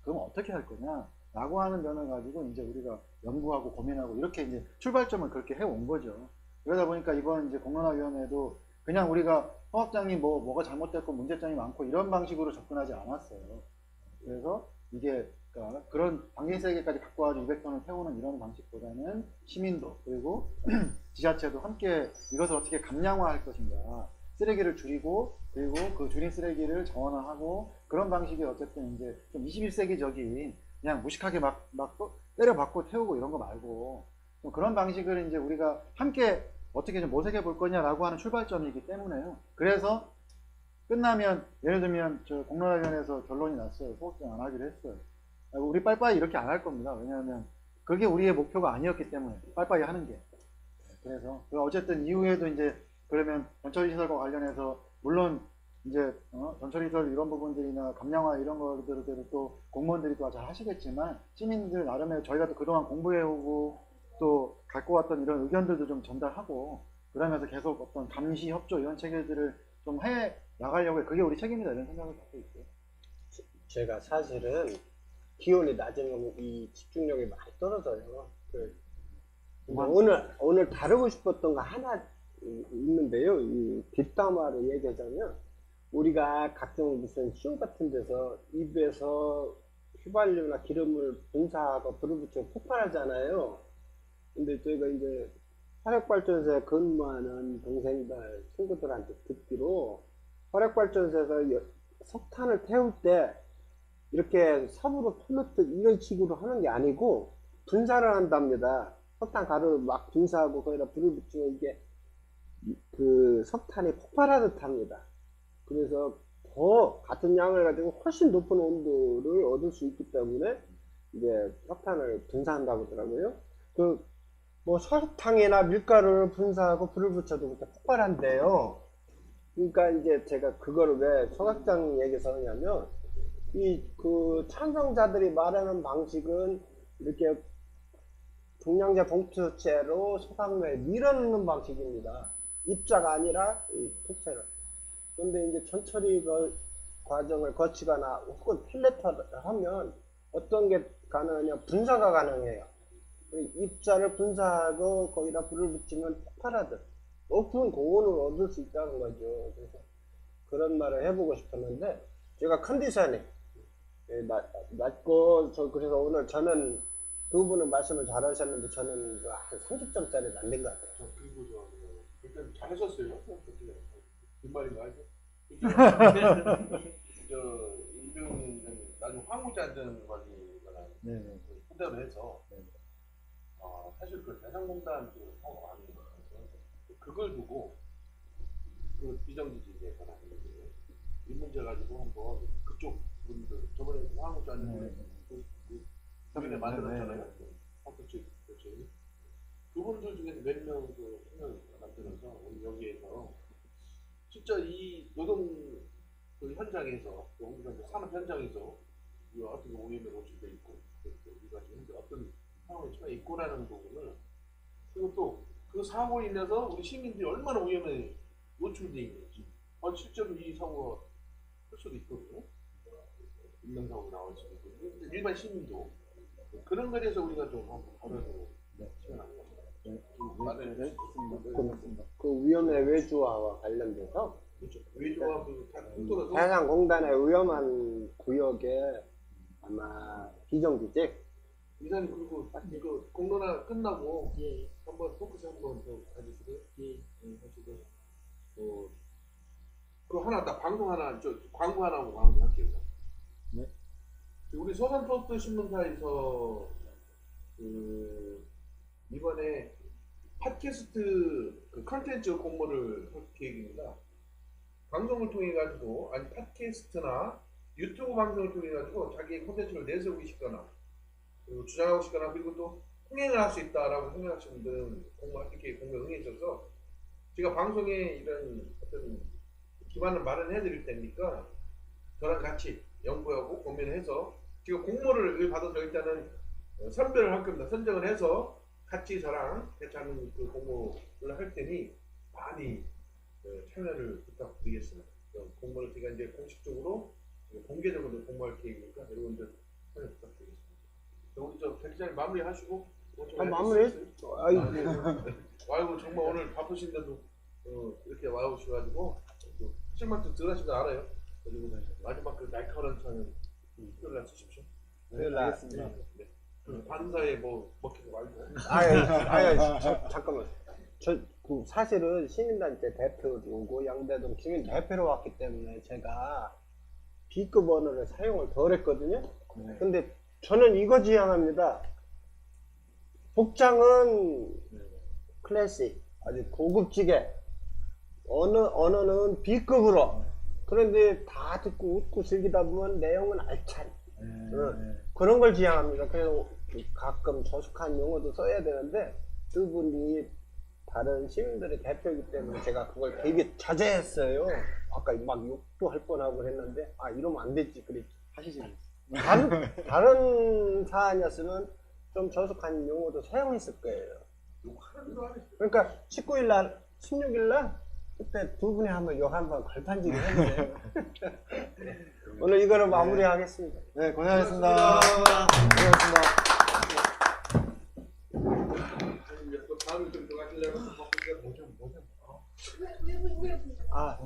그럼 어떻게 할 거냐? 라고 하는 면을 가지고 이제 우리가 연구하고 고민하고 이렇게 이제 출발점을 그렇게 해온 거죠. 그러다 보니까 이번 이제 공론화위원회도 그냥 우리가 소각장이 뭐가 잘못됐고 문제점이 많고 이런 방식으로 접근하지 않았어요. 그래서 이게 그러니까 그런 방진 쓰레기까지 갖고 와서 200톤을 태우는 이런 방식보다는 시민도 그리고 지자체도 함께 이것을 어떻게 감량화할 것인가, 쓰레기를 줄이고 그리고 그 줄인 쓰레기를 정원화하고 그런 방식이 어쨌든 이제 좀 21세기적인 그냥 무식하게 막 때려박고 태우고 이런 거 말고 좀 그런 방식을 이제 우리가 함께 어떻게 좀 모색해 볼 거냐라고 하는 출발점이기 때문에요. 그래서 끝나면 예를 들면 저 공론화위원회에서 결론이 났어요. 소극장 안 하기로 했어요. 우리 빠이빠이 이렇게 안 할 겁니다. 왜냐하면 그게 우리의 목표가 아니었기 때문에 빠이빠이 하는 게. 그래서 어쨌든 이후에도 이제 그러면 전처리시설과 관련해서 물론 이제 전처리시설 이런 부분들이나 감량화 이런 것들을 또 공무원들이 또 잘 하시겠지만 시민들 나름의 저희가 또 그동안 공부해오고 또 갖고 왔던 이런 의견들도 좀 전달하고 그러면서 계속 어떤 감시 협조 이런 체계들을 좀 해 나가려고 해. 그게 우리 책임이다 이런 생각을 갖고 있어요. 제가 사실은 기온이 낮으면 이 집중력이 많이 떨어져요. 오늘 다루고 싶었던 거 하나 있는데요. 이 뒷담화로 얘기하자면 우리가 각종 무슨 쇼 같은 데서 입에서 휘발유나 기름을 분사하고 불을 붙여 폭발하잖아요. 근데 저희가 이제 화력발전소에 근무하는 동생들, 친구들한테 듣기로 화력발전소에서 석탄을 태울 때 이렇게 삽으로 풀넣듯 이런 식으로 하는 게 아니고 분사를 한답니다. 석탄 가루를 막 분사하고 거기다 불을 붙이면 이게 그 석탄이 폭발하듯 합니다. 그래서 더 같은 양을 가지고 훨씬 높은 온도를 얻을 수 있기 때문에 이제 석탄을 분사한다고 하더라고요. 뭐 설탕이나 밀가루를 분사하고 불을 붙여도 그렇게 폭발한대요. 그러니까 이제 제가 그거를 왜 소각장 얘기해서 하냐면 그 찬성자들이 말하는 방식은 이렇게 종량제 봉투채로 소각로에 밀어넣는 방식입니다. 입자가 아니라 투체를. 그런데 이제 전처리 과정을 거치거나 혹은 필레터를 하면 어떤 게 가능하냐? 분사가 가능해요. 입자를 분사하고 거기다 불을 붙이면 폭발하듯 높은 고온을 얻을 수 있다는 거죠. 그래서 그런 말을 해보고 싶었는데 제가 컨디션이 낮고 그래서 오늘 저는 두 분은 말씀을 잘 하셨는데 저는 한 30점짜리 날린 것 같아요. 그리고 일단 잘하셨어요. 뒷말인가 하죠? 이병은 나중에 화물자전거리거나 네. 후대로 해서 사실 그 대상공단 그 사고가 많이 있어서 그걸 두고 그 비정규직에 관한 이 문제 가지고 한번 그쪽 분들 저번에 화물자전거 그분에 만들었잖아요. 그렇죠. 그분들 중에서 몇 명 그 생각을 만들어서 우리 여기에서 진짜 이 노동 그 현장에서 산업 현장에서 우리가 어떻게 오염에 노출돼 있고 우리가 지금 어떤 상황에 처해 있고라는 부분을 그리고 또 그 사고로 인해서 우리 시민들이 얼마나 오염에 노출돼 있는지 실제로 이 사고가 할 수도 있거든요. 인명사고가 나올 수도 있고 일반 시민도 그런 거에 대해서 우리가 좀 한번 다뤄서 시원한 거 그 위험의 외주화와 관련돼서 그렇죠. 외주와 그 해상공단의 위험한 구역에 아마 비정규직 이사님 그리고 이거 공론화 끝나고 예. 한번 포커스 한번 더 가지시고요. 예. 하시고 그 하나 딱 방송 하나 광고 하나 하고 마무리할게요. 네. 우리 서산포스트 신문사에서 이번에 팟캐스트 그 컨텐츠 공모를 할 계획입니다. 방송을 통해 가지고 아니 팟캐스트나 유튜브 방송을 통해 가지고 자기의 콘텐츠를 내세우고 싶거나 그리고 주장하고 싶거나 그리고 또 흥행을 할 수 있다라고 생각하시는 분들은 이렇게 공모에 응해주셔서 제가 방송에 이런 어떤 기반을 마련해 드릴 테니까 저랑 같이 연구하고 고민해서 지금 공모를 받아서 일단은 선별을 할 겁니다. 선정을 해서 같이 저랑 괜찮은 그 공모를 할 테니 많이 참여를 부탁드리겠습니다. 공모를 제가 이제 공식적으로 공개적으로 공모할 계획이니까 여러분들 참여 부탁드리겠습니다. 우리 백 기자님 마무리하시고 마무리? 아이고 정말 오늘 바쁘신데도 이렇게 와오셔가지고 실만큼 들어가신 거 알아요. 그리고 마지막 그 날카로운 차는 토요일 날 쓰십시오. 네, 알겠습니다. 네. 반사에 뭐 먹히고 말고. 잠깐만. 그 사실은 시민단체 대표고 양대동 시민 대표로 왔기 때문에 제가 B급 언어를 사용을 덜 했거든요. 근데 저는 이거 지향합니다. 복장은 클래식, 아주 고급지게, 언어는 B급으로. 그런데 다 듣고 웃고 즐기다 보면 내용은 알찬. 그런 걸 지향합니다. 그래서 가끔 저속한 용어도 써야 되는데, 두 분이 다른 시민들의 대표이기 때문에 제가 그걸 되게 자제했어요. 아까 막 욕도 할 뻔하고 했는데, 아, 이러면 안 되지. 그래, 하시지. 다른 사안이었으면 좀 저속한 용어도 사용했을 거예요. 그러니까 19일날, 16일날 그때 두 분이 한번 욕 한번 걸판지기 했는데 오늘 이거로 마무리하겠습니다. 네, 고생하셨습니다. 고생하셨습니다. 다음에 좀 들어가시려면 아,